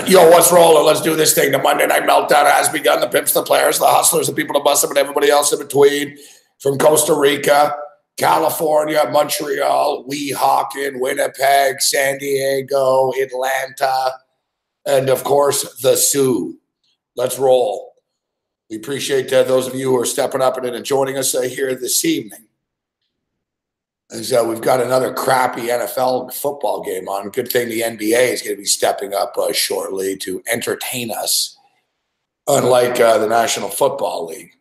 Yo, what's rolling? Let's do this thing. The Monday Night Meltdown has begun. The pimps, the players, the hustlers, the people to bust them, and everybody else in between. From Costa Rica, California, Montreal, Weehawken, Winnipeg, San Diego, Atlanta, and of course, the Sioux. Let's roll. We appreciate those of you who are stepping up and joining us here this evening. And so we've got another crappy NFL football game on. Good thing the NBA is going to be stepping up shortly to entertain us, unlike the National Football League.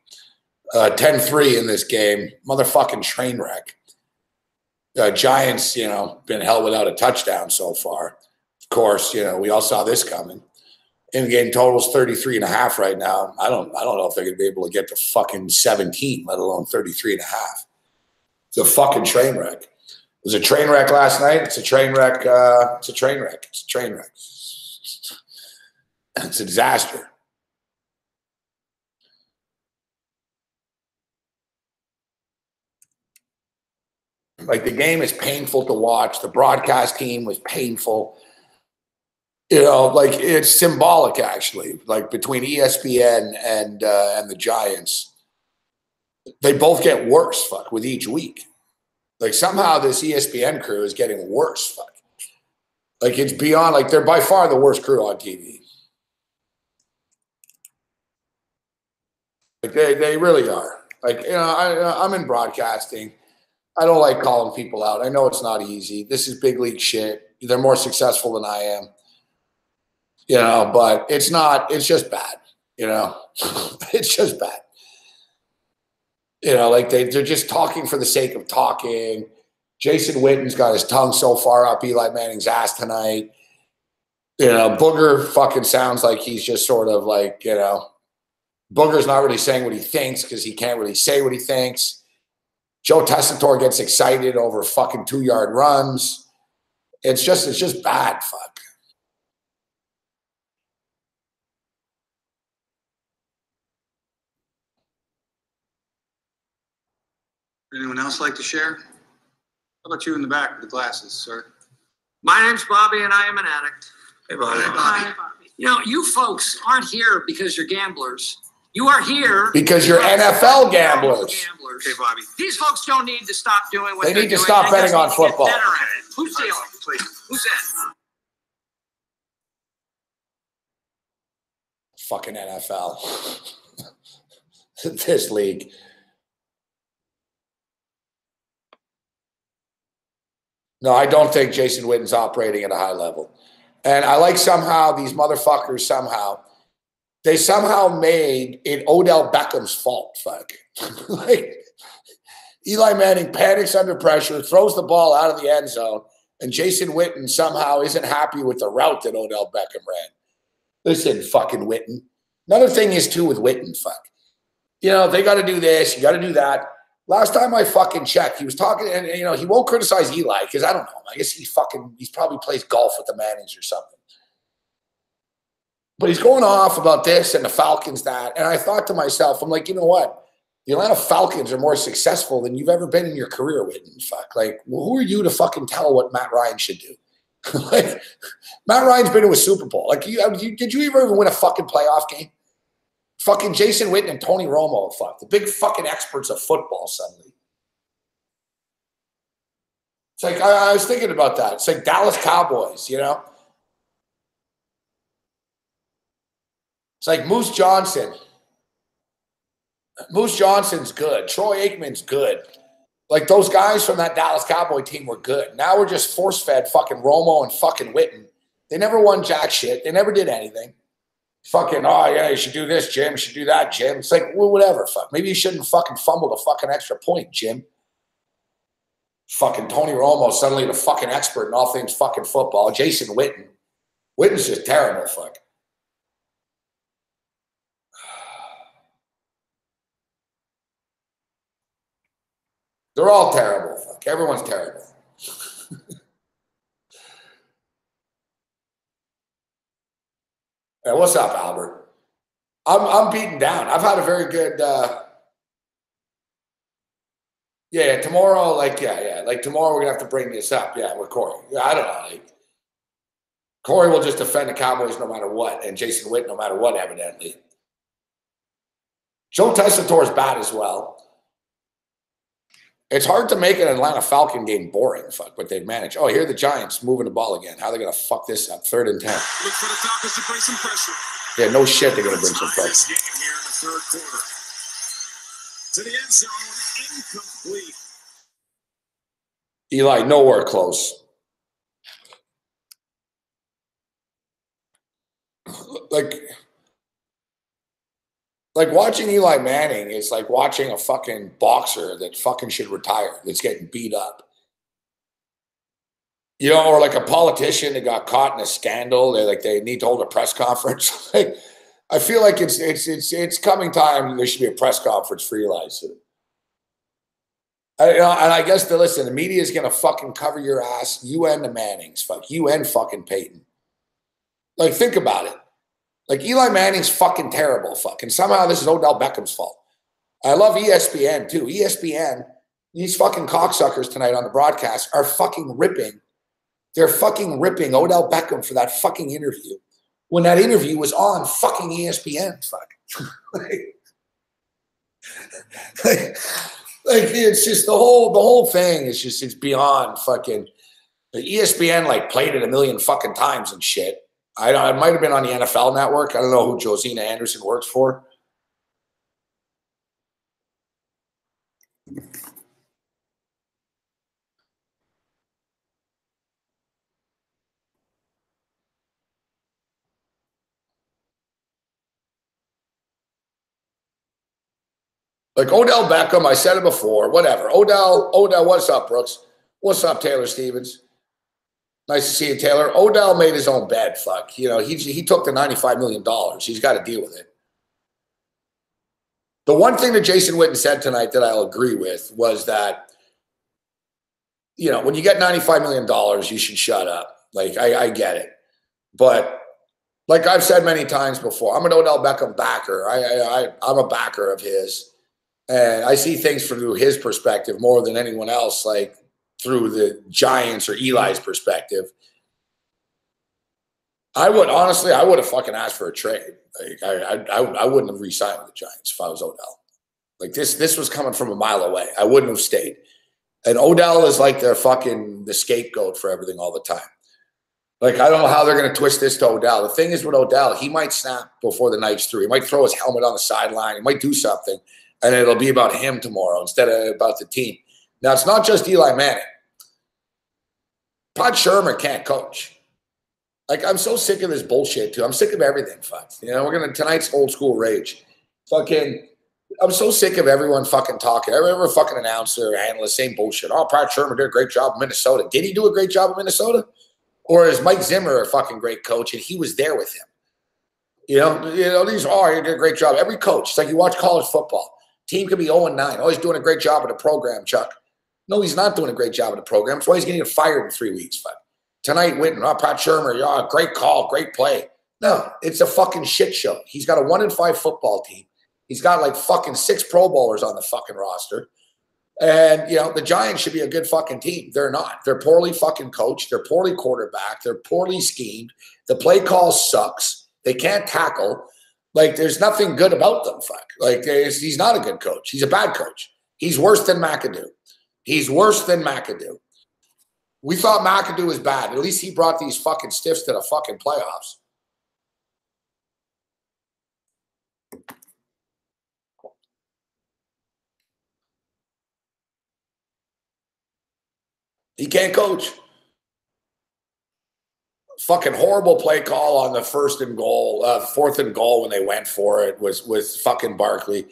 10-3 in this game. Motherfucking train wreck. Giants, been held without a touchdown so far. Of course, we all saw this coming. In-game total's 33.5 right now. I don't know if they're going to be able to get to fucking 17, let alone 33.5. It's a fucking train wreck. It was a train wreck last night. It's a train wreck. It's a train wreck. It's a train wreck. It's a disaster. Like, the game is painful to watch. The broadcast team was painful. Like, it's symbolic, actually. Like, between ESPN and the Giants, they both get worse, with each week. Like, somehow this ESPN crew is getting worse, Like, it's beyond, like, they're by far the worst crew on TV. Like, they really are. Like, I'm in broadcasting. I don't like calling people out. I know it's not easy. This is big league shit. They're more successful than I am. But it's not, it's just bad, it's just bad. Like they're just talking for the sake of talking. Jason Witten's got his tongue so far up Eli Manning's ass tonight. Booger fucking sounds like he's just sort of like, Booger's not really saying what he thinks because he can't really say what he thinks. Joe Tessitore gets excited over fucking 2-yard runs. It's just bad, Anyone else like to share? How about you in the back with the glasses, sir? My name's Bobby, and I am an addict. Hey, Bobby. Hi, Bobby. You folks aren't here because you're gamblers. You are here because you're NFL gamblers. Hey, Bobby. These folks don't need to stop doing what they they're need to doing. stop betting on football. Who's dealing? Who's that? Fucking NFL. This league. No, I don't think Jason Witten's operating at a high level. And I like somehow these motherfuckers they somehow made it Odell Beckham's fault, Like, Eli Manning panics under pressure, throws the ball out of the end zone, and Jason Witten somehow isn't happy with the route that Odell Beckham ran. Listen, fucking Witten. Another thing is, too, with Witten, they got to do this, you got to do that. Last time I fucking checked, he was talking, and he won't criticize Eli because I don't know. I guess he's probably plays golf with the Mannings or something. But he's going off about this and the Falcons that, and I thought to myself, I'm like, you know what? The Atlanta Falcons are more successful than you've ever been in your career, Witten. Like, well, who are you to fucking tell what Matt Ryan should do? Like, Matt Ryan's been to a Super Bowl. Like, did you ever win a fucking playoff game? Fucking Jason Witten and Tony Romo, the big fucking experts of football suddenly. It's like, I was thinking about that. It's like Dallas Cowboys, It's like Moose Johnson. Moose Johnson's good. Troy Aikman's good. Like, those guys from that Dallas Cowboy team were good. Now we're just force-fed fucking Romo and fucking Witten. They never won jack shit. They never did anything. Fucking, oh, yeah, you should do this, Jim. You should do that, Jim. It's like, well, whatever, Maybe you shouldn't fucking fumble the fucking extra point, Jim. Fucking Tony Romo, suddenly the fucking expert in all things fucking football. Jason Witten. Witten's just terrible, They're all terrible, Everyone's terrible. Hey, what's up, Albert? I'm beaten down. I've had a very good tomorrow, like tomorrow we're gonna have to bring this up. Yeah, with Corey. Yeah, I don't know. Corey will just defend the Cowboys no matter what, and Jason Witten no matter what, evidently. Joe Tessitore is bad as well. It's hard to make an Atlanta Falcon game boring, fuck, but they've managed. Oh, here are the Giants moving the ball again. How are they going to fuck this up? 3rd and 10. Look for the Falcons to bring some pressure. Yeah, no shit they're going to bring some pressure. Game here in the 3rd quarter. To the end zone, incomplete. Eli, nowhere close. Like watching Eli Manning is like watching a fucking boxer that fucking should retire, that's getting beat up. You know, or like a politician that got caught in a scandal. They need to hold a press conference. Like, I feel like it's coming time. There should be a press conference for Eli soon. And I guess listen, the media is gonna fucking cover your ass. You and the Mannings, fuck you and fucking Peyton. Like, think about it. Like, Eli Manning's fucking terrible, fucking. Somehow this is Odell Beckham's fault. I love ESPN too. ESPN, these fucking cocksuckers tonight on the broadcast are fucking ripping. They're fucking ripping Odell Beckham for that fucking interview when that interview was on fucking ESPN. Fuck. like it's just the whole thing is just, it's beyond fucking. The ESPN like played it a million fucking times and shit. It might have been on the NFL Network. I don't know who Josina Anderson works for. Like Odell Beckham, I said it before, whatever. Odell, what's up, Brooks? What's up, Taylor Stevens? Nice to see you, Taylor. Odell made his own bed, fuck. You know, he took the $95 million. He's got to deal with it. The one thing that Jason Witten said tonight that I'll agree with was that, you know, when you get $95 million, you should shut up. Like, I get it. But like I've said many times before, I'm an Odell Beckham backer. I'm a backer of his. And I see things through his perspective more than anyone else, like through the Giants or Eli's perspective. I would have fucking asked for a trade. Like I wouldn't have re-signed with the Giants if I was Odell. Like this was coming from a mile away. I wouldn't have stayed. And Odell is like the scapegoat for everything all the time. Like, I don't know how they're going to twist this to Odell. The thing is with Odell, he might snap before the night's through. He might throw his helmet on the sideline. He might do something, and it'll be about him tomorrow instead of about the team. Now, it's not just Eli Manning. Pat Shermer can't coach. Like, I'm so sick of this bullshit, too. I'm sick of everything, fuck. You know, tonight's old school rage. Fucking, I'm so sick of everyone fucking talking. Every fucking announcer, analyst, same bullshit. Oh, Pat Shermer did a great job in Minnesota. Did he do a great job in Minnesota? Or is Mike Zimmer a fucking great coach and he was there with him? You know, he did a great job. Every coach, it's like you watch college football. Team could be 0-9. Oh, he's doing a great job at the program, Chuck. No, he's not doing a great job at the program. That's why he's going to get fired in 3 weeks. Fuck. Tonight, Witten, Pat Shermer, yeah, great call, great play. No, it's a fucking shit show. He's got a 1-5 football team. He's got like fucking 6 Pro Bowlers on the fucking roster. And, you know, the Giants should be a good fucking team. They're not. They're poorly fucking coached. They're poorly quarterbacked. They're poorly schemed. The play call sucks. They can't tackle. Like, there's nothing good about them, fuck. Like, he's not a good coach. He's a bad coach. He's worse than McAdoo. He's worse than McAdoo. We thought McAdoo was bad. At least he brought these fucking stiffs to the fucking playoffs. He can't coach. Fucking horrible play call on the 4th and goal when they went for it was fucking Barkley.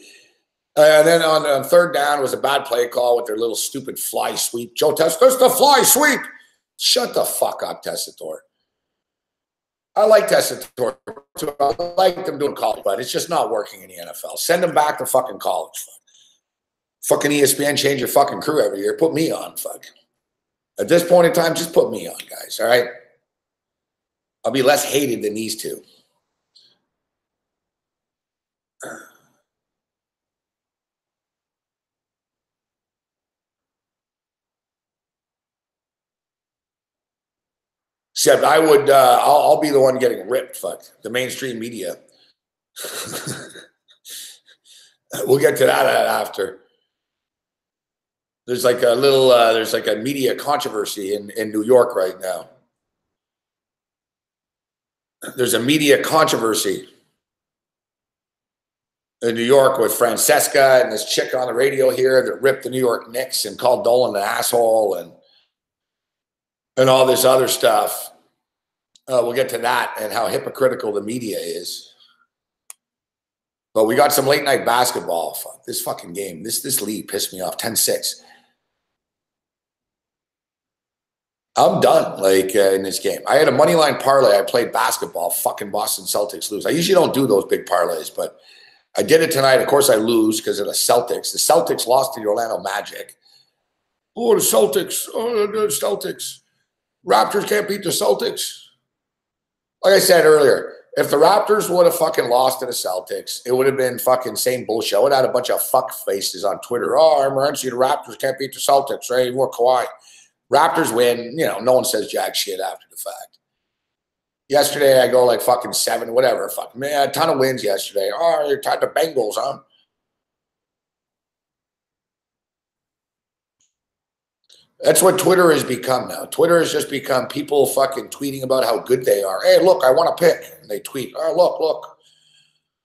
And then on 3rd down was a bad play call with their little stupid fly sweep. Joe Tessitore, there's the fly sweep. Shut the fuck up, Tessitore. I like Tessitore. I like them doing college, but it's just not working in the NFL. Send them back to fucking college. Fucking ESPN, change your fucking crew every year. Put me on, fuck. At this point in time, just put me on, guys, all right? I'll be less hated than these two. Except I would, I'll be the one getting ripped. Fuck the mainstream media. We'll get to that after. There's like a little, there's like a media controversy in New York right now. There's a media controversy in New York with Francesca and this chick on the radio here that ripped the New York Knicks and called Dolan an asshole and all this other stuff. We'll get to that and how hypocritical the media is. But we got some late night basketball. Fuck, this fucking game, this lead pissed me off. 10-6. I'm done, like, in this game. I had a money line parlay. I played basketball. Fucking Boston Celtics lose. I usually don't do those big parlays, but I did it tonight. Of course, I lose because of the Celtics. The Celtics lost to the Orlando Magic. Oh, the Celtics. Oh, the Celtics. Raptors can't beat the Celtics. Like I said earlier, if the Raptors would have fucking lost to the Celtics, it would have been fucking same bullshit. I would have had a bunch of fuck faces on Twitter. Oh, emergency, the Raptors can't beat the Celtics, right? More Kawhi. Raptors win. You know, no one says jack shit after the fact. Yesterday, I go like fucking 7, whatever. Fuck, man, a ton of wins yesterday. Oh, you're tied to Bengals, huh? That's what Twitter has become now. Twitter has just become people fucking tweeting about how good they are. Hey, look, I want to pick. And they tweet, oh, look,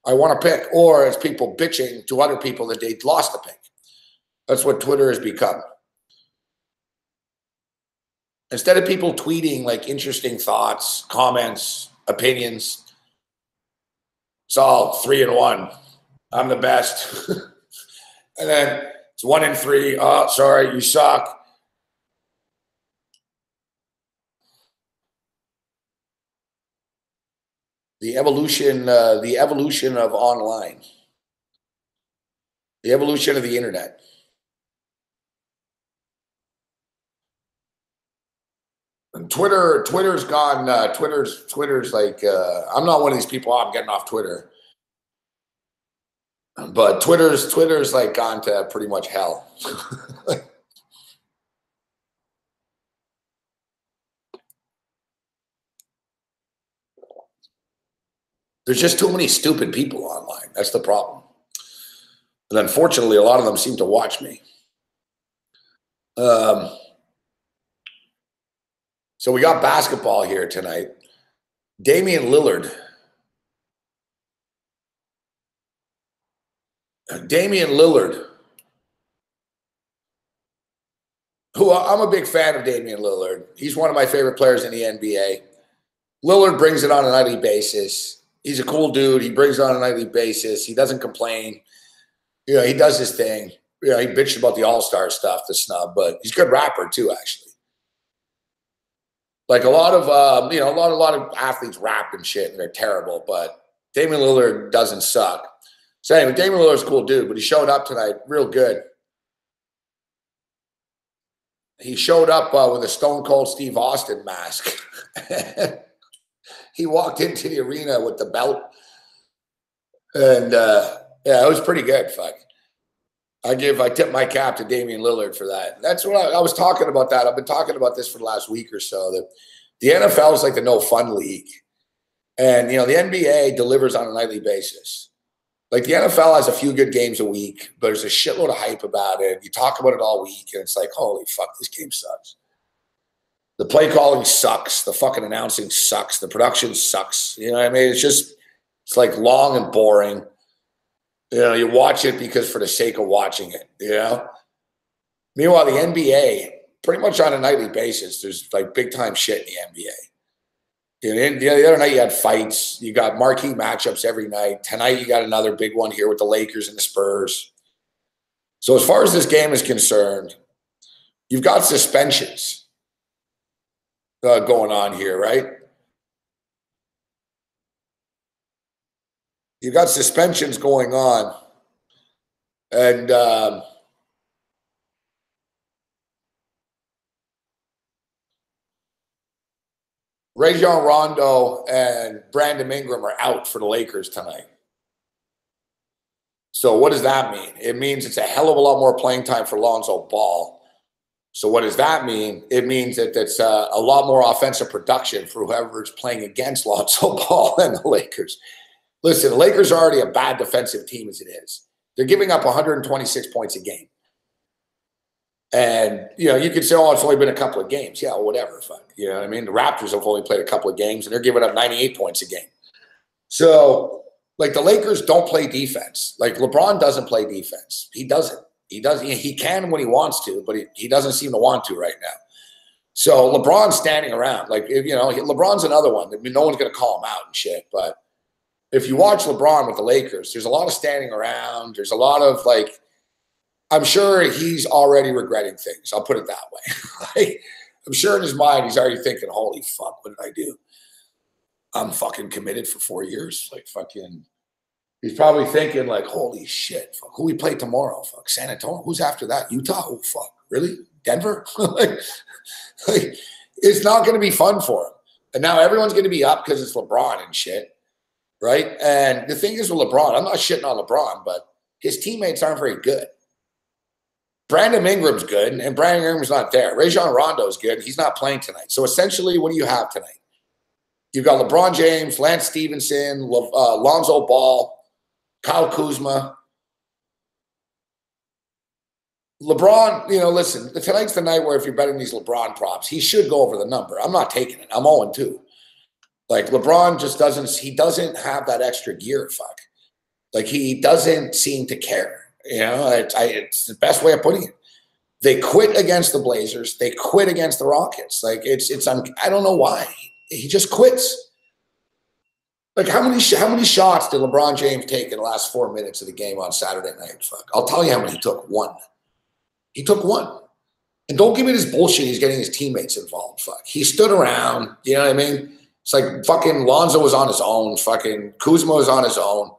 I want to pick. Or it's people bitching to other people that they lost the pick. That's what Twitter has become. Instead of people tweeting like interesting thoughts, comments, opinions, it's all 3-1. I'm the best. And then it's 1-3. Oh, sorry, you suck. The evolution of online, the evolution of the internet. And Twitter's gone. Twitter's like, I'm not one of these people. I'm getting off Twitter, but Twitter's like gone to pretty much hell. There's just too many stupid people online. That's the problem. And unfortunately, a lot of them seem to watch me. So we got basketball here tonight. Damian Lillard. Who I'm a big fan of Damian Lillard. He's one of my favorite players in the NBA. Lillard brings it on a nightly basis. He's a cool dude. He brings it on a nightly basis. He doesn't complain. You know, he does his thing. You know, he bitched about the All-Star stuff, the snub, but he's a good rapper too, actually. Like a lot of a lot of athletes rap and shit, and they're terrible, but Damian Lillard doesn't suck. So anyway, Damian Lillard's a cool dude, but he showed up tonight real good. He showed up with a Stone Cold Steve Austin mask. He walked into the arena with the belt, and yeah, it was pretty good. Fuck, I tip my cap to Damian Lillard for that. That's what I was talking about. That I've been talking about this for the last week or so. That the NFL is like the no fun league, and you know the NBA delivers on a nightly basis. Like the NFL has a few good games a week, but there's a shitload of hype about it. You talk about it all week, and it's like, holy fuck, this game sucks. The play calling sucks. The fucking announcing sucks. The production sucks. You know what I mean? It's like long and boring. You know, you watch it because for the sake of watching it, you know? Meanwhile, the NBA, pretty much on a nightly basis, there's like big time shit in the NBA. You know, the other night you had fights. You got marquee matchups every night. Tonight you got another big one here with the Lakers and the Spurs. So as far as this game is concerned, you've got suspensions going on here, right? You got suspensions going on, and Rajon Rondo and Brandon Ingram are out for the Lakers tonight. So what does that mean? It means it's a hell of a lot more playing time for Lonzo Ball. So what does that mean? It means that it's a lot more offensive production for whoever's playing against Lonzo Ball and the Lakers. Listen, the Lakers are already a bad defensive team as it is. They're giving up 126 points a game. And, you could say, oh, it's only been a couple of games. Yeah, whatever. Fuck. You know what I mean? The Raptors have only played a couple of games, and they're giving up 98 points a game. So, the Lakers don't play defense. LeBron doesn't play defense. He doesn't. He can when he wants to, but he doesn't seem to want to right now. So LeBron's standing around. LeBron's another one. No one's going to call him out and shit. But if you watch LeBron with the Lakers, there's a lot of standing around. There's a lot of I'm sure he's already regretting things. I'll put it that way. I'm sure in his mind he's already thinking, holy fuck, what did I do? I'm fucking committed for 4 years. He's probably thinking holy shit, fuck, who we play tomorrow? Fuck, San Antonio. Who's after that? Utah? Oh, fuck, really? Denver? It's not going to be fun for him. And now everyone's going to be up because it's LeBron and shit, right? And the thing is with LeBron, I'm not shitting on LeBron, but his teammates aren't very good. Brandon Ingram's good, and Brandon Ingram's not there. Rajon Rondo's good. He's not playing tonight. So essentially, what do you have tonight? You've got LeBron James, Lance Stevenson, Lonzo Ball, Kyle Kuzma. LeBron, listen, tonight's the night where if you're betting these LeBron props, he should go over the number. I'm not taking it. I'm 0-2. LeBron just doesn't have that extra gear, fuck. He doesn't seem to care. It's the best way of putting it. They quit against the Blazers. They quit against the Rockets. I don't know why. He just quits. How many shots did LeBron James take in the last 4 minutes of the game on Saturday night? Fuck. I'll tell you how many he took. One. He took one. And don't give me this bullshit he's getting his teammates involved. Fuck. He stood around. You know what I mean? It's fucking Lonzo was on his own. Fucking Kuzma was on his own.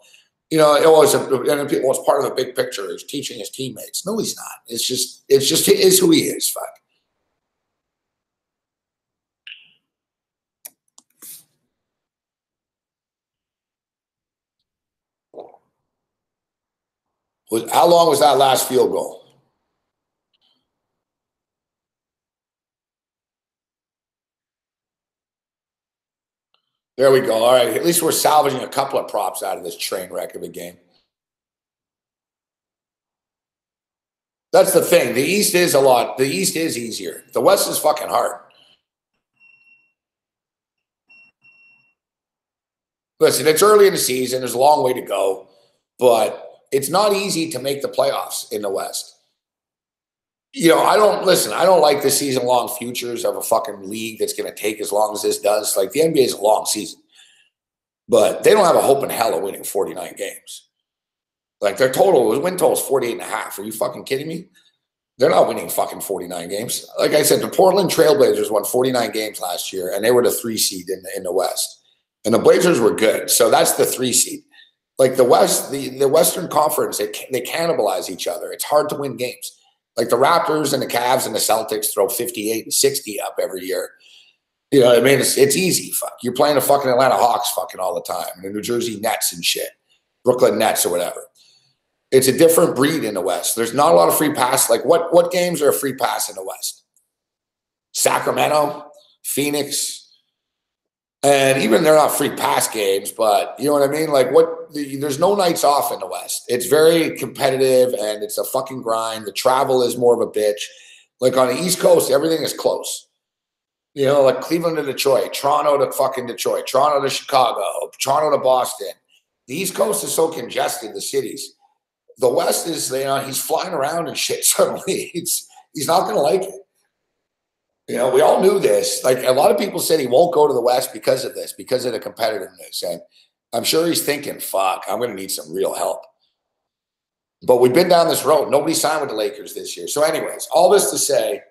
It was part of the big picture. He's teaching his teammates. No, he's not. It's just he is who he is. Fuck. How long was that last field goal? There we go. All right. At least we're salvaging a couple of props out of this train wreck of a game. That's the thing. The East is easier. The West is fucking hard. Listen, it's early in the season. There's a long way to go. But it's not easy to make the playoffs in the West. I don't like the season-long futures of a fucking league that's going to take as long as this does. The NBA is a long season. But they don't have a hope in hell of winning 49 games. Their win total is 48.5. Are you fucking kidding me? They're not winning fucking 49 games. Like I said, the Portland Trailblazers won 49 games last year, and they were the 3 seed in the West. And the Blazers were good. So that's the 3 seed. The West, the Western Conference, they cannibalize each other. It's hard to win games. The Raptors and the Cavs and the Celtics throw 58 and 60 up every year. You know what I mean? It's easy. Fuck. You're playing the fucking Atlanta Hawks fucking all the time. And the New Jersey Nets and shit. Brooklyn Nets or whatever. It's a different breed in the West. There's not a lot of free pass. What games are a free pass in the West? Sacramento, Phoenix. And even they're not free pass games, but you know what I mean? There's no nights off in the West. It's very competitive and it's a fucking grind. The travel is more of a bitch. On the East Coast, everything is close. Cleveland to Detroit, Toronto to fucking Detroit, Toronto to Chicago, Toronto to Boston. The East Coast is so congested, the cities. The West is, he's flying around and shit suddenly. He's not going to like it. We all knew this. A lot of people said he won't go to the West because of this, because of the competitiveness. And I'm sure he's thinking, fuck, I'm going to need some real help. But we've been down this road. Nobody signed with the Lakers this year. So anyways, all this to say,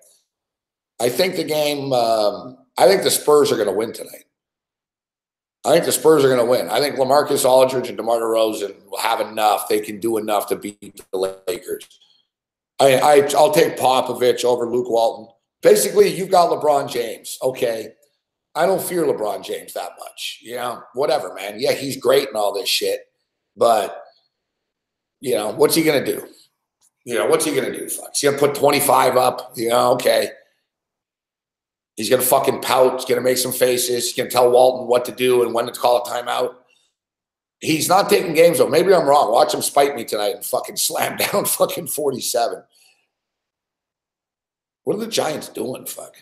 I think the game, I think the Spurs are going to win tonight. I think the Spurs are going to win. I think LaMarcus Aldridge and DeMar DeRozan will have enough. They can do enough to beat the Lakers. I'll take Popovich over Luke Walton. Basically, you've got LeBron James. Okay. I don't fear LeBron James that much. Whatever, man. Yeah, he's great and all this shit. But, what's he going to do? You know, what's he going to do? Fuck. He's going to put 25 up. You know, okay. He's going to fucking pout. He's going to make some faces. He's going to tell Walton what to do and when to call a timeout. He's not taking games, though. Maybe I'm wrong. Watch him spite me tonight and fucking slam down fucking 47. What are the Giants doing, fuck?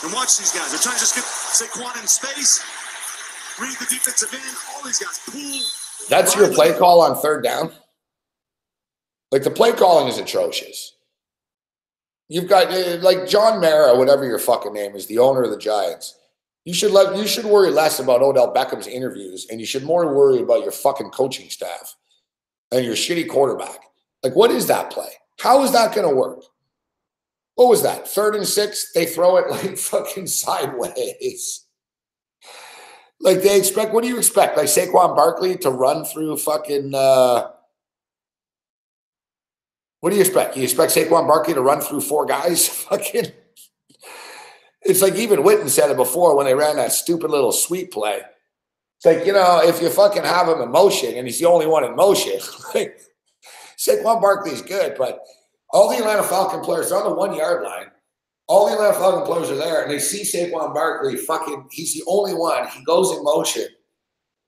And watch these guys. They're trying to just get Saquon in space. Read the defensive end. All these guys pull. That's your play call on third down? Like, the play calling is atrocious. You've got, like, John Mara, whatever your fucking name is, the owner of the Giants. You should worry less about Odell Beckham's interviews, and you should more worry about your fucking coaching staff and your shitty quarterback. Like, what is that play? How is that going to work? What was that? 3rd and 6? They throw it like fucking sideways. Like, they expect, what do you expect? Like Saquon Barkley to run through fucking, what do you expect? You expect Saquon Barkley to run through 4 guys? Fucking. It's like even Witten said it before when they ran that stupid little sweep play. It's like, you know, if you fucking have him in motion and he's the only one in motion, like Saquon Barkley's good, but all the Atlanta Falcon players are on the 1-yard line. All the Atlanta Falcon players are there and they see Saquon Barkley fucking, he's the only one. He goes in motion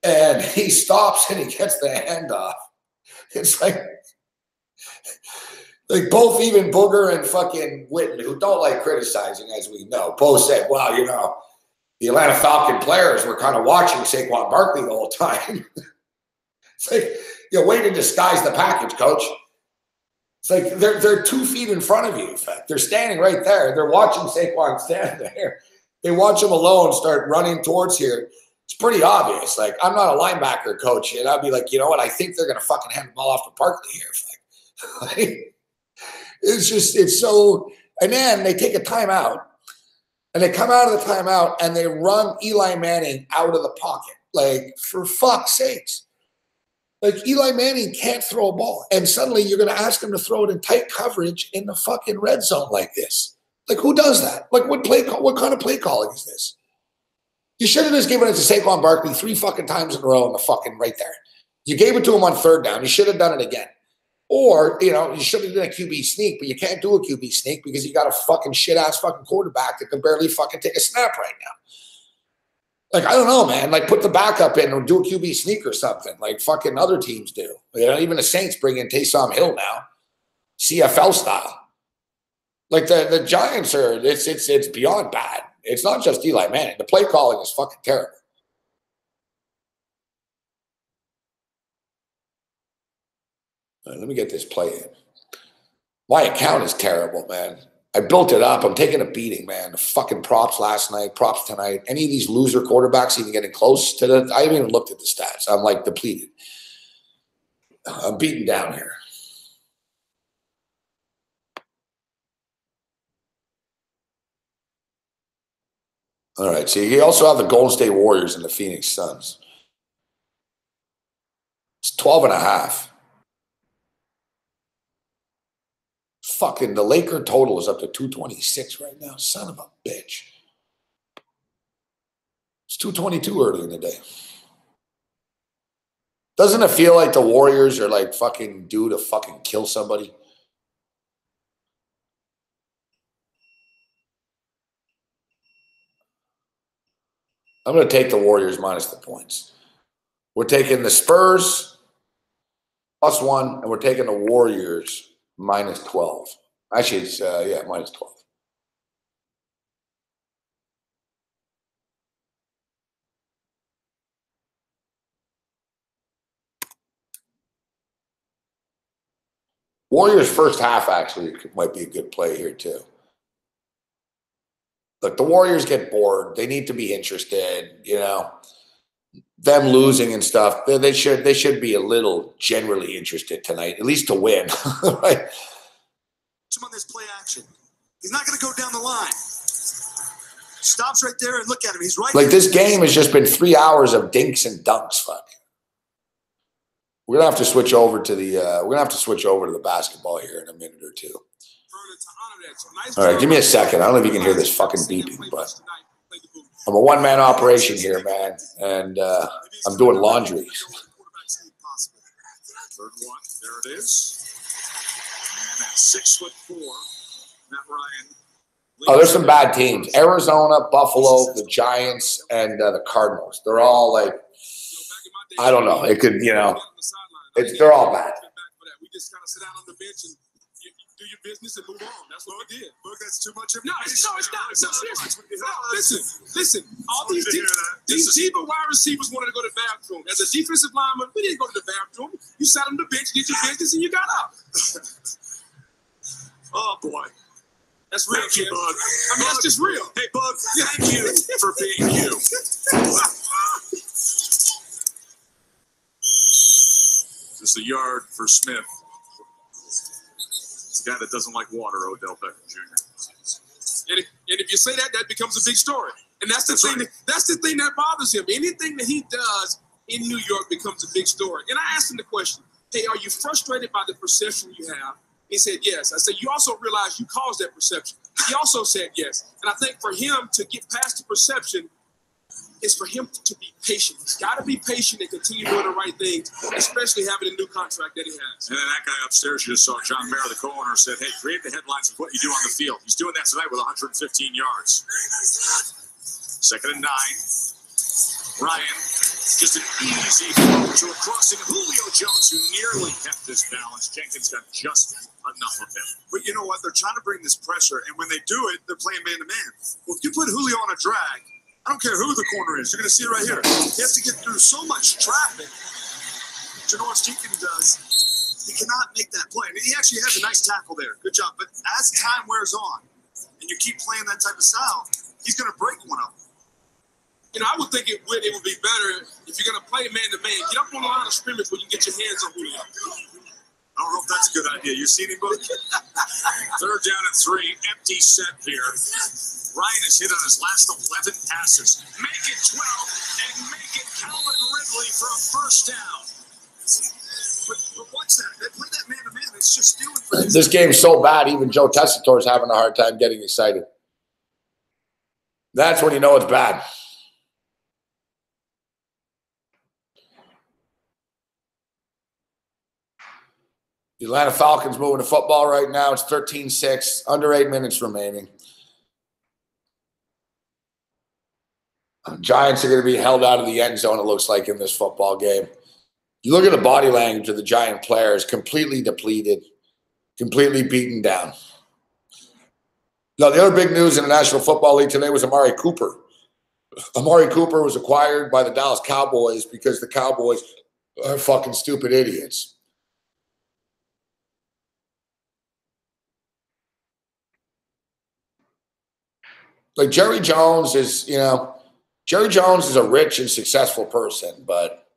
and he stops and he gets the handoff. It's like both even Booger and fucking Witten, who don't like criticizing, as we know, both said, well, you know, the Atlanta Falcon players were kind of watching Saquon Barkley the whole time. It's like, you know, way to disguise the package, coach. It's like they're 2 feet in front of you. In fact, they're standing right there. They're watching Saquon stand there. They watch him alone start running towards here. It's pretty obvious. Like, I'm not a linebacker coach, and I'd be like, you know what? I think they're going to fucking hand the ball off to Barkley here. Like, it's just, it's so, and then they take a timeout and they come out of the timeout and they run Eli Manning out of the pocket. Like, for fuck's sakes. Like, Eli Manning can't throw a ball. And suddenly you're going to ask him to throw it in tight coverage in the fucking red zone like this. Like, who does that? Like, what kind of play calling is this? You should have just given it to Saquon Barkley 3 fucking times in a row in the fucking right there. You gave it to him on 3rd down. You should have done it again. Or, you know, you should have done a QB sneak, but you can't do a QB sneak because you got a fucking shit-ass fucking quarterback that can barely fucking take a snap right now. Like, I don't know, man. Like, put the backup in or do a QB sneak or something like fucking other teams do. You know, even the Saints bring in Taysom Hill now, CFL style. Like, the Giants are, it's beyond bad. It's not just Eli Manning. The play calling is fucking terrible. Let me get this play in. My account is terrible, man. I built it up. I'm taking a beating, man. The fucking props last night, props tonight. Any of these loser quarterbacks even getting close to the – I haven't even looked at the stats. I'm, like, depleted. I'm beaten down here. All right, so you also have the Golden State Warriors and the Phoenix Suns. It's 12.5. Fucking the Laker total is up to 226 right now. Son of a bitch. It's 222 early in the day. Doesn't it feel like the Warriors are like fucking due to fucking kill somebody? I'm going to take the Warriors minus the points. We're taking the Spurs +1, and we're taking the Warriors minus 12. Actually, it's, minus 12. Warriors first half actually might be a good play here too. Look, the Warriors get bored. They need to be interested, you know. Them losing and stuff, they should be a little generally interested tonight, at least to win. Right? Him on this play action. He's not going to go down the line. Stops right there and look at him. He's right. Like, this game has just been 3 hours of dinks and dunks. Fuck. We're gonna have to switch over to the basketball here in a minute or two. All right, give me a second. I don't know if you can hear this fucking beeping, but I'm a one-man operation here, man, and I'm doing laundry. Third one, there it is. that. 6'4". Matt Ryan. Oh, there's some bad teams. Arizona, Buffalo, the Giants, and the Cardinals. They're all like, I don't know. It could, they're all bad. We just kind of sit down on the bench and you do your business and move on. That's what we did. Look, that's too much information. No, it's not. Listen. All these deep wide receivers wanted to go to the bathroom. As a defensive lineman, we didn't go to the bathroom. You sat on the bench, did your business, and you got up. Oh, boy. That's real, kid. Bug. I mean, that's just real. Hey, Bug, thank you for being you. Just a yard for Smith. It's a guy that doesn't like water, Odell Beckham Jr. And if you say that, that becomes a big story. And that's the thing. That's the thing that bothers him. Anything that he does in New York becomes a big story. And I asked him the question, hey, are you frustrated by the perception you have? He said, yes. I said, you also realize you caused that perception. He also said yes. And I think for him to get past the perception is for him to be patient. He's got to be patient and continue doing the right things, especially having a new contract that he has. And then that guy upstairs you just saw, John Mayer, the co-owner, said, hey, create the headlines of what you do on the field. He's doing that tonight with 115 yards. 2nd and 9. Ryan, just an easy throw to a crossing Julio Jones, who nearly kept his balance. Jenkins got just enough of him. But you know what? They're trying to bring this pressure, and when they do it, they're playing man-to-man. Well, if you put Julio on a drag, I don't care who the corner is. You're going to see it right here. He has to get through so much traffic. Janoris Jenkins does. He cannot make that play. And he actually has a nice tackle there. Good job. But as time wears on, and you keep playing that type of style, he's going to break one of them. I would think it would be better if you're going to play man-to-man. Get up on the line of scrimmage when you get your hands on Julio. I don't know if that's a good idea. You seen him, Bud? 3rd down and 3. Empty set here. Ryan has hit on his last 11 passes. Make it 12 and make it Calvin Ridley for a first down. But what's that? They play that man-to-man. It's just stealing for this game's so bad, even Joe Tessitore is having a hard time getting excited. That's when you know it's bad. The Atlanta Falcons moving to football right now. It's 13-6, under 8 minutes remaining. Giants are going to be held out of the end zone, it looks like, in this football game. You look at the body language of the Giant players, completely depleted, completely beaten down. Now, the other big news in the National Football League today was Amari Cooper. Amari Cooper was acquired by the Dallas Cowboys because the Cowboys are fucking stupid idiots. Like Jerry Jones is, Jerry Jones is a rich and successful person, but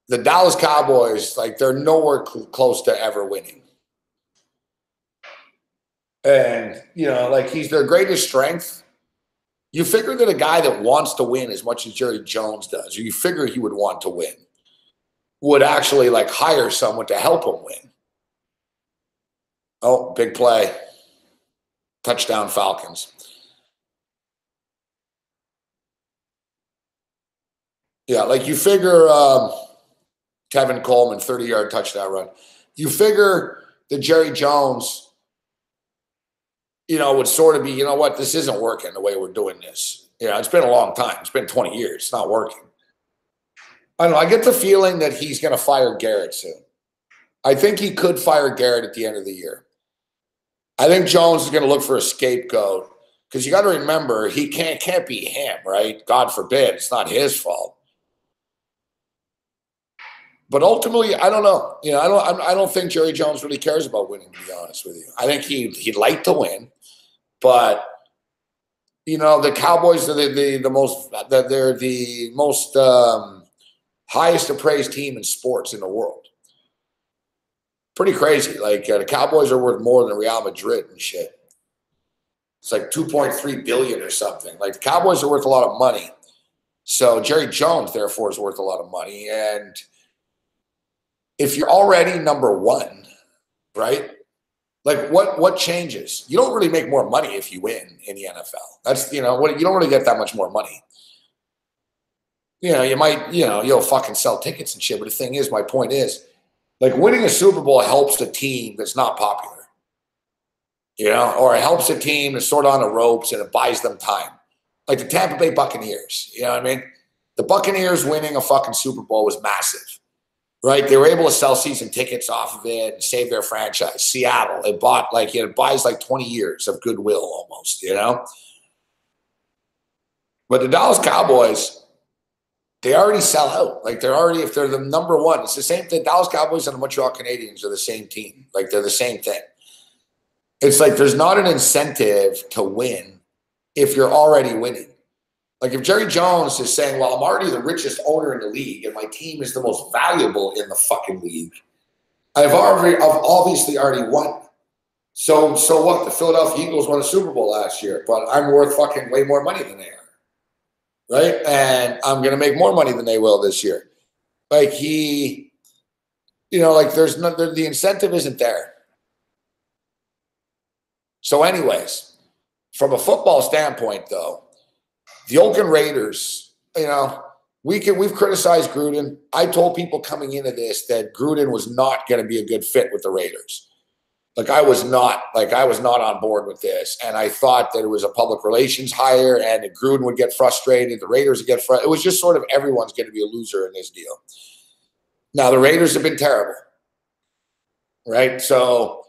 the Dallas Cowboys, like, they're nowhere close to ever winning. And, like, he's their greatest strength. You figure that a guy that wants to win as much as Jerry Jones does, or you figure he would want to win, would actually, like, hire someone to help him win. Oh, big play. Touchdown Falcons. Yeah, like you figure Kevin Coleman, 30-yard touchdown run. You figure that Jerry Jones, would sort of be, you know what, this isn't working the way we're doing this. It's been a long time. It's been 20 years. It's not working. I don't know. I get the feeling that he's going to fire Garrett soon. I think he could fire Garrett at the end of the year. I think Jones is going to look for a scapegoat because you got to remember he can't be him, right? God forbid. It's not his fault. But ultimately, I don't know. I don't think Jerry Jones really cares about winning, to be honest with you. I think he'd like to win, but the Cowboys are the most highest appraised team in sports in the world. Pretty crazy. Like, the Cowboys are worth more than Real Madrid and shit. It's like $2.3 billion or something. Like, the Cowboys are worth a lot of money. So Jerry Jones, therefore, is worth a lot of money. And if you're already number one, right? Like, what changes? You don't really make more money if you win in the NFL. That's, you don't really get that much more money. you might, you'll fucking sell tickets and shit. But the thing is, my point is, like, winning a Super Bowl helps a team that's not popular, or it helps a team that's sort of on the ropes and it buys them time. Like the Tampa Bay Buccaneers, you know what I mean? The Buccaneers winning a fucking Super Bowl was massive, right? They were able to sell season tickets off of it and save their franchise. Seattle, it bought it buys like 20 years of goodwill almost, But the Dallas Cowboys, they already sell out. Like if they're the number one, it's the same thing. Dallas Cowboys and the Montreal Canadiens are the same team. Like they're the same thing. It's like there's not an incentive to win if you're already winning. Like if Jerry Jones is saying, well, I'm already the richest owner in the league and my team is the most valuable in the fucking league, I've obviously already won. So what? The Philadelphia Eagles won a Super Bowl last year, but I'm worth fucking way more money than they are. Right? And I'm going to make more money than they will this year. Like the incentive isn't there. So anyways, from a football standpoint, though, the Oakland Raiders, we've criticized Gruden. I told people coming into this that Gruden was not going to be a good fit with the Raiders. I was not on board with this. And I thought that it was a public relations hire and that Gruden would get frustrated. The Raiders would get frustrated. It was just sort of everyone's going to be a loser in this deal. Now, the Raiders have been terrible, right? So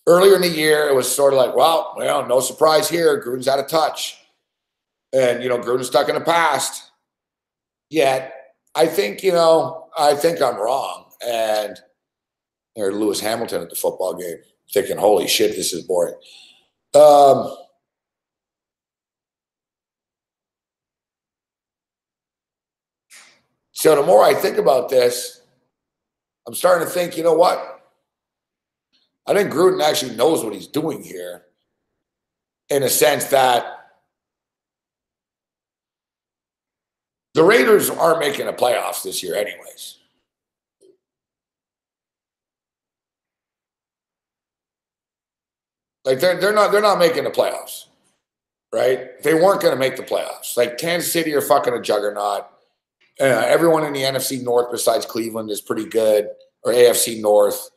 earlier in the year, it was sort of like, well, no surprise here. Gruden's out of touch. And, Gruden's stuck in the past. Yet, I think I'm wrong. And there's Lewis Hamilton at the football game thinking, holy shit, this is boring. So the more I think about this, I'm starting to think, you know what? I think Gruden actually knows what he's doing here in a sense that the Raiders aren't making the playoffs this year anyways. Like they're not making the playoffs, right? They weren't going to make the playoffs. Like Kansas City are fucking a juggernaut. Everyone in the NFC North besides Cleveland is pretty good, or AFC North.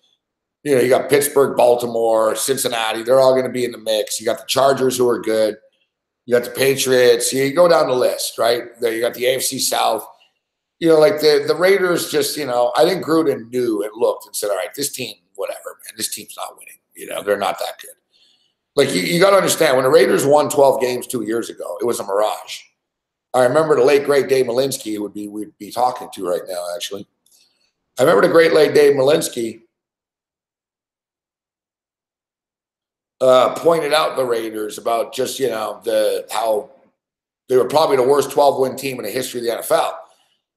You got Pittsburgh, Baltimore, Cincinnati. They're all going to be in the mix. You got the Chargers who are good. You got the Patriots. You go down the list, right? You got the AFC South. The Raiders just, I think Gruden knew and looked and said, all right, this team, whatever, man, this team's not winning. They're not that good. Like, you got to understand, when the Raiders won 12 games 2 years ago, it was a mirage. I remember the late, great Dave Malinsky, who we'd be talking to right now, actually. I remember the great late Dave Malinsky pointed out the Raiders about just, how they were probably the worst 12-win team in the history of the NFL.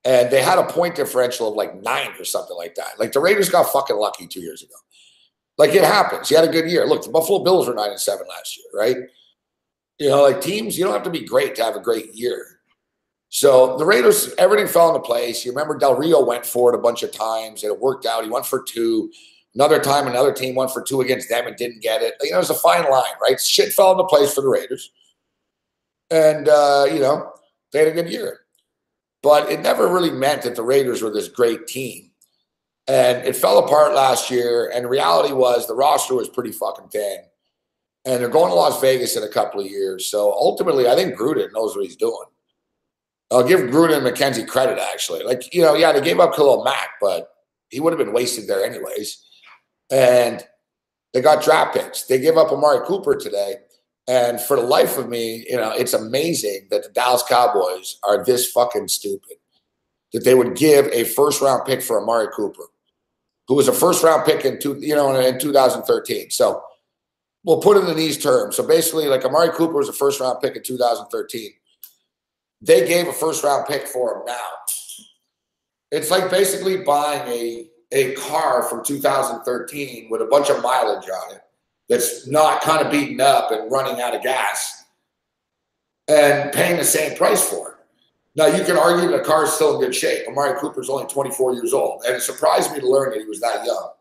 And they had a point differential of like 9 or something like that. Like the Raiders got fucking lucky 2 years ago. Like it happens. You had a good year. Look, the Buffalo Bills were 9-7 last year, right? Like teams, you don't have to be great to have a great year. So the Raiders, everything fell into place. You remember Del Rio went for it a bunch of times and it worked out. He went for 2. Another time, another team went for 2 against them and didn't get it. It was a fine line, right? Shit fell into place for the Raiders. And, they had a good year. But it never really meant that the Raiders were this great team. And it fell apart last year. And the reality was the roster was pretty fucking thin. And they're going to Las Vegas in a couple of years. So ultimately, I think Gruden knows what he's doing. I'll give Gruden and McKenzie credit, actually. Like, they gave up Khalil Mack, but he would have been wasted there anyways. And they got draft picks. They gave up Amari Cooper today. And for the life of me, it's amazing that the Dallas Cowboys are this fucking stupid that they would give a first-round pick for Amari Cooper, who was a first-round pick in 2013. So we'll put it in these terms. So basically, like Amari Cooper was a first-round pick in 2013. They gave a first-round pick for him now. It's like basically buying a car from 2013 with a bunch of mileage on it that's not kind of beaten up and running out of gas and paying the same price for it. Now, you can argue the car is still in good shape. Amari Cooper's only 24 years old, and it surprised me to learn that he was that young.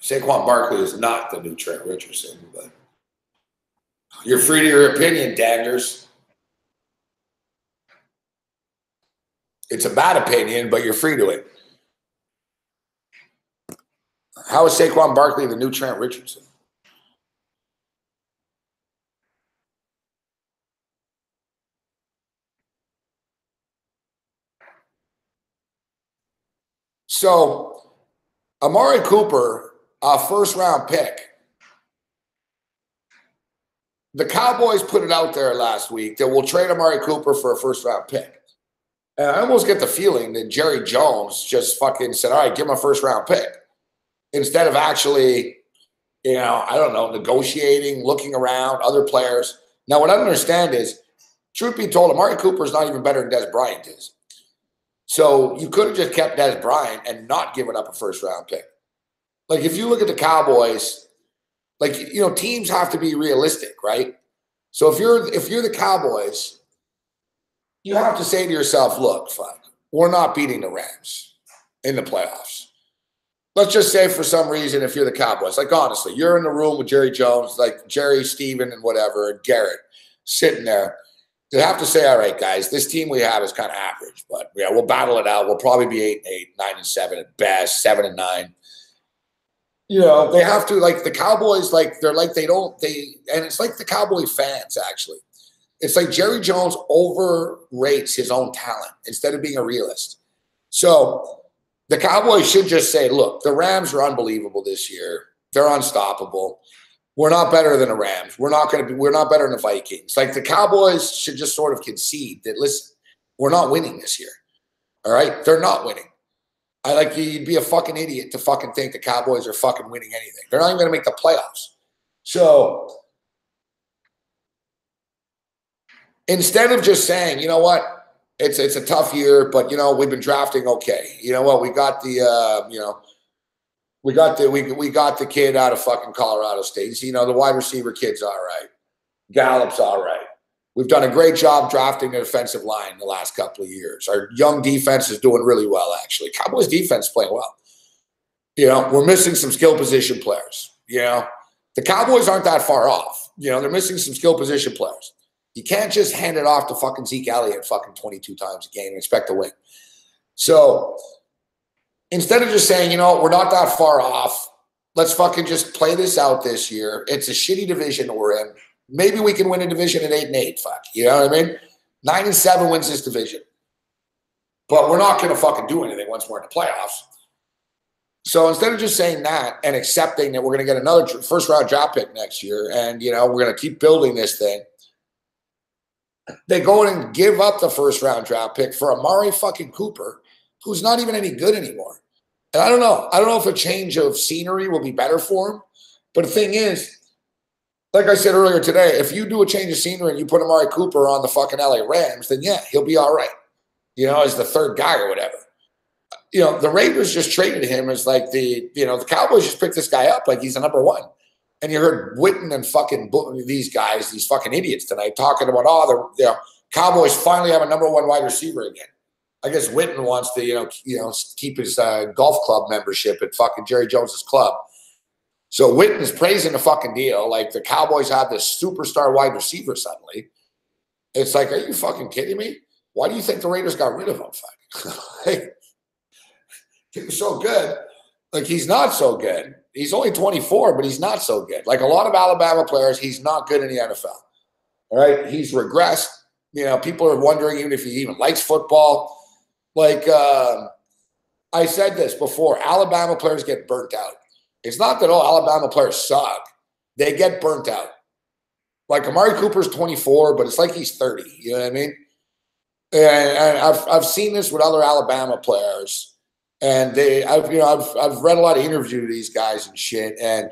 Saquon Barkley is not the new Trent Richardson, but you're free to your opinion, Daniels. It's a bad opinion, but you're free to it. How is Saquon Barkley the new Trent Richardson? So, Amari Cooper, a first-round pick. The Cowboys put it out there last week that we'll trade Amari Cooper for a first-round pick. And I almost get the feeling that Jerry Jones just fucking said, all right, give him a first-round pick. Instead of actually, I don't know, negotiating, looking around, other players. Now, what I don't understand is, truth be told, Amari Cooper is not even better than Dez Bryant is. So you could have just kept Dez Bryant and not given up a first-round pick. Like, if you look at the Cowboys, teams have to be realistic, right? So if you're the Cowboys, you have to say to yourself, look, fuck, we're not beating the Rams in the playoffs. Let's just say for some reason, if you're the Cowboys, like, honestly, you're in the room with Jerry Jones, like Jerry, Steven, and whatever, and Garrett sitting there. You have to say, all right, guys, this team we have is kind of average, but yeah, we'll battle it out. We'll probably be 8-8, 9-7 at best, 7-9. They have to, like, the Cowboys, like, and it's like the Cowboy fans, actually. It's like Jerry Jones overrates his own talent instead of being a realist. So the Cowboys should just say, look, the Rams are unbelievable this year. They're unstoppable. We're not better than the Rams. We're not better than the Vikings. Like, the Cowboys should just sort of concede that, listen, we're not winning this year. All right? They're not winning. You'd be a fucking idiot to fucking think the Cowboys are fucking winning anything. They're not even going to make the playoffs. So instead of just saying, you know what, it's a tough year, but we've been drafting okay. You know what, we got the we got the kid out of fucking Colorado State. The wide receiver kid's all right. Gallup's all right. We've done a great job drafting the defensive line the last couple of years. Our young defense is doing really well, actually. Cowboys defense is playing well. We're missing some skill position players. The Cowboys aren't that far off. They're missing some skill position players. You can't just hand it off to fucking Zeke Elliott fucking 22 times a game and expect to win. So instead of just saying, we're not that far off, let's fucking just play this out this year. It's a shitty division that we're in. Maybe we can win a division at 8-8. Fuck, you know what I mean? 9-7 wins this division, but we're not going to fucking do anything once we're in the playoffs. So instead of just saying that and accepting that we're going to get another first-round draft pick next year, and we're going to keep building this thing, they go in and give up the first-round draft pick for Amari fucking Cooper, who's not even any good anymore. And I don't know. I don't know if a change of scenery will be better for him. But the thing is, like I said earlier today, if you do a change of scenery and you put Amari Cooper on the fucking LA Rams, then yeah, he'll be all right, as the third guy or whatever. The Raiders just traded him as like the Cowboys just picked this guy up like he's the number one. And you heard Witten and fucking these guys, these fucking idiots tonight talking about, the Cowboys finally have a number one wide receiver again. I guess Witten wants to, keep his golf club membership at fucking Jerry Jones's club. So Witten's praising the fucking deal. Like, the Cowboys have this superstar wide receiver suddenly. It's like, are you fucking kidding me? Why do you think the Raiders got rid of him? Fuck. He was so good. Like, he's not so good. He's only 24, but he's not so good. Like a lot of Alabama players, he's not good in the NFL. All right? He's regressed. People are wondering even if he even likes football. Like, I said this before, Alabama players get burnt out. It's not that all Alabama players suck. They get burnt out. Like, Amari Cooper's 24, but it's like he's 30. You know what I mean? And I've seen this with other Alabama players, and I've read a lot of interviews with these guys and shit. And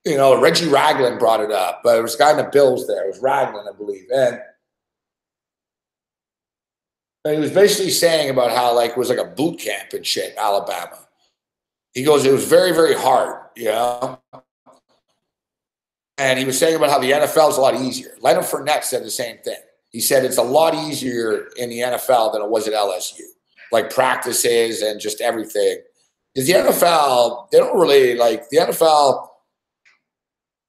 Reggie Ragland brought it up, but it was a guy in the Bills there. It was Ragland, I believe, and he was basically saying about how it was like a boot camp and shit, Alabama. He goes, it was very, very hard, And he was saying about how the NFL is a lot easier. Leonard Fournette said the same thing. He said it's a lot easier in the NFL than it was at LSU. Like, practices and just everything. Because the NFL, they don't really like the NFL.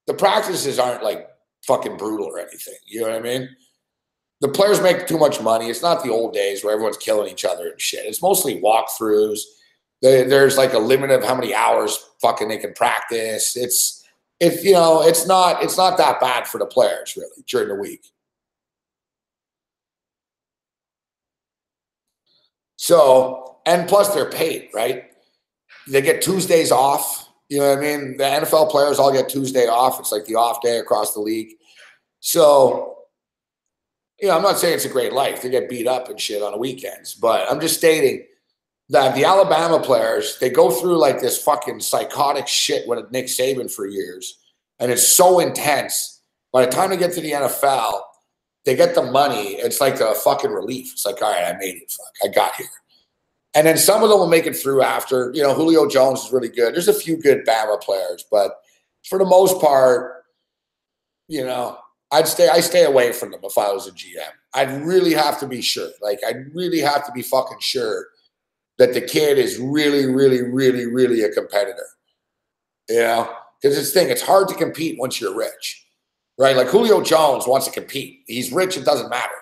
The practices aren't like fucking brutal or anything. You know what I mean? The players make too much money. It's not the old days where everyone's killing each other and shit. It's mostly walkthroughs. There's like a limit of how many hours fucking they can practice. It's not that bad for the players really during the week. So, and plus they're paid, right? They get Tuesdays off. You know what I mean? The NFL players all get Tuesday off. It's like the off day across the league. So, I'm not saying it's a great life. They get beat up and shit on the weekends, but I'm just stating that the Alabama players, they go through like this fucking psychotic shit with Nick Saban for years. And it's so intense. By the time they get to the NFL, they get the money. It's like a fucking relief. It's like, all right, I made it. Fuck, I got here. And then some of them will make it through after. Julio Jones is really good. There's a few good Bama players, but for the most part, I stay away from them if I was a GM. I'd really have to be sure. Like, I'd really have to be fucking sure that the kid is really, really, really, really a competitor. Because it's hard to compete once you're rich, right? Like Julio Jones wants to compete. He's rich. It doesn't matter.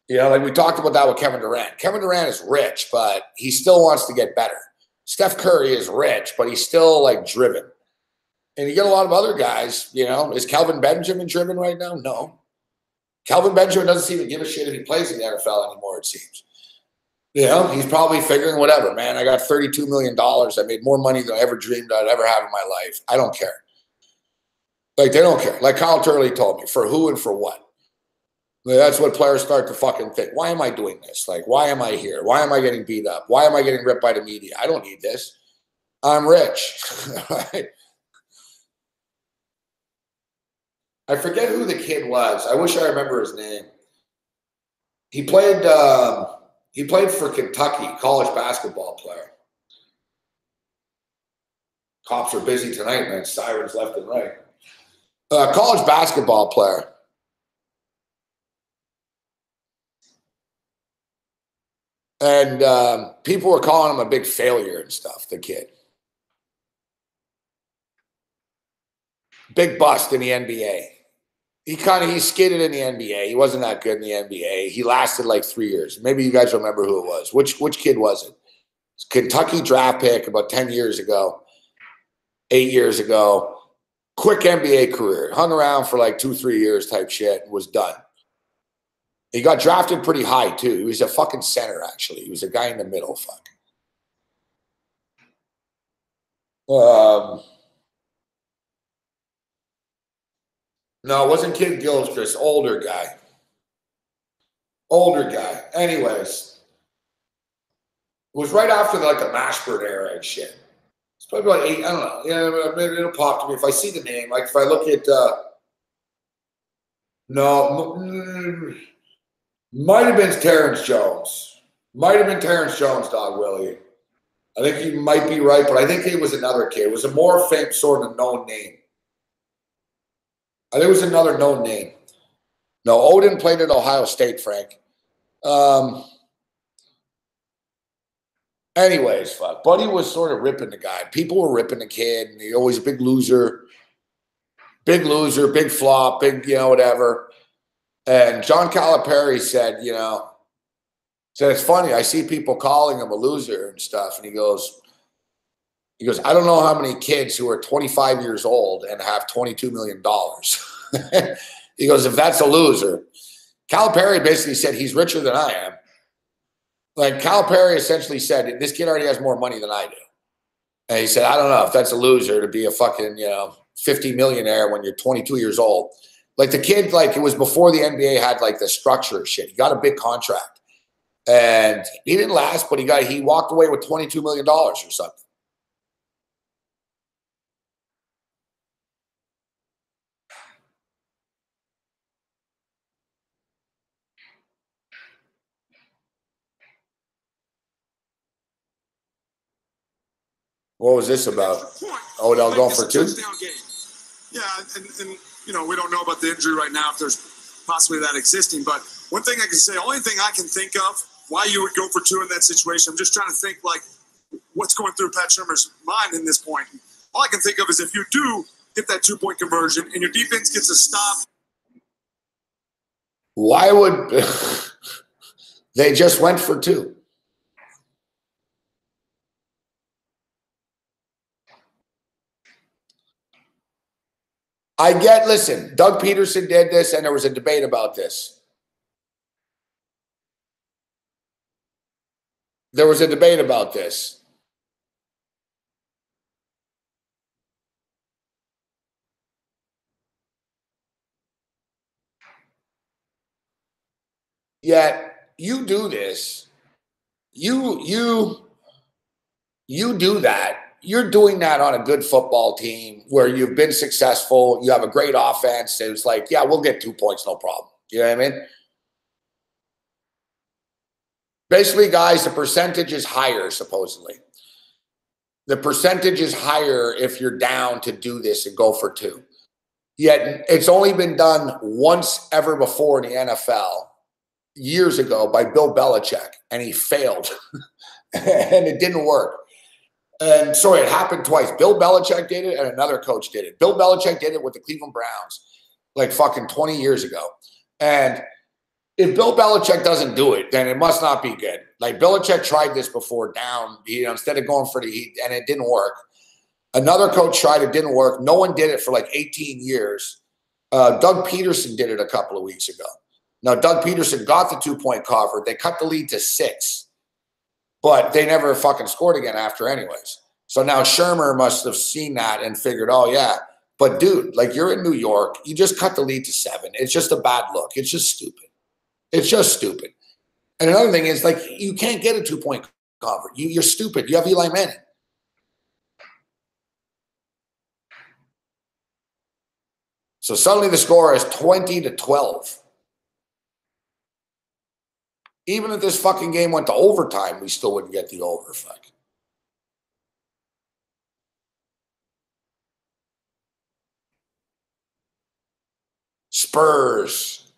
Like we talked about that with Kevin Durant. Kevin Durant is rich, but he still wants to get better. Steph Curry is rich, but he's still like driven. And you get a lot of other guys, Is Kelvin Benjamin driven right now? No. Kelvin Benjamin doesn't seem to give a shit if he plays in the NFL anymore, it seems. He's probably figuring whatever, man. I got $32 million. I made more money than I ever dreamed I'd ever have in my life. I don't care. Like, they don't care. Like Kyle Turley told me, for who and for what. That's what players start to fucking think. Why am I doing this? Like, why am I here? Why am I getting beat up? Why am I getting ripped by the media? I don't need this. I'm rich. Right? I forget who the kid was. I wish I remember his name. He played for Kentucky, college basketball player. Cops are busy tonight, man. Sirens left and right. College basketball player. And people were calling him a big failure and stuff, the kid. Big bust in the NBA. He skated in the NBA. He wasn't that good in the NBA. He lasted like 3 years. Maybe you guys remember who it was. Which kid was it? Kentucky draft pick about 10 years ago, 8 years ago. Quick NBA career. Hung around for like 2-3 years type shit and was done. He got drafted pretty high, too. He was a fucking center, actually. He was a guy in the middle. Fuck. No, it wasn't Kid Gilchrist. Older guy. Anyways. It was right after the Mashburn era and shit. It's probably about 8. I don't know. Yeah, maybe it'll pop to me. If I see the name, like if I look at might have been Terrence Jones. Dog Willie. I think you might be right, but I think it was another kid. It was a more famous sort of known name. I think it was another known name. No, Odin played at Ohio State, Frank. Anyways, fuck. Buddy was sort of ripping the guy. People were ripping the kid, and he always a big loser. Big flop, whatever. And John Calipari said, it's funny. I see people calling him a loser and stuff. And he goes, I don't know how many kids who are 25 years old and have $22 million. He goes, if that's a loser. Calipari basically said he's richer than I am. Like Calipari essentially said, this kid already has more money than I do. And he said, I don't know if that's a loser to be a fucking, 50 millionaire when you're 22 years old. Like the kid, it was before the NBA had the structure of shit. He got a big contract. And he didn't last, but he walked away with $22 million or something. What was this about? Odell going for 2? Yeah, and we don't know about the injury right now, if there's possibly that existing. But one thing I can say, only thing I can think of why you would go for 2 in that situation, I'm just trying to think, what's going through Pat Shermer's mind in this point. All I can think of is if you do get that 2-point conversion and your defense gets a stop. Why would they just went for 2? Listen, Doug Peterson did this, and there was a debate about this. There was a debate about this. Yet you do this. You do that. You're doing that on a good football team where you've been successful. You have a great offense. It's like, yeah, we'll get 2 points, no problem. You know what I mean? Basically, guys, the percentage is higher, supposedly. The percentage is higher if you're down to do this and go for 2. Yet it's only been done once ever before in the NFL, years ago, by Bill Belichick, and he failed. And it didn't work. And sorry, it happened twice. Bill Belichick did it and another coach did it. Bill Belichick did it with the Cleveland Browns like fucking 20 years ago. And if Bill Belichick doesn't do it, then it must not be good. Like Belichick tried this before down, instead of going for the heat, and it didn't work. Another coach tried, it didn't work. No one did it for like 18 years. Doug Peterson did it a couple of weeks ago. Now, Doug Peterson got the 2-point cover. They cut the lead to 6. But they never fucking scored again after anyways. So now Shermer must have seen that and figured, oh, yeah. But, dude, like you're in New York. You just cut the lead to 7. It's just a bad look. It's just stupid. It's just stupid. And another thing is, like, you can't get a 2-point cover. You're stupid. You have Eli Manning. So suddenly the score is 20-12. Even if this fucking game went to overtime, we still wouldn't get the over. Fuck. Spurs.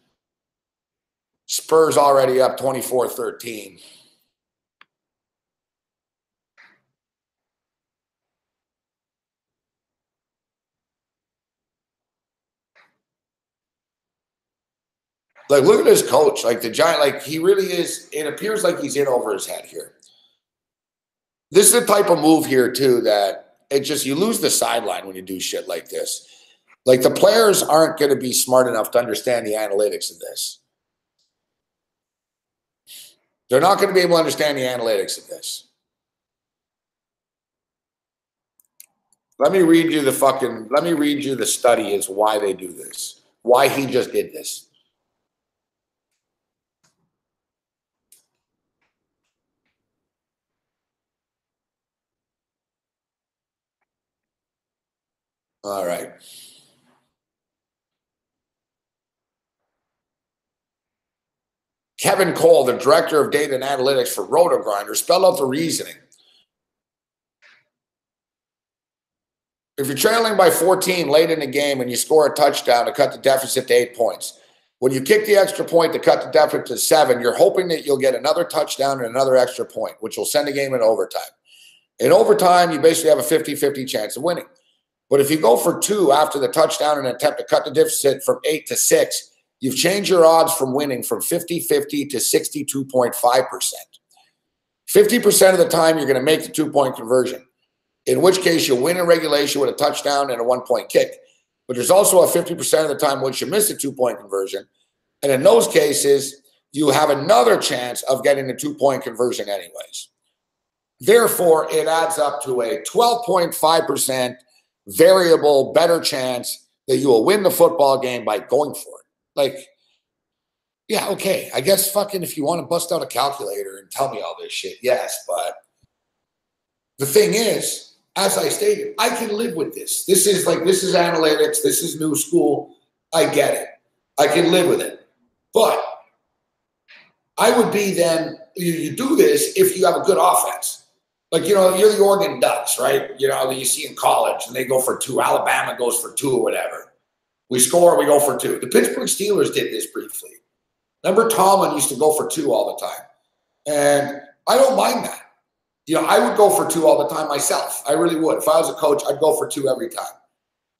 Spurs already up 24-13. Like, look at this coach. Like, the Giant, like, he really is, it appears like he's in over his head here. This is the type of move here, too, that it just, you lose the sideline when you do shit like this. Like, the players aren't going to be smart enough to understand the analytics of this. They're not going to be able to understand the analytics of this. Let me read you the study as why they do this. Why he just did this. All right. Kevin Cole, the director of data and analytics for RotoGrinder, spelled out the reasoning. If you're trailing by 14 late in the game and you score a touchdown to cut the deficit to 8 points, when you kick the extra point to cut the deficit to 7, you're hoping that you'll get another touchdown and another extra point, which will send the game into overtime. In overtime, you basically have a 50-50 chance of winning. But if you go for 2 after the touchdown and attempt to cut the deficit from 8 to 6, you've changed your odds from winning from 50-50 to 62.5%. 50% of the time, you're going to make the 2-point conversion, in which case you'll win in regulation with a touchdown and a 1-point kick. But there's also a 50% of the time which you miss a 2-point conversion. And in those cases, you have another chance of getting the 2-point conversion anyways. Therefore, it adds up to a 12.5% variable better chance that you will win the football game by going for it. Like, yeah, okay. I guess fucking if you want to bust out a calculator and tell me all this shit, yes. But the thing is, as I stated, I can live with this. This is analytics. This is new school. I get it. I can live with it. But I would be then, you do this if you have a good offense. Like, you're the Oregon Ducks, right? That you see in college, and they go for 2. Alabama goes for 2 or whatever. We score, we go for 2. The Pittsburgh Steelers did this briefly. Remember, Tomlin used to go for 2 all the time. And I don't mind that. I would go for 2 all the time myself. I really would. If I was a coach, I'd go for 2 every time.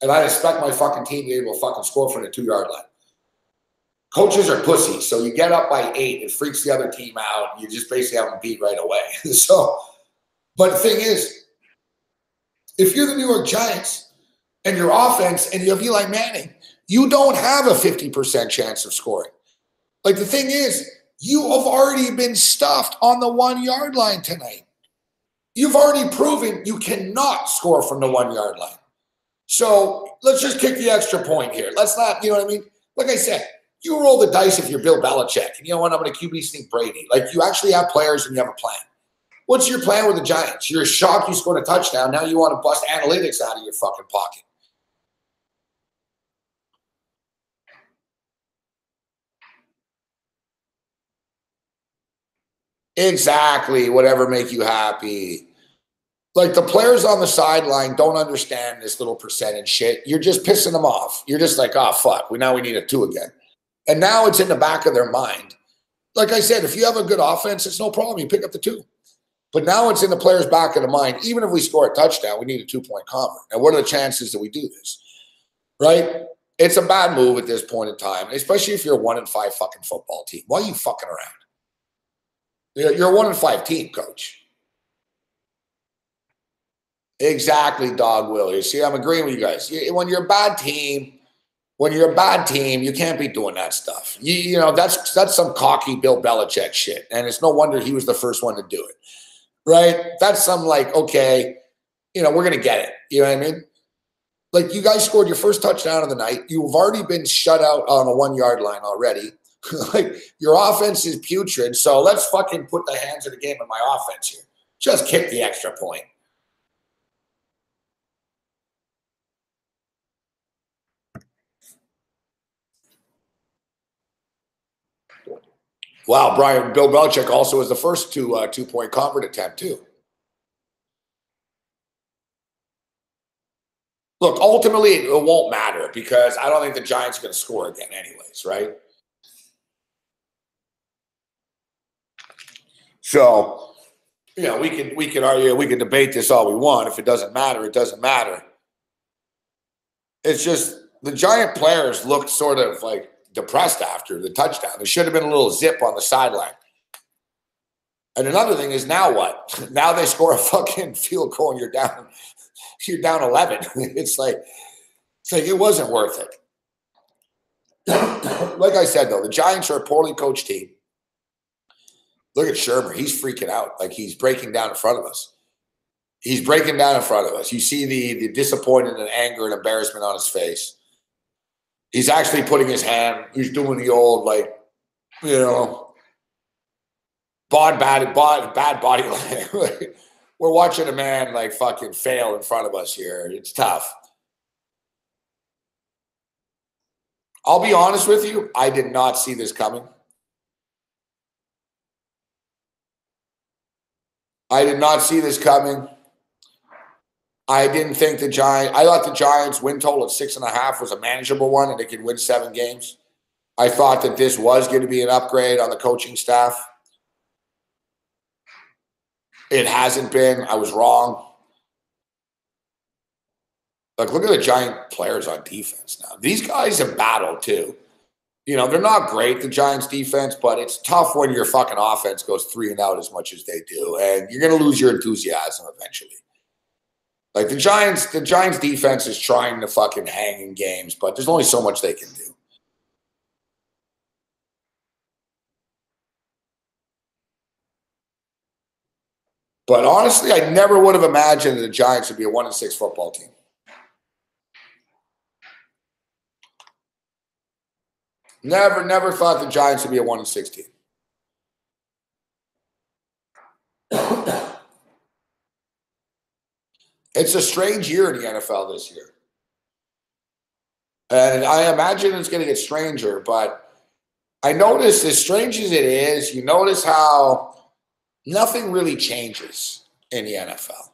And I'd expect my fucking team to be able to fucking score from the 2-yard line. Coaches are pussies. So you get up by 8, it freaks the other team out. You just basically have them beat right away. But the thing is, if you're the New York Giants and your offense and you have Eli Manning, you don't have a 50% chance of scoring. Like, the thing is, you have already been stuffed on the 1-yard line tonight. You've already proven you cannot score from the 1-yard line. So let's just kick the extra point here. Let's not, you know what I mean? Like I said, you roll the dice if you're Bill Belichick. And you know what? I'm going to QB sneak Brady. Like, you actually have players and you have a plan. What's your plan with the Giants? You're shocked you scored a touchdown. Now you want to bust analytics out of your fucking pocket. Exactly. Whatever make you happy. Like, the players on the sideline don't understand this little percentage shit. You're just pissing them off. You're just like, oh, fuck. Now we need a 2 again. And now it's in the back of their mind. Like I said, if you have a good offense, it's no problem. You pick up the 2. But now it's in the player's back of the mind. Even if we score a touchdown, we need a 2-point convert. And what are the chances that we do this? Right? It's a bad move at this point in time, especially if you're a 1-5 fucking football team. Why are you fucking around? You're a 1-5 team, coach. Exactly, Dog Will. You see, I'm agreeing with you guys. When you're a bad team, you can't be doing that stuff. You know, that's some cocky Bill Belichick shit. And it's no wonder he was the first one to do it. Right? That's some like, okay, we're going to get it. You know what I mean? Like, you guys scored your first touchdown of the night. You've already been shut out on a 1-yard line already. Like, your offense is putrid. So let's fucking put the hands of the game in my offense here. Just kick the extra point. Wow, Bill Belichick also was the first to 2-point convert attempt too. Look, ultimately it won't matter because I don't think the Giants are going to score again anyways, right? So, we can argue, we can debate this all we want. If it doesn't matter, it doesn't matter. It's just the Giant players looked sort of like depressed after the touchdown. There should have been a little zip on the sideline. And another thing is, now what? Now they score a fucking field goal and you're down 11. It's like it wasn't worth it. Like I said, though, the Giants are a poorly coached team. Look at Shermer. He's freaking out. Like, he's breaking down in front of us. He's breaking down in front of us. You see the disappointment and anger and embarrassment on his face. He's actually putting his hand. He's doing the old, like, bad body language. We're watching a man, like, fucking fail in front of us here. It's tough. I'll be honest with you. I did not see this coming. I did not see this coming. I didn't think I thought the Giants win total at 6.5 was a manageable one and they could win 7 games. I thought that this was going to be an upgrade on the coaching staff. It hasn't been. I was wrong. Look at the Giant players on defense now. These guys have battled too. They're not great, the Giants defense, but it's tough when your fucking offense goes 3 and out as much as they do. And you're going to lose your enthusiasm eventually. Like, the Giants defense is trying to fucking hang in games, but there's only so much they can do. But honestly, I never would have imagined that the Giants would be a 1-6 football team. Never thought the Giants would be a 1-6 team. It's a strange year in the NFL this year. And I imagine it's going to get stranger, but I notice, as strange as it is, you notice how nothing really changes in the NFL.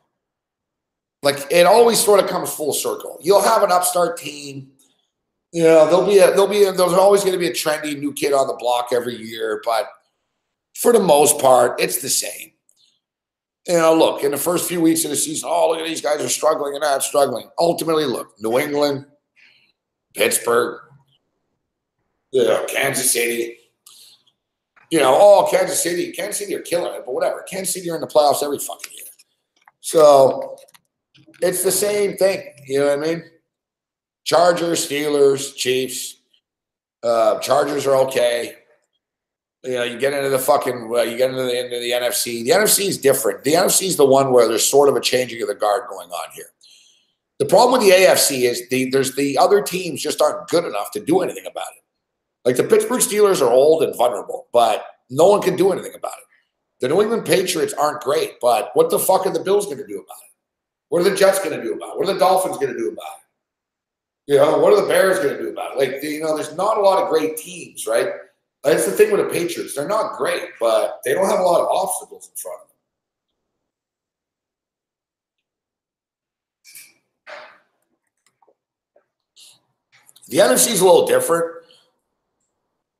Like, it always sort of comes full circle. You'll have an upstart team. There's always going to be a trendy new kid on the block every year, but for the most part, it's the same. Look, in the first few weeks of the season, oh, look at these guys are struggling and not struggling. Ultimately, look, New England, Pittsburgh, Kansas City. Kansas City are killing it, but whatever. Kansas City are in the playoffs every fucking year. So it's the same thing. You know what I mean? Chargers, Steelers, Chiefs. Chargers are okay. You get into the into the NFC. The NFC is different. The NFC is the one where there's sort of a changing of the guard going on here. The problem with the AFC is the other teams just aren't good enough to do anything about it. Like the Pittsburgh Steelers are old and vulnerable, but no one can do anything about it. The New England Patriots aren't great, but what the fuck are the Bills going to do about it? What are the Jets going to do about it? What are the Dolphins going to do about it? What are the Bears going to do about it? There's not a lot of great teams, right? That's the thing with the Patriots. They're not great, but they don't have a lot of obstacles in front of them. The NFC is a little different.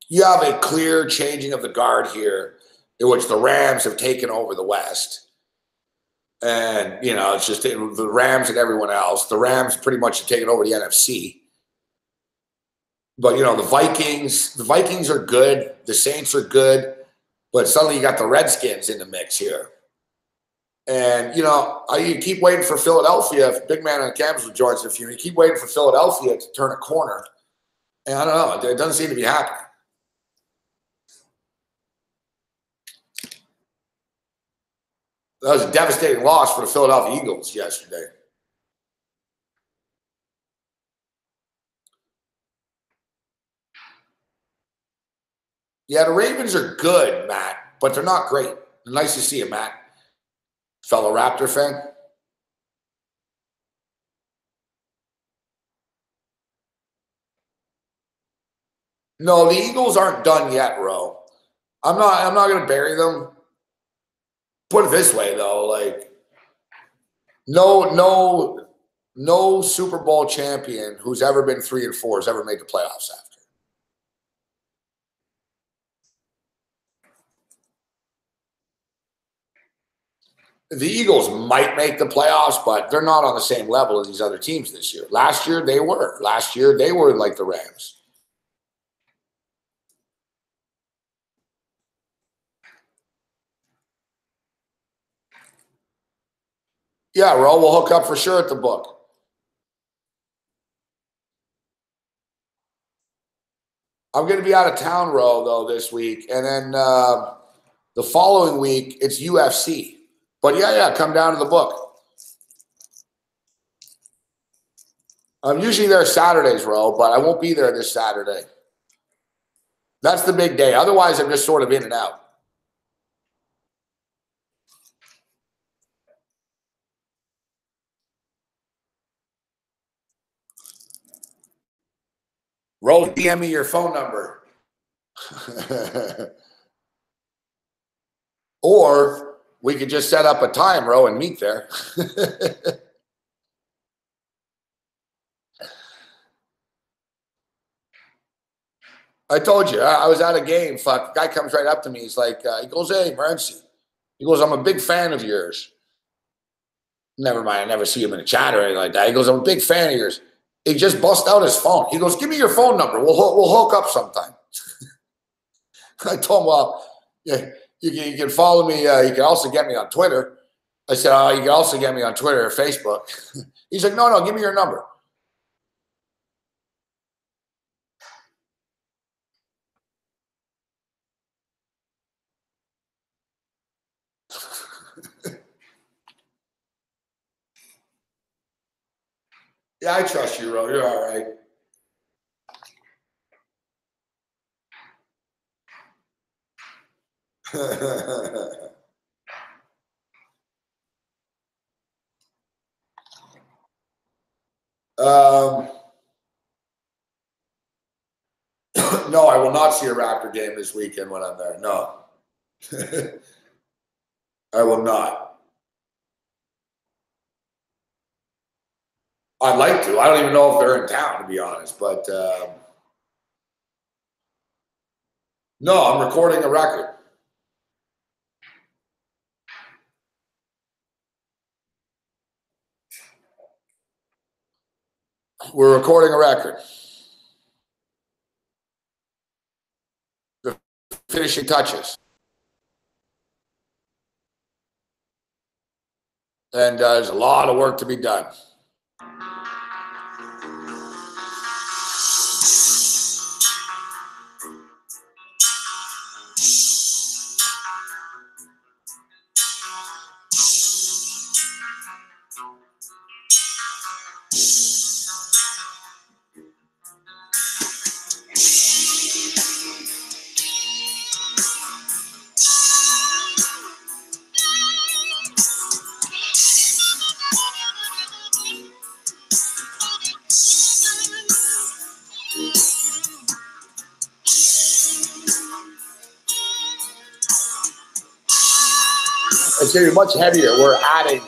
You have a clear changing of the guard here in which the Rams have taken over the West. And, it's just the Rams and everyone else. The Rams pretty much have taken over the NFC. But, the Vikings are good. The Saints are good. But suddenly you got the Redskins in the mix here. And, you keep waiting for Philadelphia. If Big Man on campus joins a few, you keep waiting for Philadelphia to turn a corner. And I don't know. It doesn't seem to be happening. That was a devastating loss for the Philadelphia Eagles yesterday. Yeah, the Ravens are good, Matt, but they're not great. Nice to see you, Matt. Fellow Raptor fan. No, the Eagles aren't done yet, Ro. I'm not going to bury them. Put it this way, though, no Super Bowl champion who's ever been 3-4 has ever made the playoffs after. The Eagles might make the playoffs, but they're not on the same level as these other teams this year. Last year, they were. Last year, they were like the Rams. Yeah, Ro, we'll hook up for sure at the book. I'm going to be out of town, Ro, though, this week. And then the following week, it's UFC. But yeah, come down to the book. I'm usually there Saturdays, Ro, but I won't be there this Saturday. That's the big day. Otherwise, I'm just sort of in and out. Ro, DM me your phone number. Or we could just set up a time, Ro, and meet there. I told you, I was at a game. Fuck, the guy comes right up to me. He's like, he goes, "Hey, Mercy." He goes, "I'm a big fan of yours." Never mind, I never see him in a chat or anything like that. He goes, "I'm a big fan of yours." He just bust out his phone. He goes, "Give me your phone number. We'll hook up sometime." I told him, "Well, yeah, you can follow me. You can also get me on Twitter." I said, "Oh, you can also get me on Twitter or Facebook." He's like, "No, give me your number." Yeah, I trust you, Ro. You're all right. No, I will not see a Raptor game this weekend when I'm there. No. I will not. I'd like to. I don't even know if they're in town, to be honest. But no, I'm recording a record. We're recording a record. The finishing touches. And there's a lot of work to be done. It's going to be much heavier. We're adding.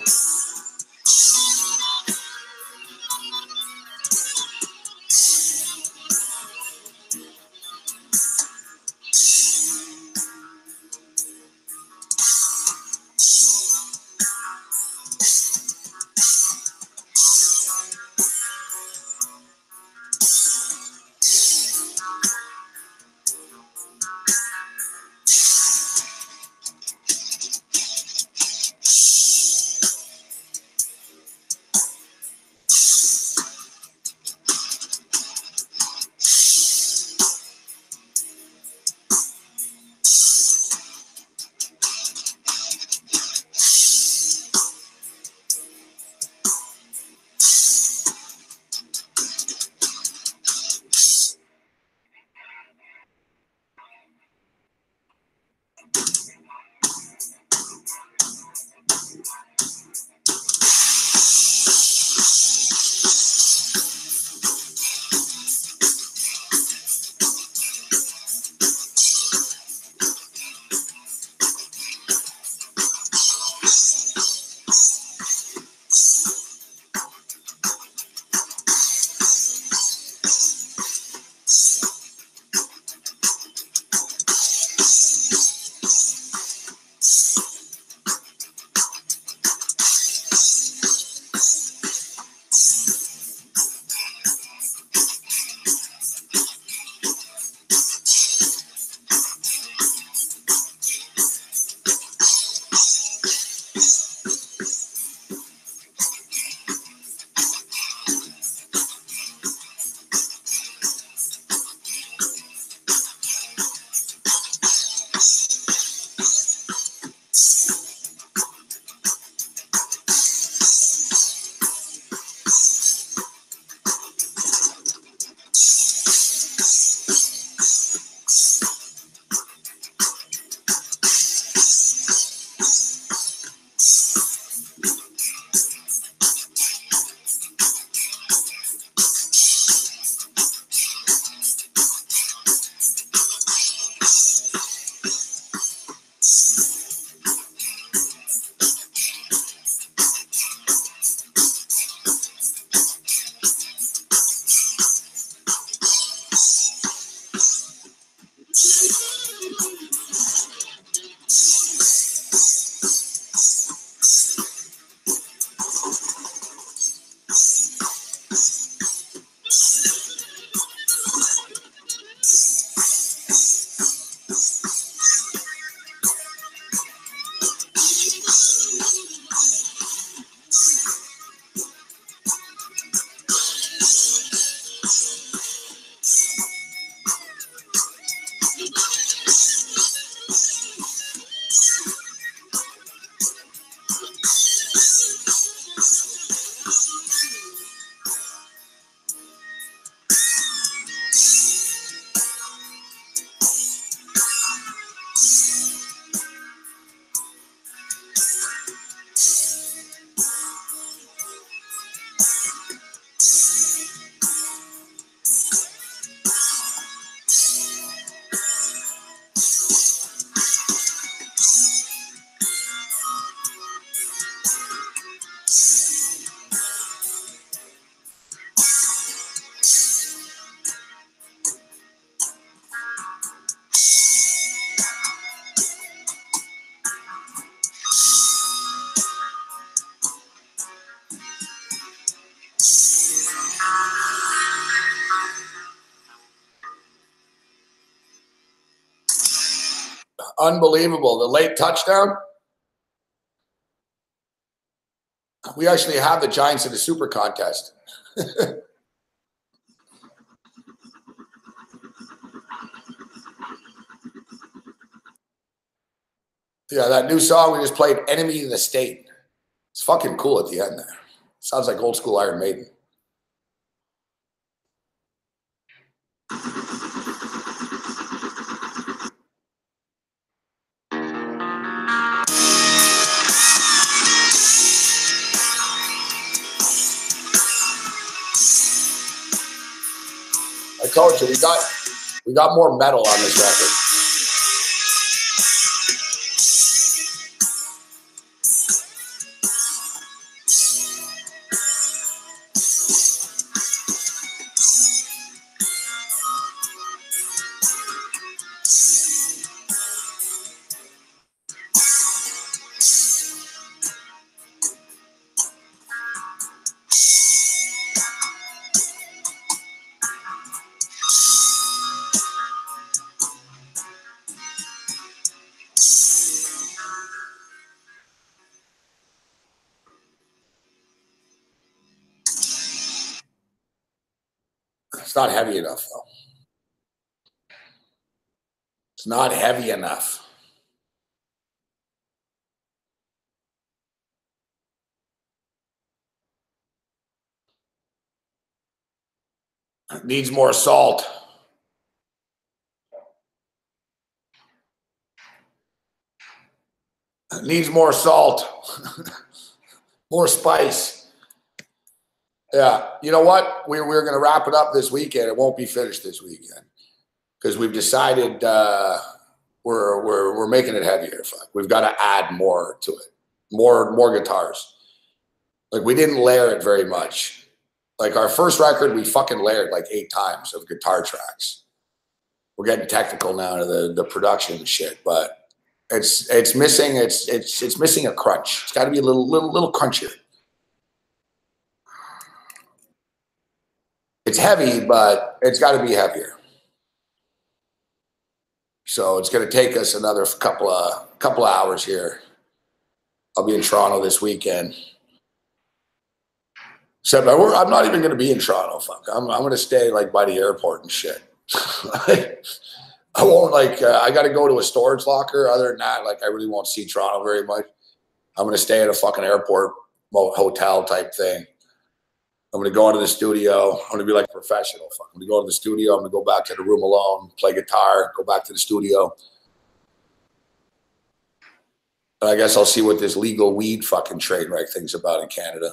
Unbelievable. The late touchdown. We actually have the Giants in the Super Contest. Yeah, that new song we just played, Enemy of the State. It's fucking cool at the end there. Sounds like old school Iron Maiden. I told you, we got more metal on this record. It's not heavy enough, though. It's not heavy enough. It needs more salt. It needs more salt. More spice. Yeah, you know what? We're going to wrap it up this weekend. It won't be finished this weekend because we've decided we're making it heavier. We've got to add more to it, more guitars. Like we didn't layer it very much. Like our first record, we fucking layered like 8 times of guitar tracks. We're getting technical now to the production and shit, but it's missing it's missing a crunch. It's got to be a little crunchier. It's heavy, but it's got to be heavier. So it's going to take us another couple of hours here. I'll be in Toronto this weekend. So I'm not even going to be in Toronto. Fuck, I'm going to stay like by the airport and shit. I won't I got to go to a storage locker. Other than that, like I really won't see Toronto very much. I'm going to stay at a fucking airport hotel type thing. I'm going to go into the studio. I'm going to be like a professional. Fuck. I'm going to go to the studio. I'm going to go back to the room alone, play guitar, go back to the studio. And I guess I'll see what this legal weed fucking train wreck thinks about in Canada.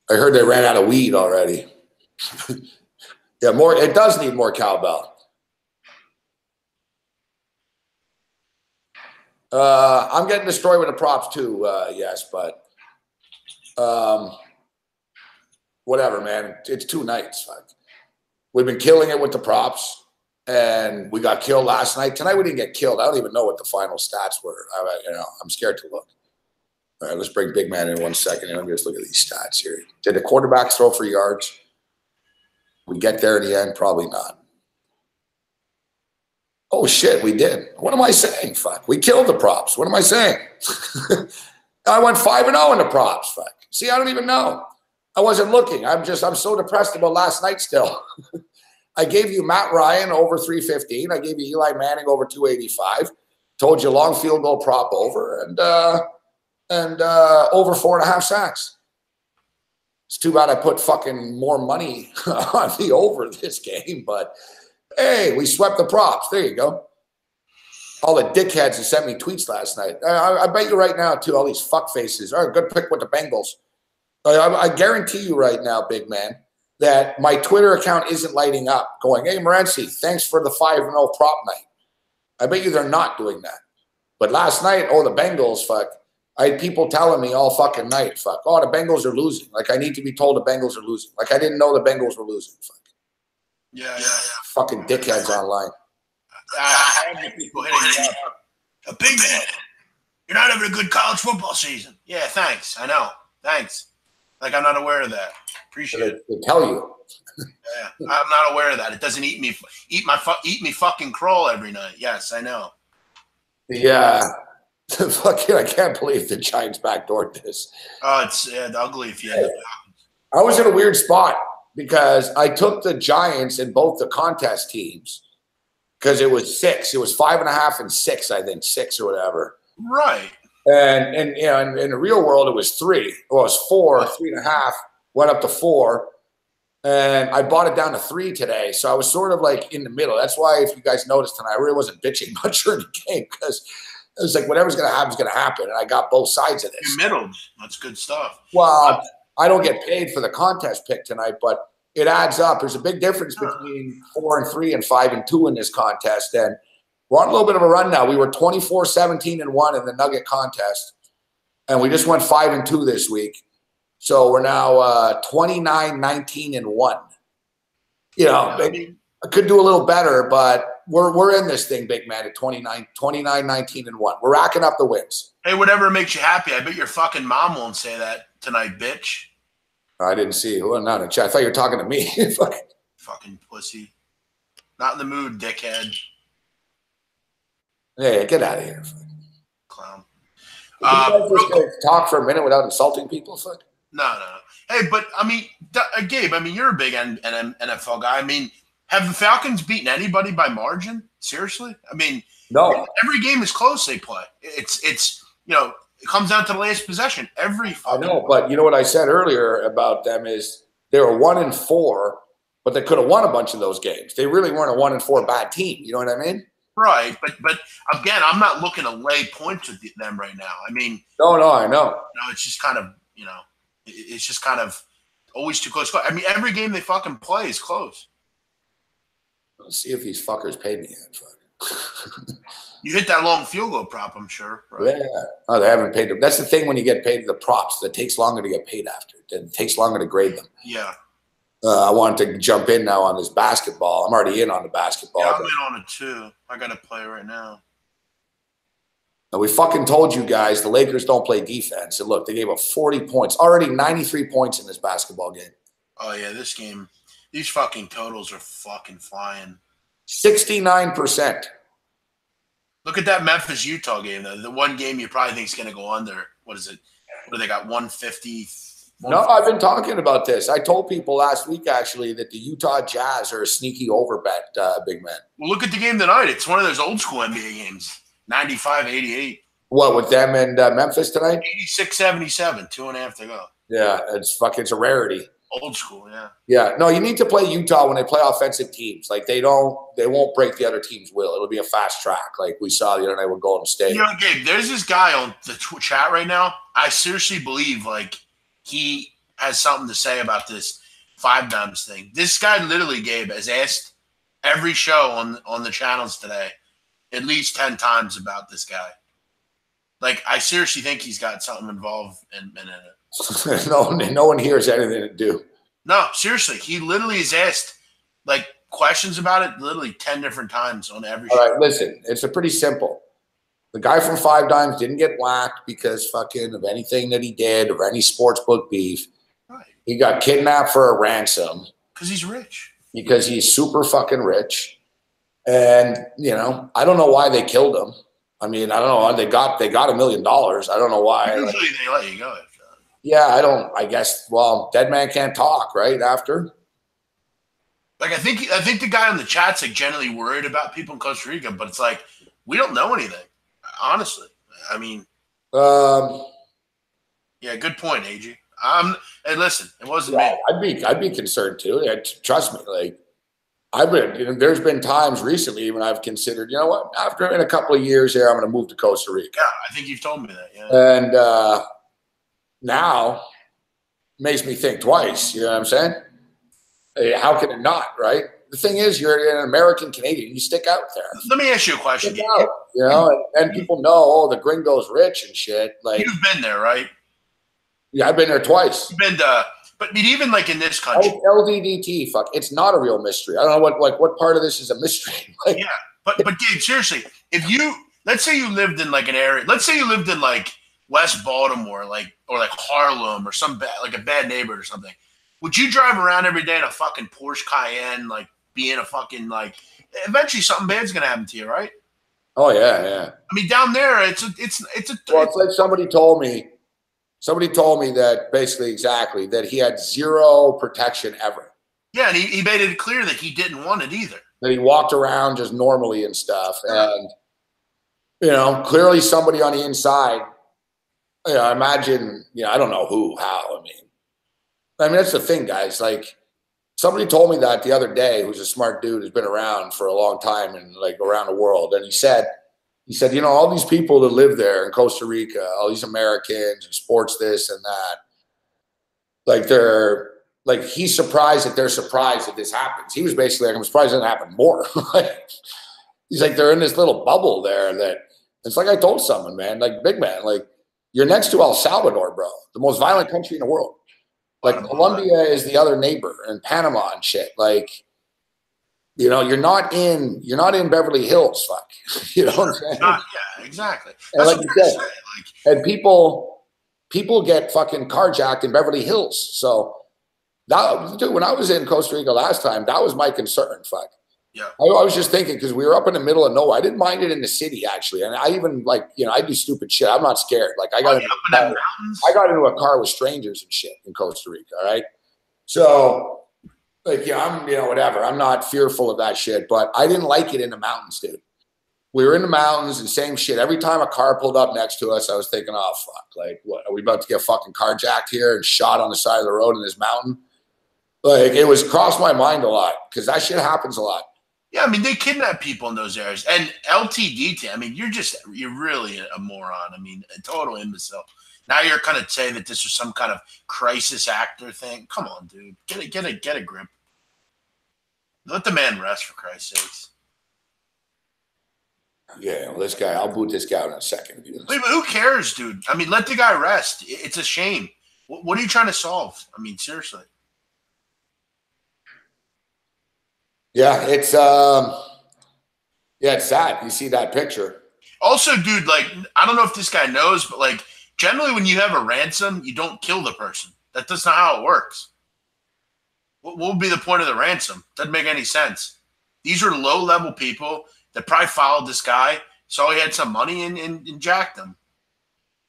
I heard they ran out of weed already. Yeah, more. It does need more cowbell. I'm getting destroyed with the props too, yes, but whatever, man. It's 2 nights. We've been killing it with the props, and we got killed last night. Tonight we didn't get killed. I don't even know what the final stats were. I'm scared to look. All right, let's bring Big Man in 1 second. Let me just look at these stats here. Did the quarterback throw for yards? We get there in the end? Probably not. Oh, shit, we did. What am I saying? Fuck. We killed the props. What am I saying? I went 5-0 in the props. Fuck. See, I don't even know. I wasn't looking. I'm so depressed about last night still. I gave you Matt Ryan over 315. I gave you Eli Manning over 285. Told you long field goal prop over and over 4.5 sacks. It's too bad I put fucking more money on the over this game, but hey, we swept the props. There you go. All the dickheads who sent me tweets last night. I bet you right now, too, all these fuck faces. All right, good pick with the Bengals. I guarantee you right now, big man, that my Twitter account isn't lighting up going, hey, Morency, thanks for the 5-0 prop night. I bet you they're not doing that. But last night, oh, the Bengals, fuck. I had people telling me all fucking night, fuck, oh, the Bengals are losing. Like, I need to be told the Bengals are losing. Like, I didn't know the Bengals were losing, fuck. Yeah. Fucking dickheads online. I have people hitting me up. A big man. You're not having a good college football season. Yeah, thanks. I know. Thanks. Like I'm not aware of that. Appreciate it. They tell you. Yeah, I'm not aware of that. It doesn't eat me fucking crawl every night. Yes, I know. Yeah. Fucking, I can't believe the Giants backdoored this. Oh, it's ugly if you end up. I was in a weird spot because I took the Giants in both the contest teams because it was 6. It was 5.5 and 6, I think, 6 or whatever. Right. And you know, in the real world, it was 3. Well, it was 4, 3.5, went up to 4. And I bought it down to 3 today. So I was sort of like in the middle. That's why, if you guys noticed tonight, I really wasn't bitching much during the game because it was like whatever's going to happen is going to happen. And I got both sides of this. You middled. That's good stuff. Well, I don't get paid for the contest pick tonight, but it adds up. There's a big difference between 4 and 3 and 5 and 2 in this contest. And we're on a little bit of a run now. We were 24-17 and 1 in the Nugget contest. And we just went 5 and 2 this week. So we're now 29-19 and 1. You know, I could do a little better, but we're in this thing, big man, at 29-19 and 1. We're racking up the wins. Hey, whatever makes you happy. I bet your fucking mom won't say that tonight, bitch. I didn't see who. Not in the chat. I thought you were talking to me. Fucking pussy. Not in the mood, dickhead. Hey, get out of here. Clown. Talk for a minute without insulting people. Fuck. No. Hey, but I mean, Gabe, I mean, you're a big NFL guy. I mean, have the Falcons beaten anybody by margin? Seriously? I mean, no. Every game is close they play. It's you know, it comes down to the last possession. I know, but you know what I said earlier about them is they were 1 and 4, but they could have won a bunch of those games. They really weren't a 1 and 4 bad team. You know what I mean? Right, but again, I'm not looking to lay points with them right now. I mean, no, I know. No, it's just kind of, you know, it's just kind of always too close. I mean, every game they fucking play is close. Let's see if these fuckers paid me yet. You hit that long field goal prop, I'm sure. Right? Yeah. Oh, they haven't paid them. That's the thing when you get paid the props. It takes longer to get paid after. It takes longer to grade them. Yeah. I wanted to jump in now on this basketball. I'm already in on the basketball. Yeah, I'm in on it too. I got to play right now. And we fucking told you guys the Lakers don't play defense. And look, they gave up 40 points. Already 93 points in this basketball game. Oh, yeah, this game. These fucking totals are fucking flying. 69%. Look at that Memphis-Utah game, though. The one game you probably think is going to go under. What is it? What do they got, 150? No, I've been talking about this. I told people last week, actually, that the Utah Jazz are a sneaky over bet, big man. Well, look at the game tonight. It's one of those old school NBA games, 95-88. What, with them and Memphis tonight? 86-77, 2.5 to go. Yeah, it's a rarity. Old school, yeah. Yeah, no, you need to play Utah when they play offensive teams. Like they won't break the other team's will. It'll be a fast track, like we saw the other night with Golden State. You know, Gabe, there's this guy on the chat right now. I seriously believe like he has something to say about this 5 dimes thing. This guy literally, Gabe, has asked every show on the channels today at least 10 times about this guy. Like, I seriously think he's got something involved in it. No one here has anything to do. No, seriously. He literally has asked, like, questions about it literally 10 different times on every show. All right, listen. It's a pretty simple. The guy from 5 dimes didn't get whacked because fucking of anything that he did or any sportsbook beef. Right. He got kidnapped for a ransom. Because he's rich. Because he's super fucking rich. And, you know, I don't know why they killed him. I mean, I don't know. They got $1 million. I don't know why. Usually they let you go. Yeah, I guess, well, dead man can't talk, right, after? Like, I think the guy in the chat's, like, generally worried about people in Costa Rica, but it's like, we don't know anything, honestly. I mean. Yeah, good point, AG. Hey, listen, it wasn't me. I'd be concerned, too. Trust me, like, there's been times recently even I've considered, you know what, in a couple of years here, I'm going to move to Costa Rica. Yeah, I think you've told me that, yeah. And now makes me think twice, you know what I'm saying? How can it not, right? The thing is, you're an American Canadian. You stick out there. Let me ask you a question. Stick out, you know, and people know, oh, the gringo's rich and shit. Like, you've been there, right? Yeah, I've been there twice. You've been to, but even like in this country. LDDT, fuck. It's not a real mystery. I don't know what part of this is a mystery. Like, yeah, but Gabe, seriously, let's say you lived in like an area, let's say you lived in like West Baltimore, or like Harlem or some bad, like a bad neighborhood or something. Would you drive around every day in a fucking Porsche Cayenne, like being a fucking like? Eventually, something bad's gonna happen to you, right? Oh yeah, yeah. I mean, down there, it's like somebody told me. Somebody told me that basically exactly that he had zero protection ever. Yeah, and he made it clear that he didn't want it either. That he walked around just normally and stuff, and clearly somebody on the inside. I imagine. I don't know who, how. I mean that's the thing, guys. Like. Somebody told me that the other day, who's a smart dude, who's been around for a long time and like around the world. And he said, all these people that live there in Costa Rica, all these Americans and sports this and that, he's surprised that they're surprised that this happens. He was basically like, I'm surprised it doesn't happen more. He's like, they're in this little bubble there that it's like I told someone, man, like big man, like you're next to El Salvador, bro, the most violent country in the world. Like Colombia is the other neighbor, and Panama and shit. Like, you're not in Beverly Hills, fuck. You know what I'm saying? Yeah, exactly. And like you said, and people get fucking carjacked in Beverly Hills. So that, dude, when I was in Costa Rica last time, that was my concern, fuck. Yeah. I was just thinking because we were up in the middle of nowhere. I didn't mind it in the city actually, and I even I do stupid shit. I'm not scared. Like I got into a car with strangers and shit in Costa Rica. All right, so I'm whatever. I'm not fearful of that shit, but I didn't like it in the mountains, dude. We were in the mountains and same shit. Every time a car pulled up next to us, I was thinking, oh fuck, like what are we about to get fucking carjacked here and shot on the side of the road in this mountain? Like it was crossed my mind a lot because that shit happens a lot. Yeah, I mean, they kidnap people in those areas. And LTD, I mean, you're really a moron. I mean, a total imbecile. Now you're kind of saying that this was some kind of crisis actor thing. Come on, dude. Get a grip. Let the man rest, for Christ's sakes. Yeah, well, this guy, I'll boot this guy out in a second. But who cares, dude? I mean, let the guy rest. It's a shame. What are you trying to solve? I mean, seriously. Yeah, it's sad. You see that picture. Also, dude, like, I don't know if this guy knows, but like generally when you have a ransom, you don't kill the person. That's not how it works. What would be the point of the ransom? Doesn't make any sense. These are low-level people that probably followed this guy, saw he had some money and jacked him.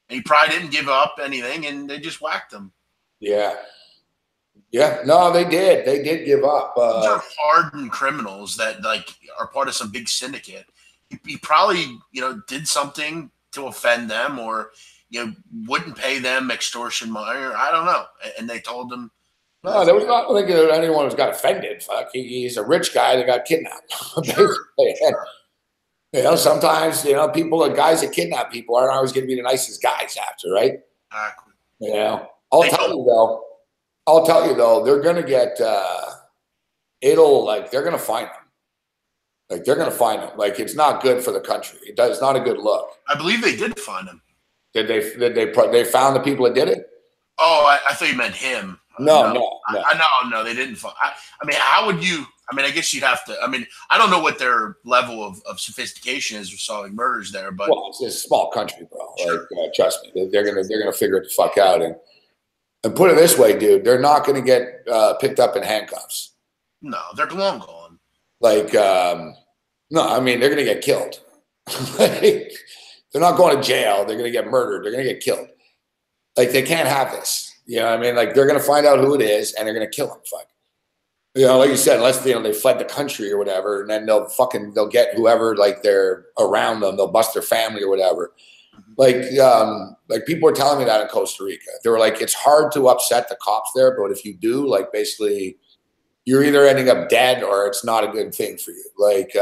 And he probably didn't give up anything, and they just whacked him. Yeah. Yeah, no, they did. They did give up. These are hardened criminals that like are part of some big syndicate. He probably, did something to offend them, or wouldn't pay them extortion money, or I don't know. And they told him. No, there was not. I don't think anyone was got offended. Fuck, he's a rich guy that got kidnapped. Sure. And, sometimes guys that kidnap people aren't always going to be the nicest guys after, right? Exactly. I'll tell you though, they're gonna get they're gonna find them. Like they're gonna find them. Like it's not good for the country. It's not a good look. I believe they did find him. Did they found the people that did it? Oh, I thought you meant him. No, they didn't find. I mean, how would you? I mean, I guess you'd have to. I mean, I don't know what their level of sophistication is for solving murders there, but it's a small country, bro. Sure. Like, trust me, they're gonna figure it the fuck out. And put it this way, dude, they're not going to get picked up in handcuffs. No, they're long gone. Like, no, I mean, they're going to get killed. They're not going to jail. They're going to get murdered. They're going to get killed. Like, they can't have this. You know what I mean? Like, they're going to find out who it is, and they're going to kill them. Fuck. Like you said, unless they fled the country or whatever, and then they'll get whoever, like, they're around them. They'll bust their family or whatever. Like people were telling me that in Costa Rica. They were like, it's hard to upset the cops there, but if you do, like basically you're either ending up dead or it's not a good thing for you. Like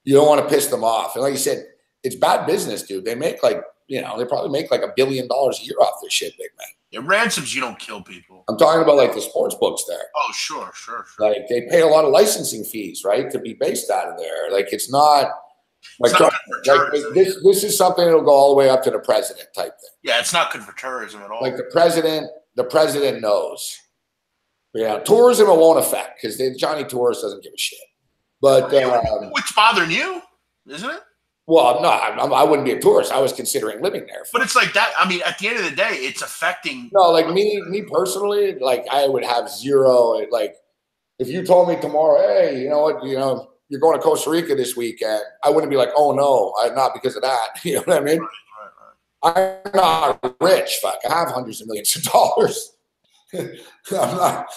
you don't want to piss them off. And like you said, it's bad business, dude. They make they probably make like $1 billion a year off this shit, big man. Yeah, ransoms, you don't kill people. I'm talking about like the sports books there. Oh, sure. Like they pay a lot of licensing fees, right, to be based out of there. Like it's not. Like, this is something that'll go all the way up to the president type thing. Yeah, it's not good for tourism at all. Like the president knows. Yeah, tourism it won't affect because Johnny Tourist doesn't give a shit. But what's bothering you, isn't it? Well, no, I wouldn't be a tourist. I was considering living there. But it's like that. I mean, at the end of the day, it's affecting. No, like me personally, like I would have zero. Like if you told me tomorrow, hey, you know what, you're going to Costa Rica this weekend, I wouldn't be like, oh no, not because of that. You know what I mean? Right. I'm not rich. Fuck, I have hundreds of millions of dollars. I'm not.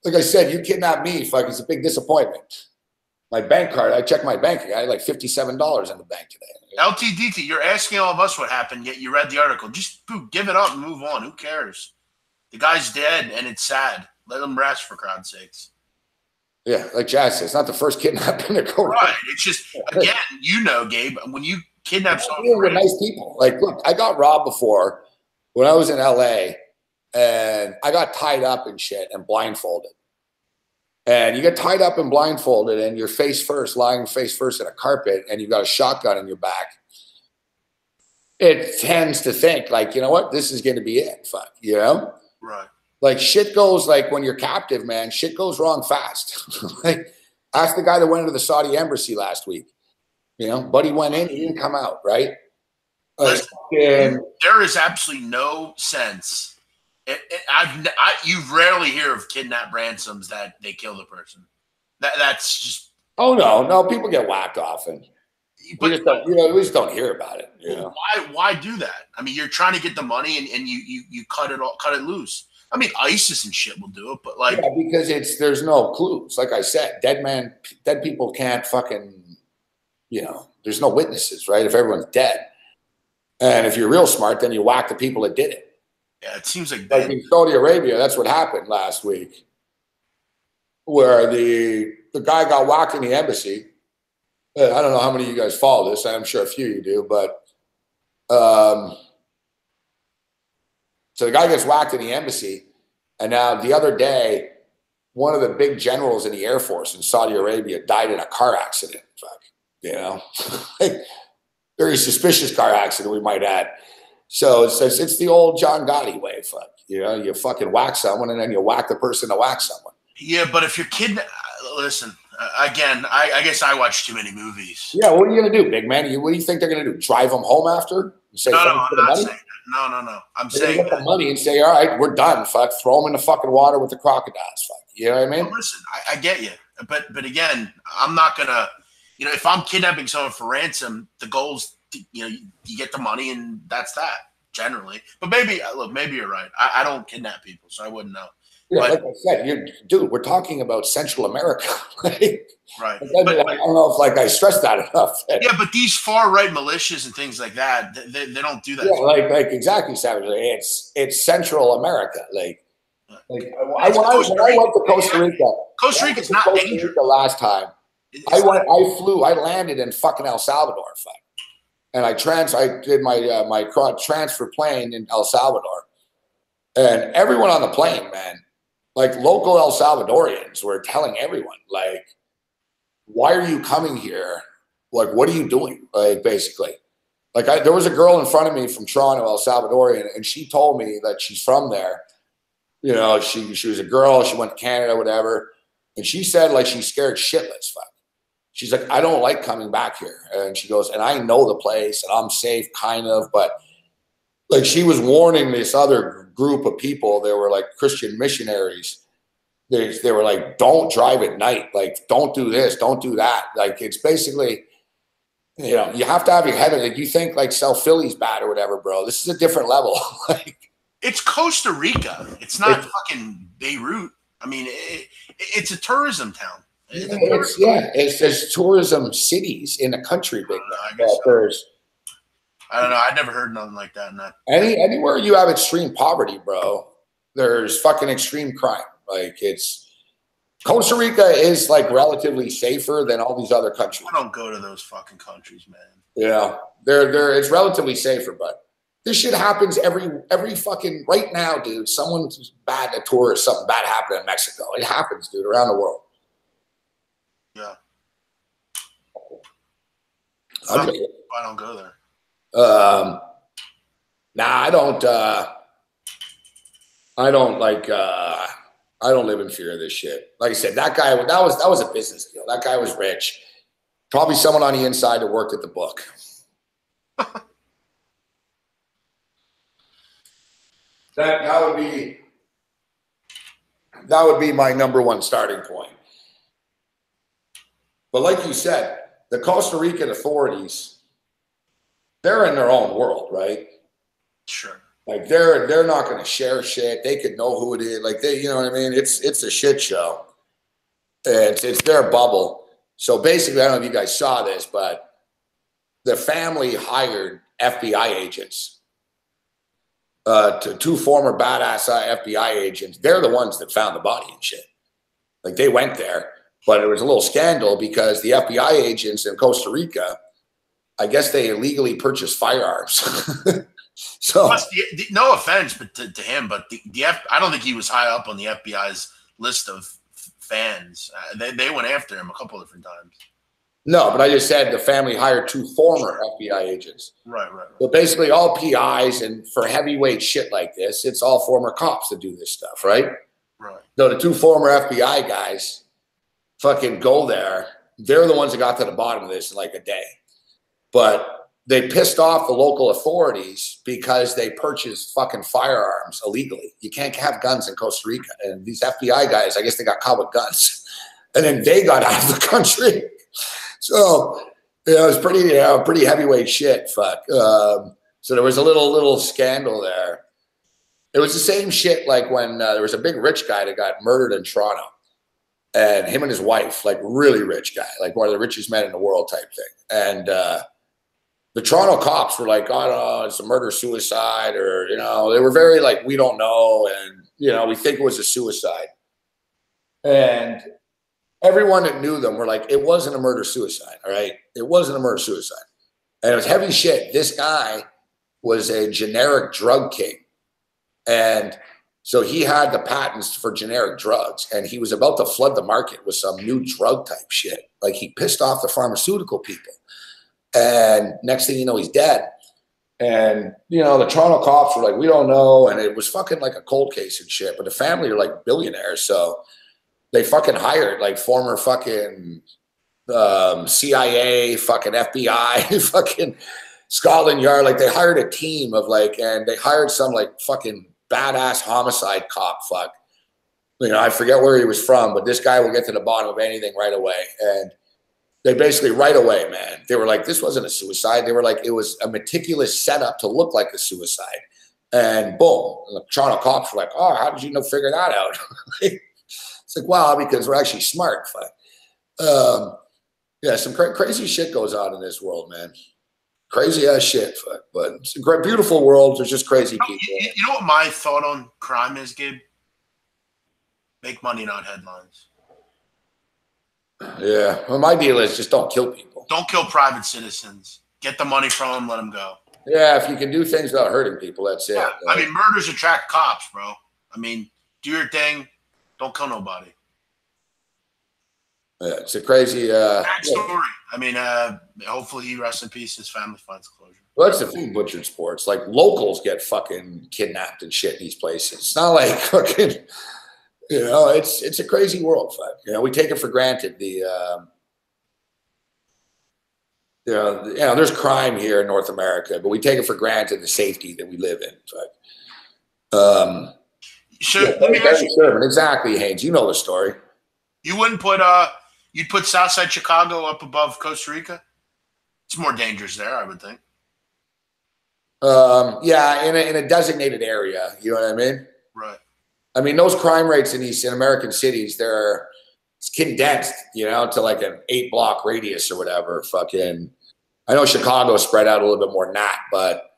Like I said, you kidnapped me. Fuck, it's a big disappointment. My bank card, I checked my bank. I had like $57 in the bank today. LTDT, you're asking all of us what happened, yet you read the article. Just give it up and move on. Who cares? The guy's dead, and it's sad. Let him rest, for God's sakes. Yeah, like Jazz says, it's not the first kidnapping to go right. Wrong. It's just, again, Gabe, when you kidnap someone. We're nice people. Like, look, I got robbed before when I was in LA, and I got tied up and shit and blindfolded. And you get tied up and blindfolded and you're lying face first in a carpet, and you've got a shotgun in your back. It tends to think like, you know what, this is going to be it. Fuck, Right. Like shit goes, like when you're captive, man, shit goes wrong fast. Like ask the guy that went into the Saudi embassy last week. Buddy went in, he didn't come out, right? Listen, there is absolutely no sense. You rarely hear of kidnap ransoms that they kill the person. That's just. Oh no, people get whacked off, and we just don't hear about it. Why do that? I mean, you're trying to get the money, and you cut it loose. I mean, ISIS and shit will do it, but like because there's no clues. Like I said, dead people can't fucking. There's no witnesses, right? If everyone's dead, and if you're real smart, then you whack the people that did it. Yeah, it seems like in Saudi Arabia, that's what happened last week, where the guy got whacked in the embassy. I don't know how many of you guys follow this. I'm sure a few of you do, but so the guy gets whacked in the embassy, and now the other day, one of the big generals in the Air Force in Saudi Arabia died in a car accident. Fuck, very suspicious car accident, we might add. So it's the old John Gotti way, fuck. You fucking whack someone and then you whack the person to whack someone. Yeah, but if you're listen, again, I guess I watch too many movies. Yeah, what are you gonna do, big man? What do you think they're gonna do? Drive them home after? And say, no, I'm not saying that. No. I'm saying get the money and say, all right, we're done. Fuck, throw them in the fucking water with the crocodiles. Fuck, you know what I mean? Well, listen, I get you, but again, I'm not gonna. If I'm kidnapping someone for ransom, the goal's. You get the money and that's that generally. But maybe you're right. I don't kidnap people, so I wouldn't know. Yeah, like I said, dude, we're talking about Central America. Right. I don't know if I stressed that enough. Yeah, but these far right militias and things like that, they don't do that. Yeah, like exactly, Savage. It's Central America. When I went to Costa Rica. Costa Rica's not dangerous. The last time I landed in fucking El Salvador. Fuck. And I did my transfer plane in El Salvador, and everyone on the plane, man, like local El Salvadorians were telling everyone, like, why are you coming here? Like, what are you doing? Like, basically, like there was a girl in front of me from Toronto, El Salvadorian, and she told me that she's from there. She was a girl. She went to Canada, whatever, and she said like she's scared shitless. Fuck. She's like, I don't like coming back here. And she goes, and I know the place and I'm safe kind of, but like she was warning this other group of people. They were like Christian missionaries. They were like, don't drive at night. Like, don't do this, don't do that. Like, it's basically, you have to have your head. Like, you think like South Philly's bad or whatever, bro. This is a different level. Like, it's Costa Rica. It's not fucking Beirut. I mean, it's a tourism town. There's tourism cities in the country, big man. I don't know. I've never heard nothing like that. Anywhere you have extreme poverty, bro, there's fucking extreme crime. Like Costa Rica is like relatively safer than all these other countries. I don't go to those fucking countries, man. Yeah, it's relatively safer, but this shit happens every fucking right now, dude. Someone's bad, a tourist, something bad happened in Mexico. It happens, dude, around the world. Yeah. I don't go there. I don't live in fear of this shit. Like I said, that was a business deal. That guy was rich. Probably someone on the inside that worked at the book. That would be my number one starting point. But like you said, the Costa Rican authorities, they're in their own world, right? Sure. Like they're not going to share shit. They could know who it is. Like you know what I mean? It's a shit show. It's their bubble. So basically, I don't know if you guys saw this, but the family hired FBI agents. To two former badass FBI agents. They're the ones that found the body and shit. Like they went there, but it was a little scandal because the FBI agents in Costa Rica, I guess they illegally purchased firearms. So plus no offense, but to him, but I don't think he was high up on the FBI's list of fans. They went after him a couple of different times. No, but I just said the family hired two former FBI agents. Right. So basically all PIs, and for heavyweight shit like this, it's all former cops that do this stuff, right? Right. So the two former FBI guys fucking go there. They're the ones that got to the bottom of this in like a day. But they pissed off the local authorities because they purchased fucking firearms illegally. You can't have guns in Costa Rica. And these FBI guys, I guess they got caught with guns. And then they got out of the country. So it was pretty heavyweight shit. Fuck. So there was a little scandal there. It was the same shit like when there was a big rich guy that got murdered in Toronto, and him and his wife, like really rich guy, like one of the richest men in the world type thing. And the Toronto cops were like, "Oh no, it's a murder suicide," or they were very like, "We don't know," and we think it was a suicide. And everyone that knew them were like, it wasn't a murder-suicide, all right? It wasn't a murder-suicide. And it was heavy shit. This guy was a generic drug king. And so he had the patents for generic drugs, and he was about to flood the market with some new drug type shit. Like he pissed off the pharmaceutical people. And next thing you know, he's dead. And, the Toronto cops were like, we don't know. And it was fucking like a cold case and shit. But the family are like billionaires, so they fucking hired like former fucking CIA, fucking FBI, fucking Scotland Yard. Like they hired a team of and they hired some like fucking badass homicide cop. Fuck. I forget where he was from, but this guy will get to the bottom of anything right away. And they basically right away, man, they were like, this wasn't a suicide. They were like, it was a meticulous setup to look like a suicide. And boom, the Toronto cops were like, oh, how did you figure that out? It's like, wow, because we're actually smart. Yeah, some crazy shit goes on in this world, man. Crazy ass shit. But it's a great, beautiful world. There's just crazy people. You know what my thought on crime is, Gabe? Make money, not headlines. Yeah. Well, my deal is just don't kill people. Don't kill private citizens. Get the money from them, let them go. Yeah, if you can do things without hurting people, that's it. Yeah. I mean, murders attract cops, bro. I mean, do your thing. Don't kill nobody. Yeah, it's a crazy story. I mean, hopefully he rests in peace. His family finds closure. Well, that's the thing, butchered sports. Like locals get fucking kidnapped and shit in these places. It's not like fucking, it's a crazy world. Fuck. We take it for granted. There's crime here in North America, but we take it for granted the safety that we live in. Fuck. Let me ask you. Exactly, Haynes. You know the story. You wouldn't put you'd put Southside Chicago up above Costa Rica? It's more dangerous there, I would think. Yeah, in a designated area. You know what I mean? Right. I mean, those crime rates in American cities, it's condensed, to like an 8-block radius or whatever. Fucking, I know Chicago's spread out a little bit more than that, but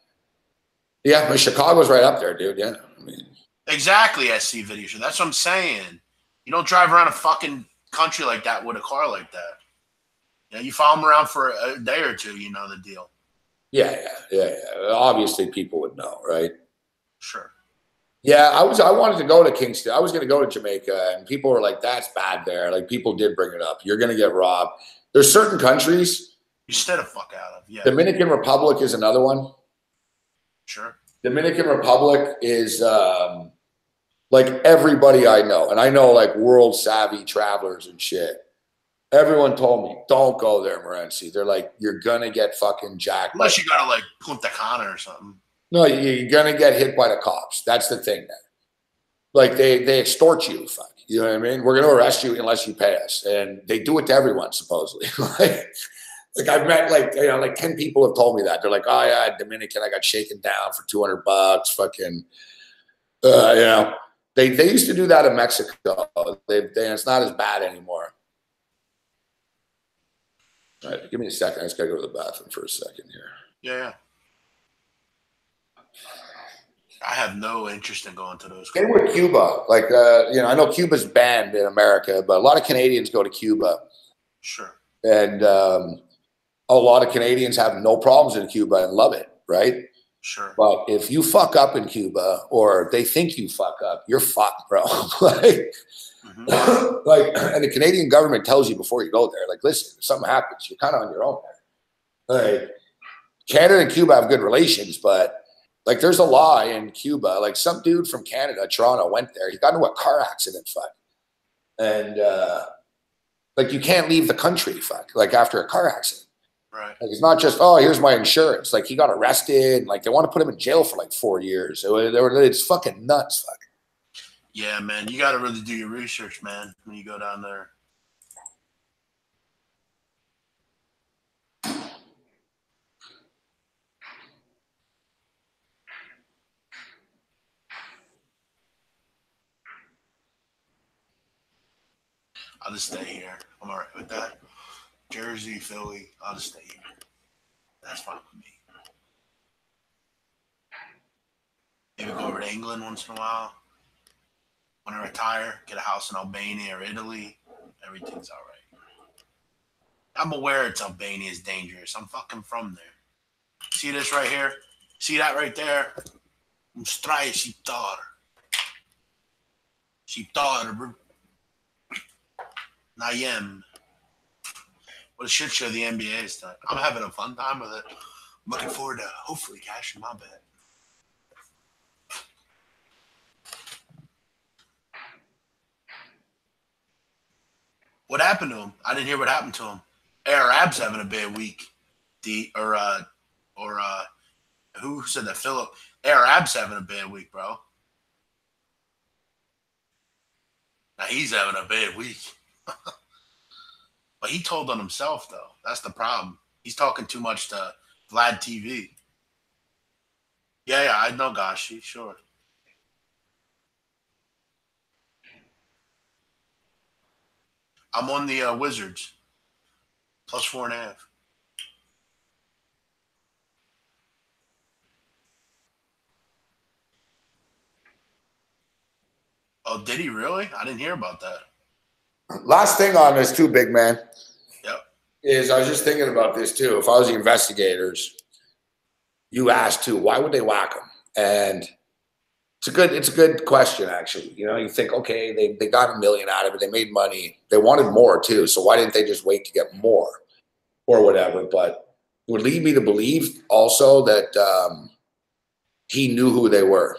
yeah, Chicago's right up there, dude. Yeah, I mean. Exactly, SC Video Show. That's what I'm saying. You don't drive around a fucking country like that with a car like that. You follow them around for a day or two, you know the deal. Yeah. Obviously, people would know, right? Sure. Yeah, I wanted to go to Kingston. I was going to go to Jamaica, and people were like, that's bad there. Like, people did bring it up. You're going to get robbed. There's certain countries. You stay the fuck out of, yeah. Dominican Republic is another one. Sure. Dominican Republic is like everybody I know, and I know like world savvy travelers and shit. Everyone told me, don't go there, Morency. They're like, you're going to get fucking jacked. Unless you got to, like, Punta Cana or something. No, you're going to get hit by the cops. That's the thing. Like, they extort you. Fuck. You know what I mean? We're going to arrest you unless you pay us. And they do it to everyone, supposedly. Like I've met, like, you know, like 10 people have told me that. They're like, oh, yeah, Dominican, I got shaken down for $200. Fucking, you know. They used to do that in Mexico. It's not as bad anymore. All right, give me a second. I just got to go to the bathroom for a second here. Yeah. I have no interest in going to those. Same with Cuba. Like, you know, I know Cuba's banned in America, but a lot of Canadians go to Cuba. Sure. And a lot of Canadians have no problems in Cuba and love it, right? Sure. But if you fuck up in Cuba or they think you fuck up, you're fucked, bro. Like, and the Canadian government tells you before you go there, like, listen, if something happens, you're kind of on your own there. Like, Canada and Cuba have good relations, but like, there's a law in Cuba. Like, some dude from Canada, Toronto, went there. He got into a car accident, fuck. And like, you can't leave the country, fuck, like after a car accident. Right. Like, it's not just, oh, here's my insurance. Like, he got arrested. Like, they want to put him in jail for like 4 years. It's fucking nuts, fuck. Yeah, man. You got to really do your research, man, when you go down there. I'll just stay here. I'm all right with that. Jersey, Philly, I'll just stay here. That's fine with me. Maybe go over to England once in a while. When I retire, get a house in Albania or Italy. Everything's all right. I'm aware it's Albania is dangerous. I'm fucking from there. See this right here? See that right there? Mstraje Shqiptar. Shqiptar, bro. Nayem. What a shit show the NBA is tonight. I'm having a fun time with it. I'm looking forward to hopefully cashing my bet. What happened to him? I didn't hear what happened to him. Arab's having a bad week. Who said that? Philip. Arab's having a bad week, bro. Now he's having a bad week. But he told on himself, though. That's the problem. He's talking too much to Vlad TV. Yeah, I know Gashi, sure. I'm on the Wizards. +4.5. Oh, did he really? I didn't hear about that. Last thing on this too, big man, is I was just thinking about this too. If I was the investigators, you asked too, why would they whack him? And it's a good question, actually. You know, you think, okay, they got $1 million out of it. They made money. They wanted more too. So why didn't they just wait to get more or whatever? But it would lead me to believe also that he knew who they were.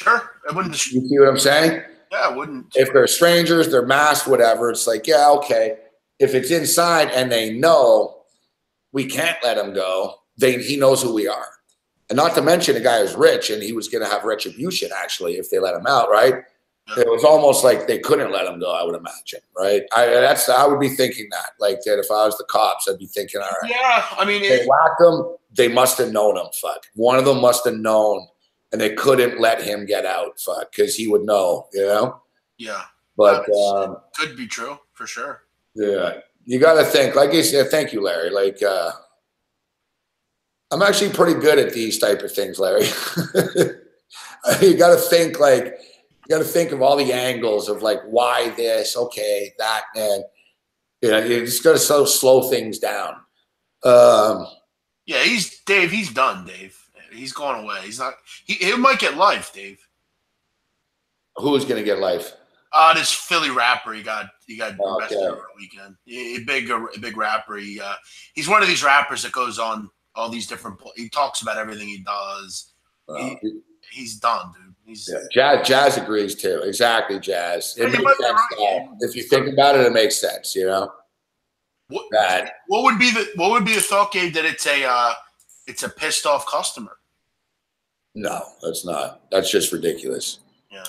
Sure. I wouldn't. You see what I'm saying? Yeah, I wouldn't. If they're strangers, they're masked, whatever. It's like, yeah, okay. If it's inside and they know we can't let him go, he knows who we are. And not to mention the guy is rich and he was going to have retribution, actually, if they let him out, right? Yeah. It was almost like they couldn't let him go, I would imagine, right? I would be thinking that. Like that if I was the cops, I'd be thinking, all right. Yeah, I mean. They whacked him. They must have known him, fuck. One of them must have known. And they couldn't let him get out, fuck, because he would know, you know? Yeah. But could be true, for sure. Yeah. You got to think, like you said, thank you, Larry. Like, I'm actually pretty good at these type of things, Larry. You got to think of all the angles of like, why this, okay, that, and, you know, you just got to slow things down. Yeah, he's done, Dave. He's going away. He's not. He might get life, Dave. Who's going to get life? This Philly rapper. He got arrested over the weekend. A big rapper. He's one of these rappers that goes on all these different. He talks about everything he does. He's done, dude. Jazz agrees too. Exactly, Jazz. It makes sense. Right. If you think about it, it makes sense. You know. What would be the thought, Gabe, that it's a pissed off customer? No, that's not. That's just ridiculous. Yeah.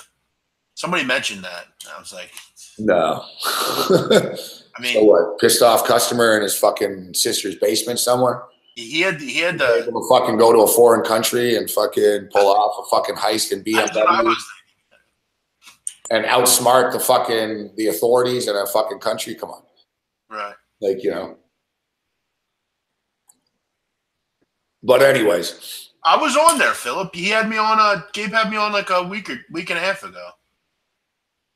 Somebody mentioned that. I was like, no. I mean, so what? Pissed off customer in his fucking sister's basement somewhere? He had able to fucking go to a foreign country and fucking pull off a fucking heist in BMW and outsmart the authorities in a fucking country. Come on. Right. Like, you know. But anyways. I was on there, Philip. He had me on Gabe had me on like a week and a half ago.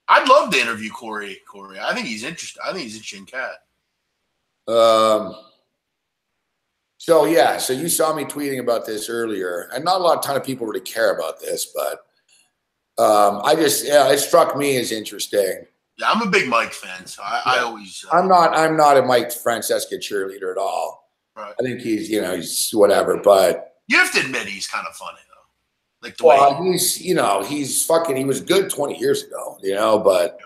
I'd love to interview Corey. I think he's interesting. I think he's an interesting cat. So yeah, so you saw me tweeting about this earlier, and not a ton of people really care about this, but it struck me as interesting. Yeah, I'm a big Mike fan, so I always. I'm not a Mike Francesca cheerleader at all. Right. I think he's whatever, but you have to admit he's kind of funny though. Like the way he was good 20 years ago, but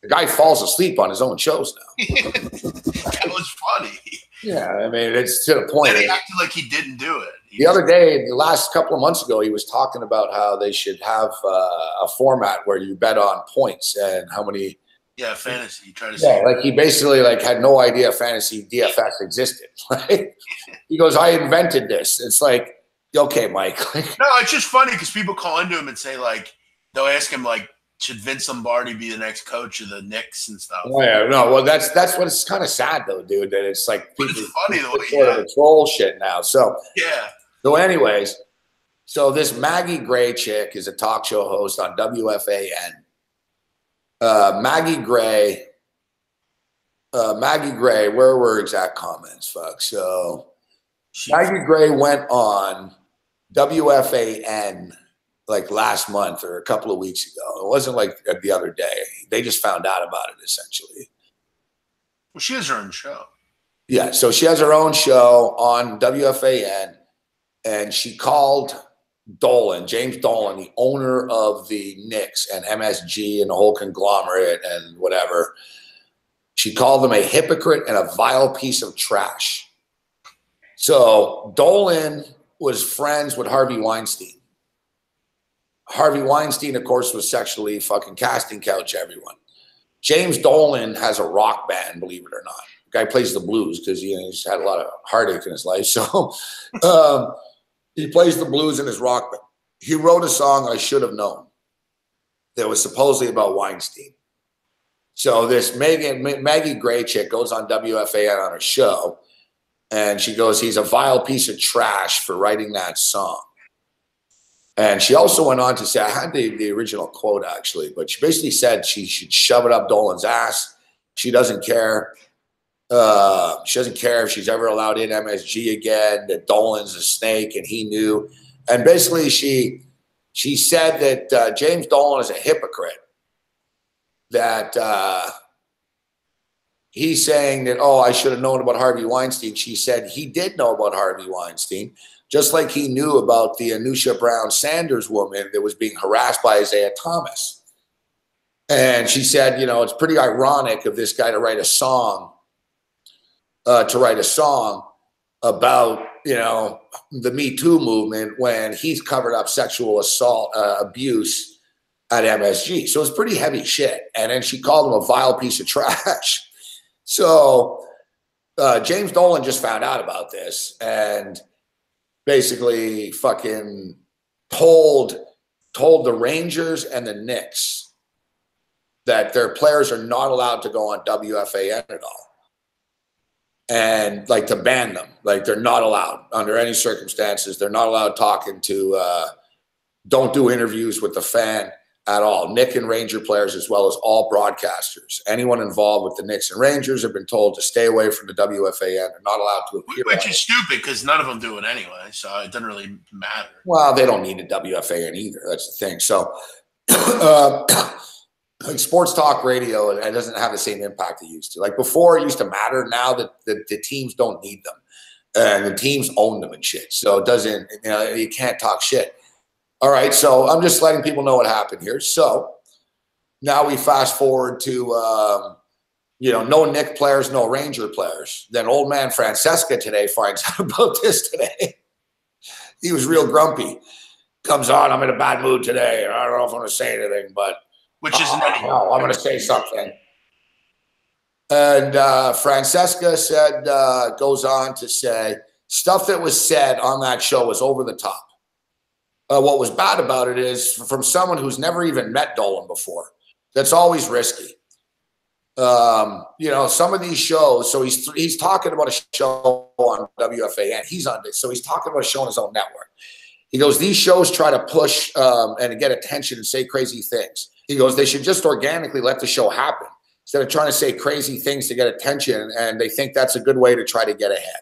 the guy falls asleep on his own shows now. That was funny. Yeah, I mean, it's to the point. And he acted like he didn't do it. The other day, the last couple of months ago, he was talking about how they should have a format where you bet on points and how many. Yeah, fantasy. You try to say. Yeah, like he basically had no idea fantasy DFS existed. Right? He goes, "I invented this." It's like, okay, Mike. No, it's just funny because people call into him and say they'll ask him should Vince Lombardi be the next coach of the Knicks and stuff? Oh, yeah, no. Well, that's what it's kind of sad though, dude. That it's like people it's funny though, sort of troll shit now. So yeah. So, anyways, this Maggie Gray chick is a talk show host on WFAN. Maggie Gray. Where were exact comments? Fuck. So Maggie Gray went on WFAN. Last month or a couple of weeks ago. It wasn't the other day. They just found out about it essentially. Well, she has her own show. Yeah, so she has her own show on WFAN, and she called James Dolan, the owner of the Knicks and MSG and the whole conglomerate and whatever. She called him a hypocrite and a vile piece of trash. So Dolan was friends with Harvey Weinstein. Harvey Weinstein, of course, was sexually fucking casting couch everyone. James Dolan has a rock band, believe it or not. The guy plays the blues because he's had a lot of heartache in his life. So he plays the blues in his rock band. He wrote a song, I Should Have Known, that was supposedly about Weinstein. So this Maggie Gray chick goes on WFAN on her show, and she goes, he's a vile piece of trash for writing that song. And she also went on to say, I had the original quote actually, but she basically said she should shove it up Dolan's ass. She doesn't care. She doesn't care if she's ever allowed in MSG again, that Dolan's a snake and he knew. And basically she said that James Dolan is a hypocrite, that he's saying that, I should have known about Harvey Weinstein. She said he did know about Harvey Weinstein. Just like he knew about the Anusha Brown Sanders woman that was being harassed by Isaiah Thomas. And she said, it's pretty ironic of this guy to write a song about, the Me Too movement when he's covered up sexual assault, abuse at MSG. So it's pretty heavy shit. And then she called him a vile piece of trash. So James Dolan just found out about this and basically fucking told the Rangers and the Knicks that their players are not allowed to go on WFAN at all. And to ban them. They're not allowed under any circumstances. They're not allowed talking to, don't do interviews with the fan at all. Knick and Ranger players, as well as all broadcasters. Anyone involved with the Knicks and Rangers have been told to stay away from the WFAN. They're not allowed to appear. Which is stupid because none of them do it anyway, so it doesn't really matter. Well, they don't need a WFAN either. That's the thing. So sports talk radio, it doesn't have the same impact it used to. Before, it used to matter. Now that the teams don't need them. And the teams own them and shit. So it doesn't, you can't talk shit. All right, so I'm just letting people know what happened here. So now we fast forward to, no Nick players, no Ranger players. Then old man Francesca today finds out about this today. He was real grumpy. Comes on, I'm in a bad mood today. I don't know if I'm going to say anything, but which is no, I'm going to say something. And Francesca said, goes on to say, stuff that was said on that show was over the top. What was bad about it is from someone who's never even met Dolan before. That's always risky. Some of these shows. So he's talking about a show on WFAN. He's on this, so he's talking about a show on his own network. He goes, these shows try to push and get attention and say crazy things. He goes, they should just organically let the show happen instead of trying to say crazy things to get attention. And they think that's a good way to try to get ahead.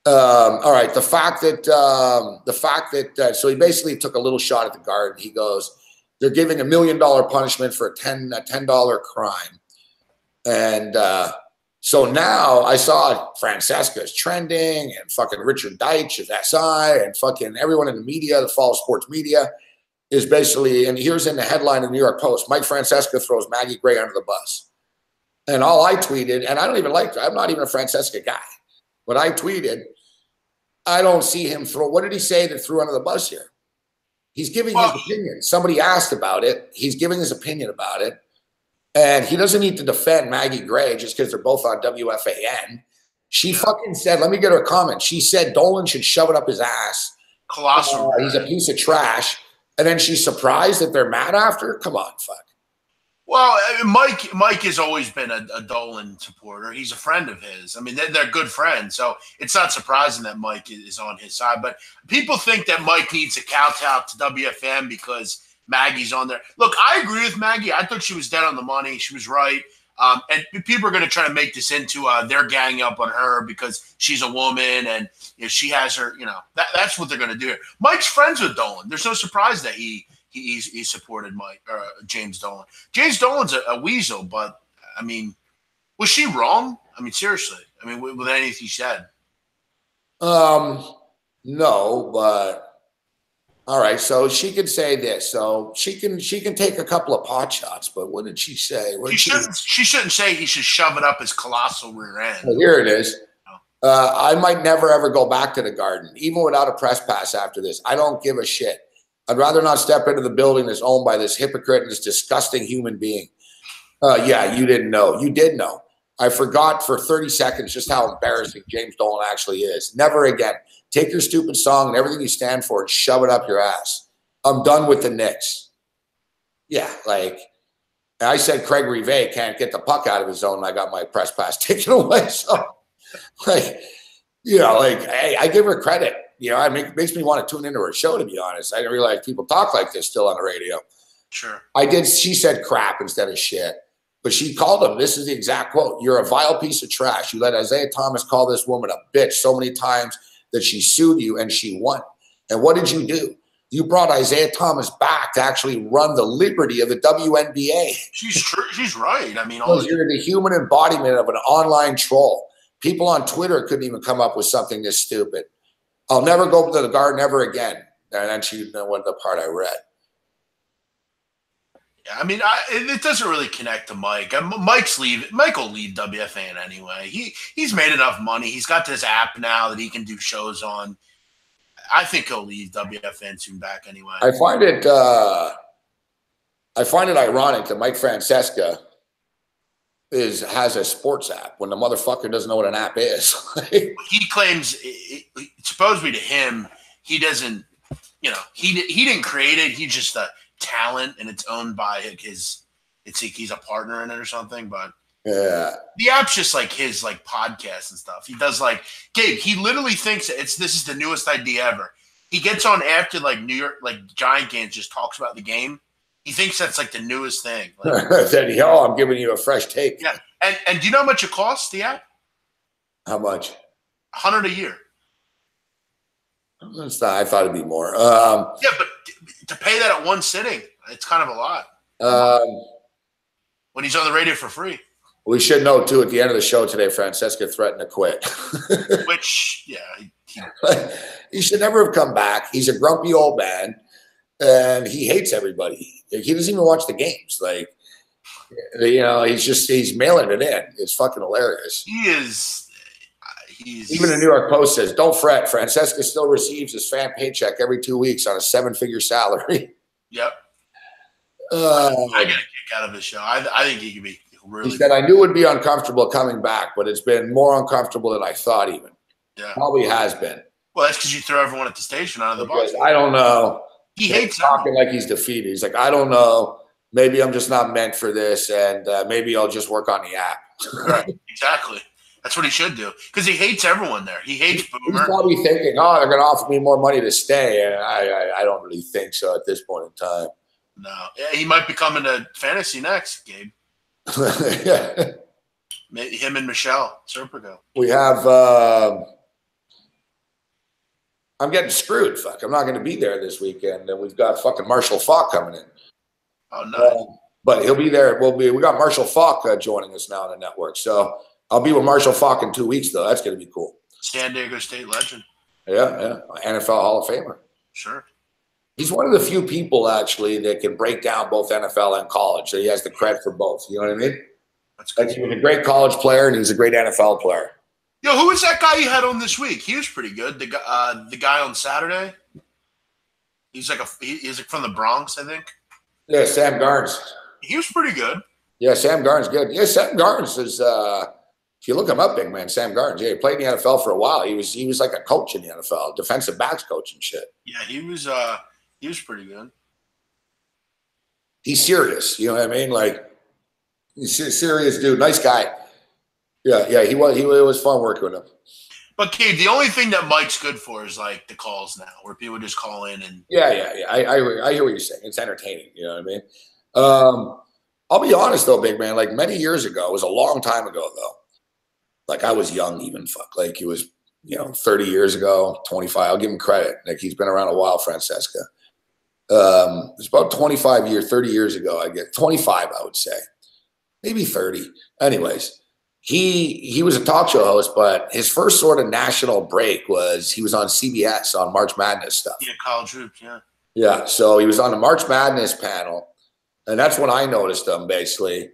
All right. The fact that so he basically took a little shot at the Garden. He goes, they're giving $1 million punishment for a $10 crime. And so now I saw Francesca's trending and fucking Richard Deitch of SI and fucking everyone in the media, the fall sports media is basically, and here's in the headline in the New York Post, Mike Francesca throws Maggie Gray under the bus. And all I tweeted, and I don't even like, I'm not even a Francesca guy. But I tweeted, I don't see him throw. What did he say that threw under the bus here? He's giving his opinion. Somebody asked about it. He's giving his opinion about it. And he doesn't need to defend Maggie Gray just because they're both on WFAN. She fucking said, let me get her comment. She said Dolan should shove it up his ass. Colossal. He's a piece of trash. And then she's surprised that they're mad after? Come on, fuck. Well, I mean, Mike has always been a Dolan supporter. He's a friend of his. I mean, they're good friends. So it's not surprising that Mike is on his side. But people think that Mike needs to kowtow to WFM because Maggie's on there. Look, I agree with Maggie. I thought she was dead on the money. She was right. And people are going to try to make this into they're ganging up on her because she's a woman and she has her, that's what they're going to do here. Mike's friends with Dolan. There's no surprise that he supported James Dolan. James Dolan's a weasel, but I mean, was she wrong? I mean, seriously. I mean, with anything he said. No, but all right. So she could say this. So she can take a couple of pot shots. But what did she say? She shouldn't say he should shove it up his colossal rear end. Well, here it is. I might never ever go back to the Garden, even without a press pass after this. I don't give a shit. I'd rather not step into the building that's owned by this hypocrite and this disgusting human being. Yeah, you didn't know. You did know. I forgot for 30 seconds just how embarrassing James Dolan actually is. Never again. Take your stupid song and everything you stand for and shove it up your ass. I'm done with the Knicks. Yeah, I said Craig Rivet can't get the puck out of his zone and I got my press pass taken away. So, hey, I give her credit. It makes me want to tune into her show, to be honest. I didn't realize people talk like this still on the radio. Sure. She said crap instead of shit. But she called him. This is the exact quote. You're a vile piece of trash. You let Isaiah Thomas call this woman a bitch so many times that she sued you and she won. And what did you do? You brought Isaiah Thomas back to actually run the liberty of the WNBA. She's right. I mean, you're the human embodiment of an online troll. People on Twitter couldn't even come up with something this stupid. I'll never go to the Garden ever again. And then she went the part I read. Yeah, I mean, it doesn't really connect to Mike. Mike will leave WFAN anyway. He's made enough money. He's got this app now that he can do shows on. I think he'll leave WFAN soon back anyway. I find it ironic that Mike Francesca has a sports app when the motherfucker doesn't know what an app is. He claims, supposedly to him, he doesn't, he didn't create it. He's just a talent and it's owned by he's a partner in it or something. But yeah, the app's just like his podcast and stuff. He does Gabe, he literally thinks this is the newest idea ever. He gets on after New York, Giant games, just talks about the game. He thinks that's the newest thing. I'm giving you a fresh take. Yeah. And do you know how much it costs, the app? How much? $100 a year. That's not, I thought it'd be more. Yeah, but to pay that at one sitting, it's kind of a lot. When he's on the radio for free. We should know, too, at the end of the show today, Francesca threatened to quit. Which, yeah. He should never have come back. He's a grumpy old man, and he hates everybody. He doesn't even watch the games. Like, you know, he's mailing it in. It's fucking hilarious. He is. Even the New York Post says, "Don't fret. Francesca still receives his fan paycheck every 2 weeks on a 7-figure salary." Yep. I get a kick out of his show. I think he could be really. He said, "I knew it would be uncomfortable coming back, but it's been more uncomfortable than I thought. Even probably has been." Well, that's because you throw everyone at the station out of the bus. I don't know. He hates talking like he's defeated. He's like, I don't know. Maybe I'm just not meant for this, and maybe I'll just work on the app. Right. Exactly. That's what he should do because he hates everyone there. He hates Boomer. He's probably thinking, "Oh, they're going to offer me more money to stay," and I don't really think so at this point in time. No, he might be coming to fantasy next, Gabe. Yeah. Him and Michelle Serpico. We have. I'm getting screwed. Fuck, I'm not going to be there this weekend, and we've got fucking Marshall Falk coming in. Oh no! But he'll be there. We got Marshall Falk joining us now on the network, so I'll be with Marshall Falk in 2 weeks, though. That's going to be cool. San Diego State legend. Yeah, NFL Hall of Famer. Sure. He's one of the few people actually that can break down both NFL and college. So he has the credit for both. You know what I mean? That's good. Like, he was a great college player and he's a great NFL player. Yo, who was that guy you had on this week? He was pretty good. The guy on Saturday. He's like from the Bronx, I think. Yeah, Sam Garnes. He was pretty good. Yeah, Sam Garnes good. Yeah, Sam Garnes is. If you look him up, big man, Sam Garnes. Yeah, he played in the NFL for a while. He was like a coach in the NFL, defensive backs coach and shit. Yeah, he was pretty good. He's serious. You know what I mean? Like, he's a serious dude. Nice guy. Yeah, he was. It was fun working with him. But Gabe, the only thing that Mike's good for is like the calls now, where people just call in and. Yeah. I hear what you're saying. It's entertaining. You know what I mean? I'll be honest though, big man. Like many years ago, it was a long time ago though. Like I was young, even like it was 30 years ago, 25. I'll give him credit. Like he's been around a while, Francesca. It's about 25 years, 30 years ago. I get 25, I would say, maybe 30. Anyways. He was a talk show host, but his first sort of national break was he was on CBS on March Madness stuff. Yeah, college hoops, yeah. Yeah, so he was on the March Madness panel, and that's when I noticed him basically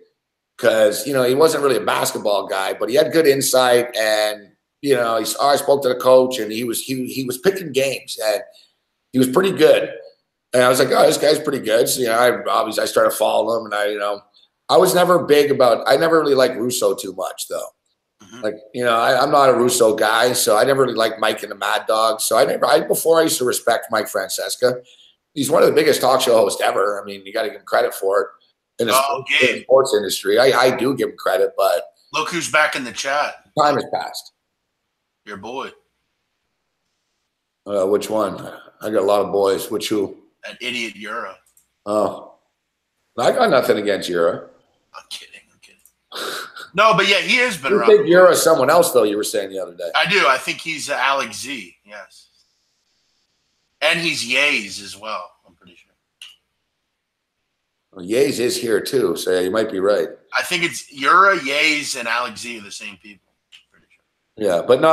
because, he wasn't really a basketball guy, but he had good insight and, I spoke to the coach and he was picking games and he was pretty good. And I was like, oh, this guy's pretty good. So, I started following him and I was never big about – I never really liked Russo too much, though. Mm-hmm. Like, I'm not a Russo guy, so I never really liked Mike and the Mad Dog. So before I used to respect Mike Francesca. He's one of the biggest talk show hosts ever. I mean, you got to give him credit for it in the sports industry. I do give him credit, but – look who's back in the chat. Time has passed. Your boy. Which one? I got a lot of boys. Which who? That idiot Euro. Oh. I got nothing against Euro. I'm kidding. No, but yeah, he has been around. You think Euro is someone else, though, you were saying the other day. I do. I think he's Alex Z, yes. And he's Yays as well, I'm pretty sure. Well, Yays is here, too, so yeah, you might be right. I think it's Euro, Yays, and Alex Z are the same people. I'm pretty sure. Yeah, but no,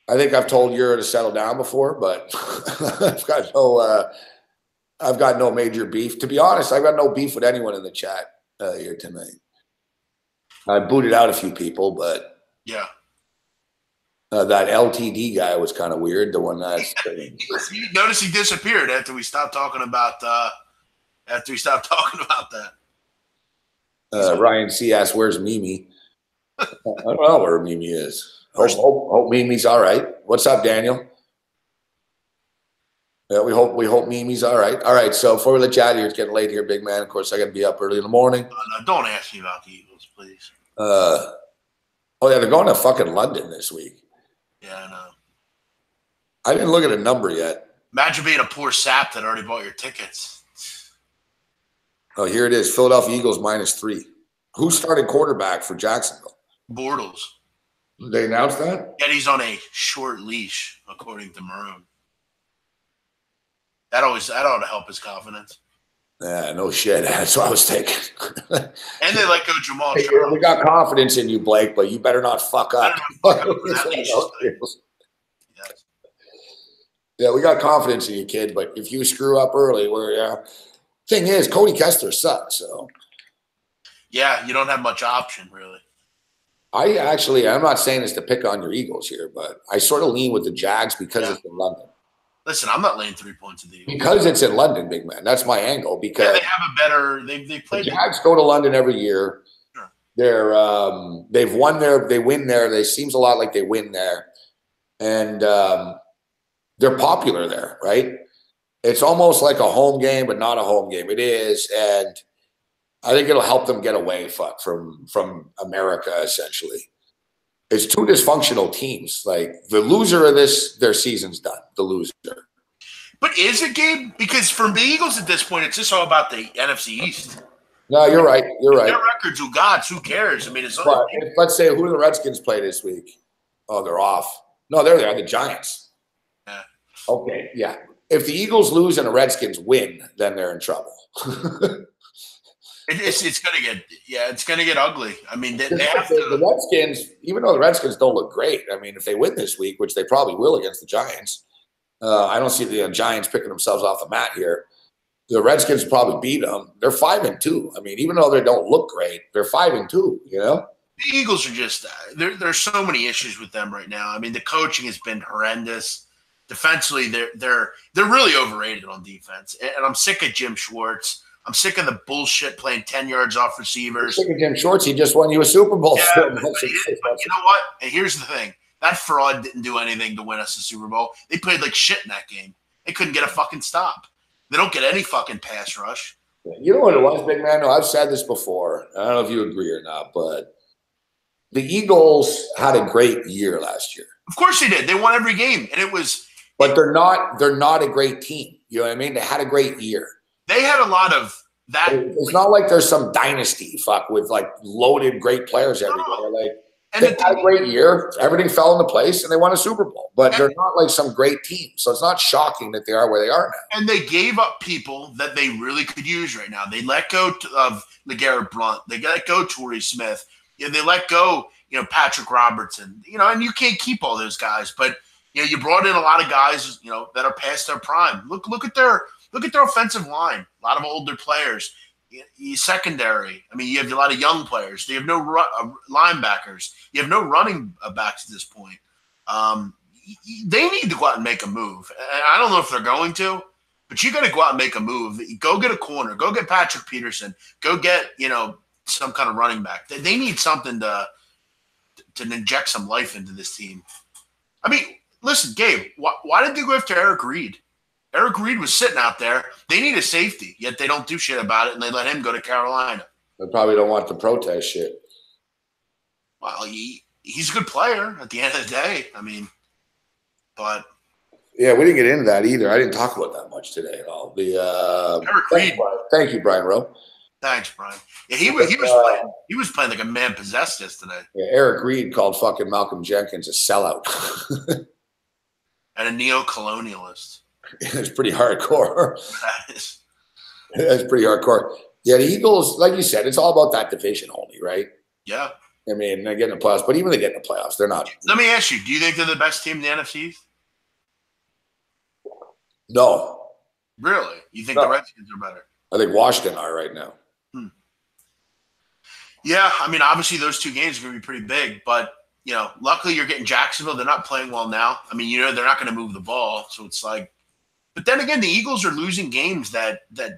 I think I've told Euro to settle down before, but I've got no major beef. To be honest, I've got no beef with anyone in the chat here tonight. I booted out a few people, but yeah, that LTD guy was kind of weird. The one that you notice he disappeared after we stopped talking about that. Ryan C asked, "Where's Mimi?" I don't know where Mimi is. Hope Mimi's all right. What's up, Daniel? Yeah, we hope Mimi's all right. All right, so before we let you out of here, it's getting late here, big man. Of course, I got to be up early in the morning. No, don't ask me about the Eagles, please. Oh, yeah, they're going to fucking London this week. Yeah, I know. I didn't look at a number yet. Imagine being a poor sap that already bought your tickets. Oh, here it is. Philadelphia Eagles -3. Who started quarterback for Jacksonville? Bortles. Did they announce that? Yet he's on a short leash, according to Maroon. That ought to help his confidence. Yeah, no shit. That's what I was thinking. And they let go Jamal Hey, Charles. we got confidence in you, Blake, but you better not fuck up. Yeah. Yeah, we got confidence in you, kid. But if you screw up early, thing is, Cody Kessler sucks. So yeah, you don't have much option really. I'm not saying this to pick on your Eagles here, but I sort of lean with the Jags because it's in London. Listen, I'm not laying 3 points at the Eagles. Because it's in London, big man. That's my angle. Because they have a better. They played. The Jags go to London every year. Sure. They've won there. They win there. They seems a lot like they win there, and they're popular there, right? It's almost like a home game, but not a home game. It is, and I think it'll help them get away from America. Essentially, it's two dysfunctional teams. Like the loser of their season's done. The loser. But is it, Gabe? Because for the Eagles at this point, it's just all about the NFC East. No, you're right. You're right. Their records, who cares? I mean, it's but let's say who do the Redskins play this week? Oh, they're off. No, they're there. The Giants. Yeah. Okay, yeah. If the Eagles lose and the Redskins win, then they're in trouble. it's gonna get ugly. I mean, they have the to. The Redskins, even though the Redskins don't look great, I mean, if they win this week, which they probably will against the Giants, I don't see the Giants picking themselves off the mat here. The Redskins probably beat them. They're 5-2. I mean, even though they don't look great, they're 5-2. You know, the Eagles are just there's so many issues with them right now. I mean, the coaching has been horrendous. Defensively, they're really overrated on defense, and I'm sick of Jim Schwartz. I'm sick of the bullshit playing 10 yards off receivers. I'm sick of Jim Schwartz. He just won you a Super Bowl. Yeah, but you know what? And here's the thing. That fraud didn't do anything to win us the Super Bowl. They played like shit in that game. They couldn't get a fucking stop. They don't get any fucking pass rush. You know what it was, big man? No, I've said this before. I don't know if you agree or not, but the Eagles had a great year last year. Of course they did. They won every game, and it was. But they're not a great team. You know what I mean? They had a great year. They had a lot of that. It's not like there's some dynasty with like loaded great players everywhere. Like they had a great year. Everything fell into place, and they won a Super Bowl. But they're not like some great team. So it's not shocking that they are where they are now. And they gave up people that they really could use right now. They let go of LeGarrette Blount. They let go Torrey Smith. Yeah, they let go, Patrick Robertson. And you can't keep all those guys, but you brought in a lot of guys, that are past their prime. Look at their offensive line. A lot of older players. Secondary. I mean, you have a lot of young players. You have no linebackers. You have no running backs at this point. They need to go out and make a move. And I don't know if they're going to, but you got to go out and make a move. Go get a corner. Go get Patrick Peterson. Go get some kind of running back. They need something to inject some life into this team. I mean, listen, Gabe. Why did they go after Eric Reed? Eric Reed was sitting out there. They need a safety, yet they don't do shit about it, and they let him go to Carolina. They probably don't want the protest shit. Well, he's a good player at the end of the day. I mean, but yeah, we didn't get into that either. I didn't talk about that much today at all. Eric Reed. Thank you, Brian Rowe. Thanks, Brian. Yeah, he was playing like a man possessed yesterday. Yeah, Eric Reed called fucking Malcolm Jenkins a sellout and a neo-colonialist. It's pretty hardcore. That is. That's pretty hardcore. Yeah, the Eagles, like you said, it's all about that division only, right? Yeah. I mean, they get in the playoffs, but even they get in the playoffs, they're not. Let me ask you, do you think they're the best team in the NFC? No. Really? You think the Redskins are better? I think Washington are right now. Yeah, I mean, obviously those two games are going to be pretty big, but, luckily you're getting Jacksonville. They're not playing well now. I mean, they're not going to move the ball, so it's like – but then again, the Eagles are losing games that they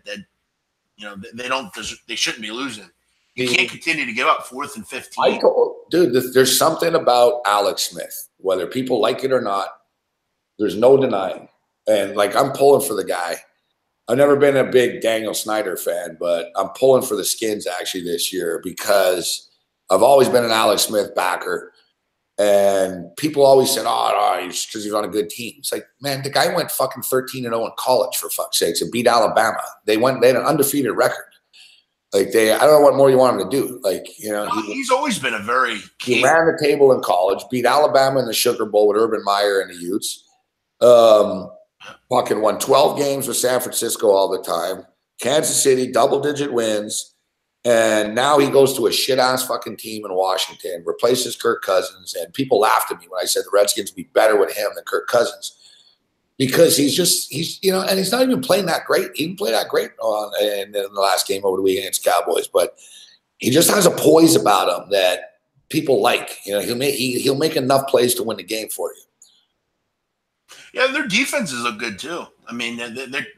shouldn't be losing. You can't continue to give up 4th and 15. Dude, there's something about Alex Smith, whether people like it or not. There's no denying. And, I'm pulling for the guy. I've never been a big Daniel Snyder fan, but I'm pulling for the Skins actually this year because I've always been an Alex Smith backer. And people always said, because he's on a good team. It's like, man, the guy went fucking 13-0 in college, for fuck's sakes, and beat Alabama. They had an undefeated record. I don't know what more you want him to do. He's always been a very he ran the table in college, beat Alabama in the Sugar Bowl with Urban Meyer and the Utes. Fucking won 12 games with San Francisco all the time. Kansas City, double-digit wins. And now he goes to a shit-ass fucking team in Washington, replaces Kirk Cousins, and people laughed at me when I said the Redskins would be better with him than Kirk Cousins. because he's and he's not even playing that great. He didn't play that great in the last game over the weekend against Cowboys, but he just has a poise about him that people like. He'll make enough plays to win the game for you. Yeah, their defenses look good too. I mean,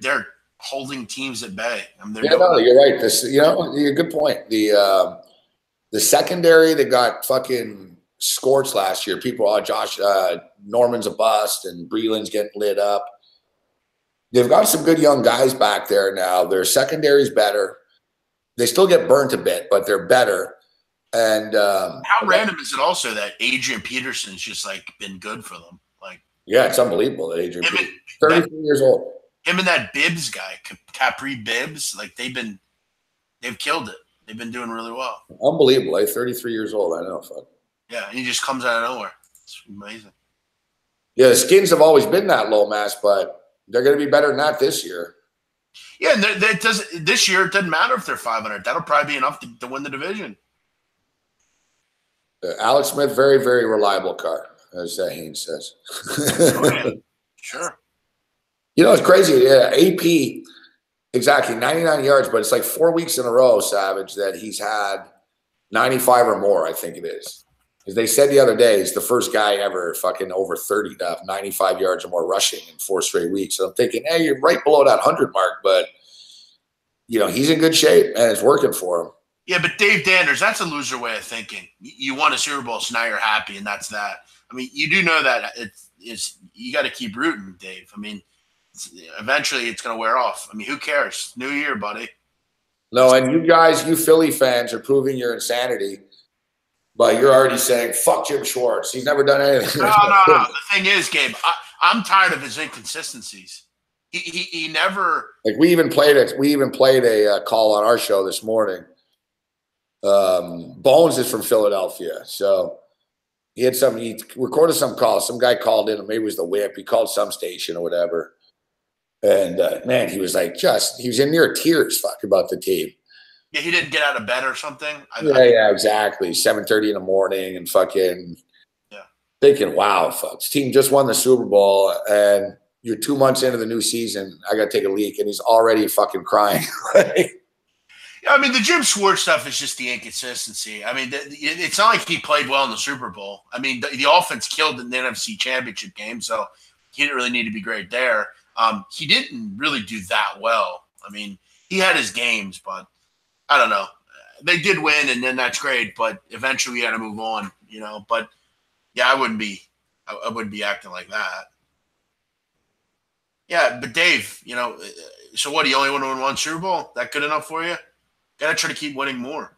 they're holding teams at bay. You're right. You're a good point. The secondary that got fucking scorched last year. People, Josh Norman's a bust, and Breeland's getting lit up. They've got some good young guys back there now. Their secondary's better. They still get burnt a bit, but they're better. And how random is it also that Adrian Peterson's just like been good for them? Like, yeah, it's unbelievable that Adrian Peterson, 33 years old. Him and that Bibbs guy, Capri Bibbs, like they've killed it. They've been doing really well. Unbelievable. Like 33 years old. I know. Fuck. Yeah, and he just comes out of nowhere. It's amazing. Yeah, the Skins have always been that low mass, but they're going to be better than that this year. Yeah, and this year it doesn't matter if they're 500. That'll probably be enough to win the division. Alex Smith, very, very reliable car, as Haynes says. Okay. Sure. It's crazy. Yeah, AP, exactly, 99 yards, but it's like 4 weeks in a row, Savage, that he's had 95 or more, I think it is. Because they said the other day he's the first guy ever fucking over 30 to have 95 yards or more rushing in 4 straight weeks. So I'm thinking, hey, you're right below that 100 mark, but, he's in good shape and it's working for him. Yeah, but Dave Danders, that's a loser way of thinking. You won a Super Bowl, so now you're happy, and that's that. I mean, you do know that it's you got to keep rooting, Dave. I mean, eventually it's going to wear off. I mean, who cares? New year, buddy. No, and you Philly fans are proving your insanity, but you're already saying, fuck Jim Schwartz. He's never done anything. No. The thing is, Gabe, I'm tired of his inconsistencies. He never – like we even played a call on our show this morning. Bones is from Philadelphia, so he recorded some call. Some guy called in, maybe it was the Whip. He called some station or whatever, and man, he was like, he was in near tears, about the team. Yeah, he didn't get out of bed or something. Yeah, exactly. 7:30 in the morning, and fucking thinking, wow, folks, team just won the Super Bowl, and you're 2 months into the new season. I got to take a leak, and he's already fucking crying. I mean, the Jim Schwartz stuff is just the inconsistency. I mean, it's not like he played well in the Super Bowl. I mean, the offense killed in the NFC Championship game, so he didn't really need to be great there. He didn't really do that well. I mean, he had his games, but I don't know. They did win, and then that's great, but eventually we had to move on, But, yeah, I wouldn't be acting like that. Yeah, but Dave, so what, do you only want to win one Super Bowl? That good enough for you? Got to try to keep winning more.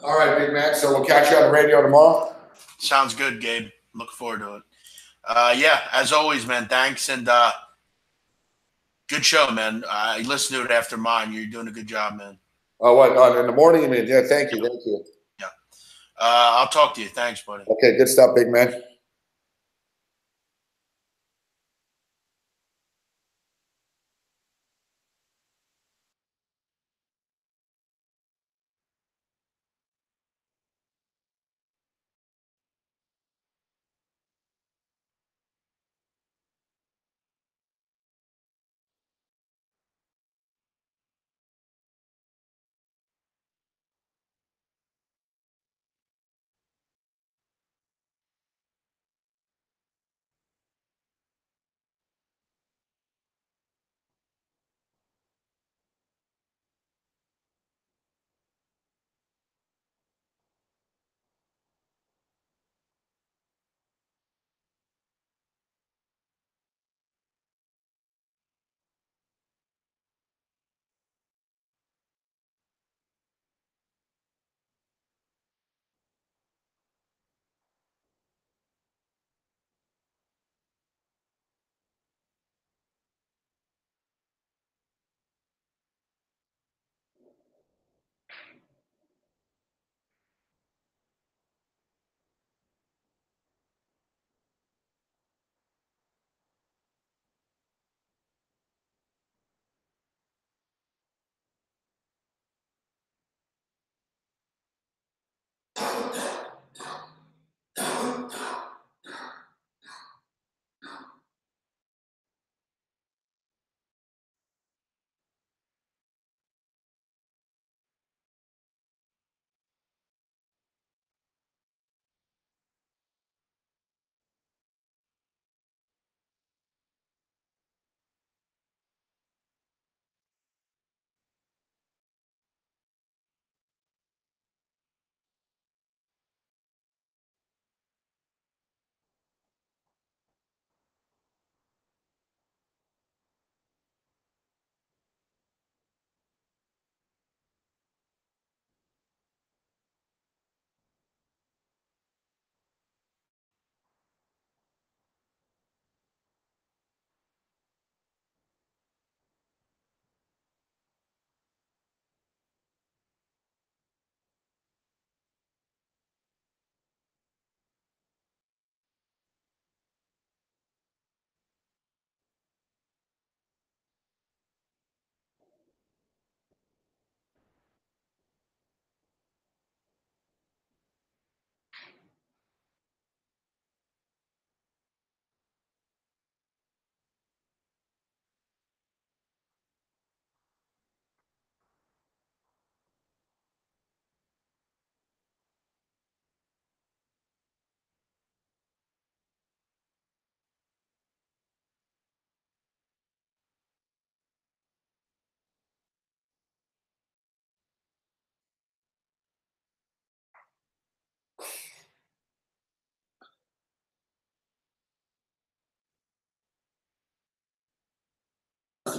All right, big man. So we'll catch you on the radio tomorrow. Sounds good, Gabe. Look forward to it. Yeah, as always, man, thanks. And good show, man. I listened to it after mine. You're doing a good job, man. Oh, what? In the morning, you mean? Yeah, thank you. Thank you. Yeah. I'll talk to you. Thanks, buddy. Okay, good stuff, big man.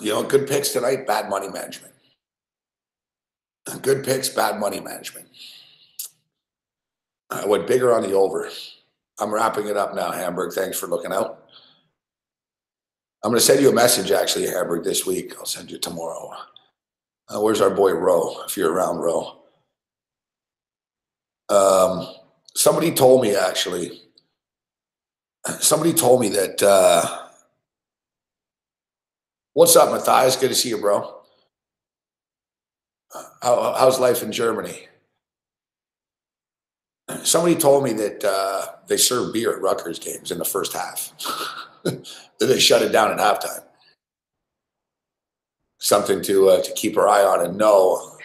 Good picks tonight, bad money management. Good picks, bad money management. I went bigger on the over. I'm wrapping it up now, Hamburg. Thanks for looking out. I'm going to send you a message, actually, Hamburg, this week. I'll send you tomorrow. Where's our boy Ro, if you're around, Ro? Somebody told me, actually, that, what's up, Matthias? Good to see you, bro. How's life in Germany? Somebody told me that they serve beer at Rutgers games in the first half. That they shut it down at halftime. Something to keep our eye on and know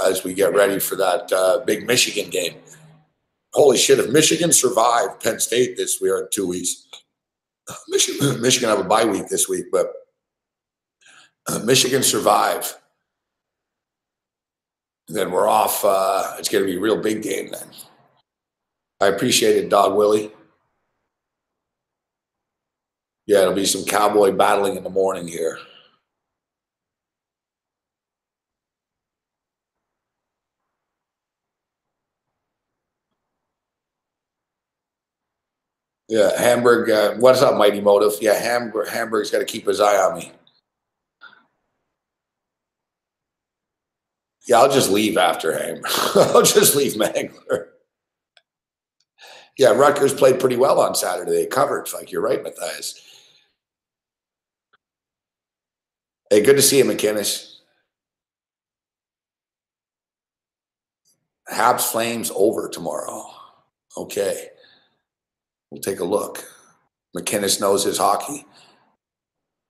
as we get ready for that big Michigan game. Holy shit, if Michigan survived Penn State this week, or in 2 weeks, Michigan have a bye week this week, but Michigan survive, then we're off. It's going to be a real big game then. I appreciate it, Dog Willie. Yeah, it'll be some cowboy battling in the morning here. Yeah, Hamburg. What's up, Mighty Motive? Yeah, Hamburg's got to keep his eye on me. Yeah, I'll just leave after Hamburg. I'll just leave Mangler. Yeah, Rutgers played pretty well on Saturday. They covered. Like, you're right, Matthias. Hey, good to see you, McInnes. Habs Flames over tomorrow. Okay. We'll take a look. McInnes knows his hockey.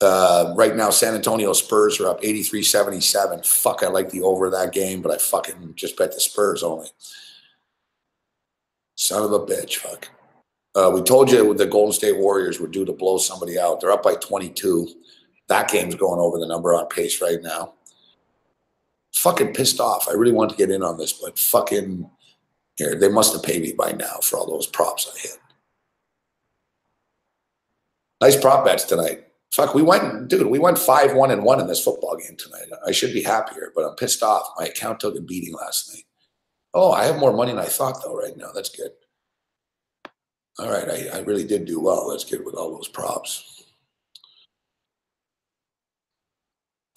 Right now, San Antonio Spurs are up 83-77. Fuck, I like the over that game, but I fucking just bet the Spurs only. Son of a bitch, fuck. We told you the Golden State Warriors were due to blow somebody out. They're up by 22. That game's going over the number on pace right now. Fucking pissed off. I really wanted to get in on this, but fucking here, they must have paid me by now for all those props I hit. Nice prop bets tonight. Fuck, we went 5-1-1 in this football game tonight. I should be happier, but I'm pissed off. My account took a beating last night. Oh, I have more money than I thought, though, right now. That's good. All right, I really did do well. That's good with all those props.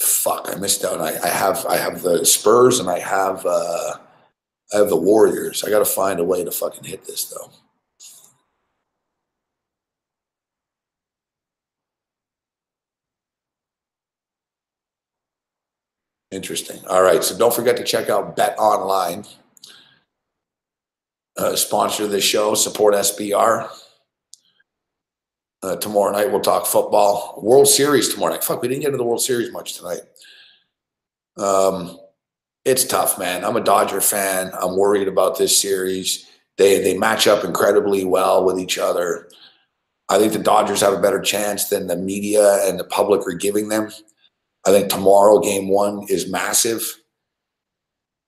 Fuck, I missed out. I have the Spurs and I have the Warriors. I got to find a way to fucking hit this, though. Interesting. All right, so don't forget to check out Bet Online. Sponsor this show, support SBR. Tomorrow night we'll talk football. World Series tomorrow night. Fuck, we didn't get into the World Series much tonight. It's tough, man. I'm a Dodger fan. I'm worried about this series. They match up incredibly well with each other. I think the Dodgers have a better chance than the media and the public are giving them. I think tomorrow, game one, is massive.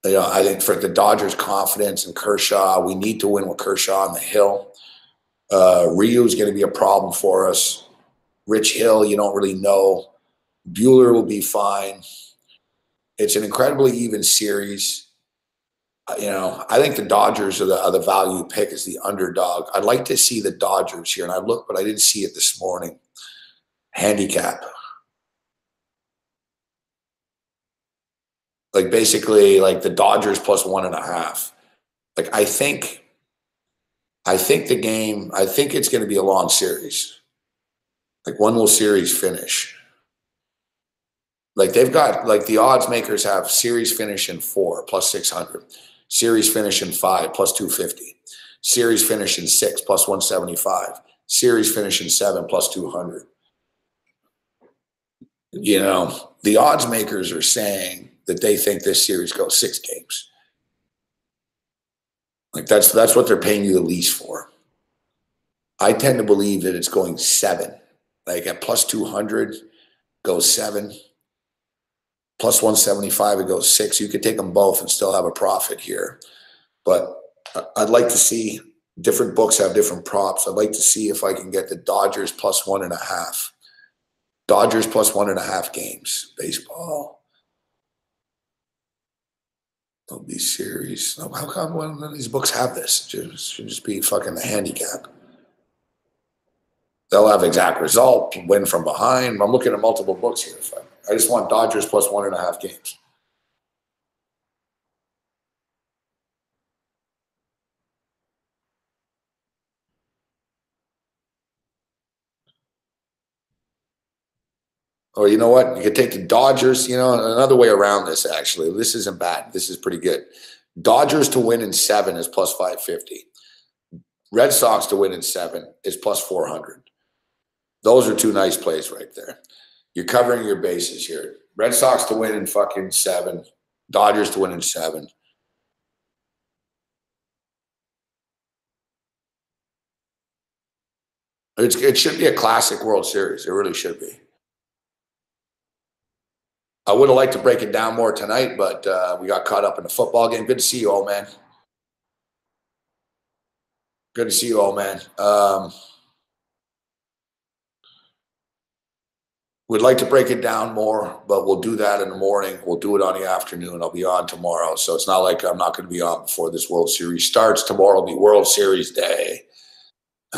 I think for the Dodgers' confidence in Kershaw, we need to win with Kershaw on the hill. Ryu is going to be a problem for us. Rich Hill, you don't really know. Buehler will be fine. It's an incredibly even series. I think the Dodgers are the value pick as the underdog. I'd like to see the Dodgers here, and I looked, but I didn't see it this morning. Handicap. Like basically like the Dodgers plus 1.5. Like I think the game, I think it's going to be a long series. Like when will series finish? Like they've got, like the odds makers have series finish in 4 plus 600, series finish in 5 plus 250, series finish in 6 plus 175, series finish in 7 plus 200. The odds makers are saying that they think this series goes 6 games. Like that's what they're paying you the least for. I tend to believe that it's going 7. Like at plus 200, goes 7. Plus 175, it goes 6. You could take them both and still have a profit here. But I'd like to see different books have different props. I'd like to see if I can get the Dodgers plus 1.5. Dodgers plus 1.5 games. Baseball. MLB series. How come one of these books have this? It should just be fucking the handicap. They'll have exact result, win from behind. I'm looking at multiple books here. I just want Dodgers plus 1.5 games. Or you know what? You could take the Dodgers, another way around this, actually. This isn't bad. This is pretty good. Dodgers to win in 7 is plus 550. Red Sox to win in 7 is plus 400. Those are two nice plays right there. You're covering your bases here. Red Sox to win in fucking 7. Dodgers to win in 7. It should be a classic World Series. It really should be. I would have liked to break it down more tonight, but we got caught up in the football game. Good to see you all, man. Good to see you all, man. We'd like to break it down more, but we'll do that in the morning. We'll do it on the afternoon. I'll be on tomorrow. So it's not like I'm not going to be on before this World Series starts. Tomorrow will be World Series Day.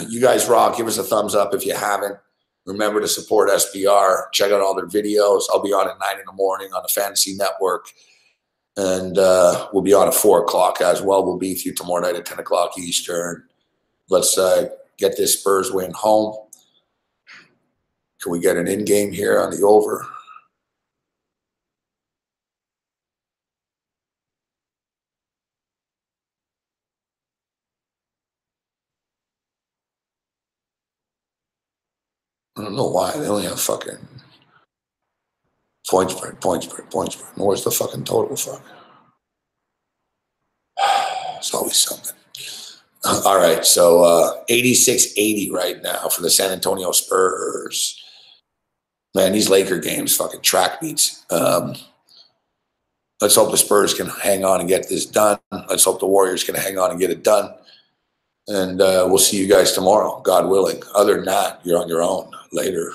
You guys rock. Give us a thumbs up if you haven't. Remember to support SBR. Check out all their videos. I'll be on at 9 in the morning on the Fantasy Network. And we'll be on at 4 o'clock as well. We'll be with you tomorrow night at 10 o'clock Eastern. Let's get this Spurs win home. Can we get an in-game here on the over? I don't know why. They only have fucking point spread. Where's the fucking total? Fuck. It's always something. All right, so 86-80 right now for the San Antonio Spurs. Man, these Laker games fucking track meets. Let's hope the Spurs can hang on and get this done. Let's hope the Warriors can hang on and get it done. And we'll see you guys tomorrow, God willing. Other than that, you're on your own. Later.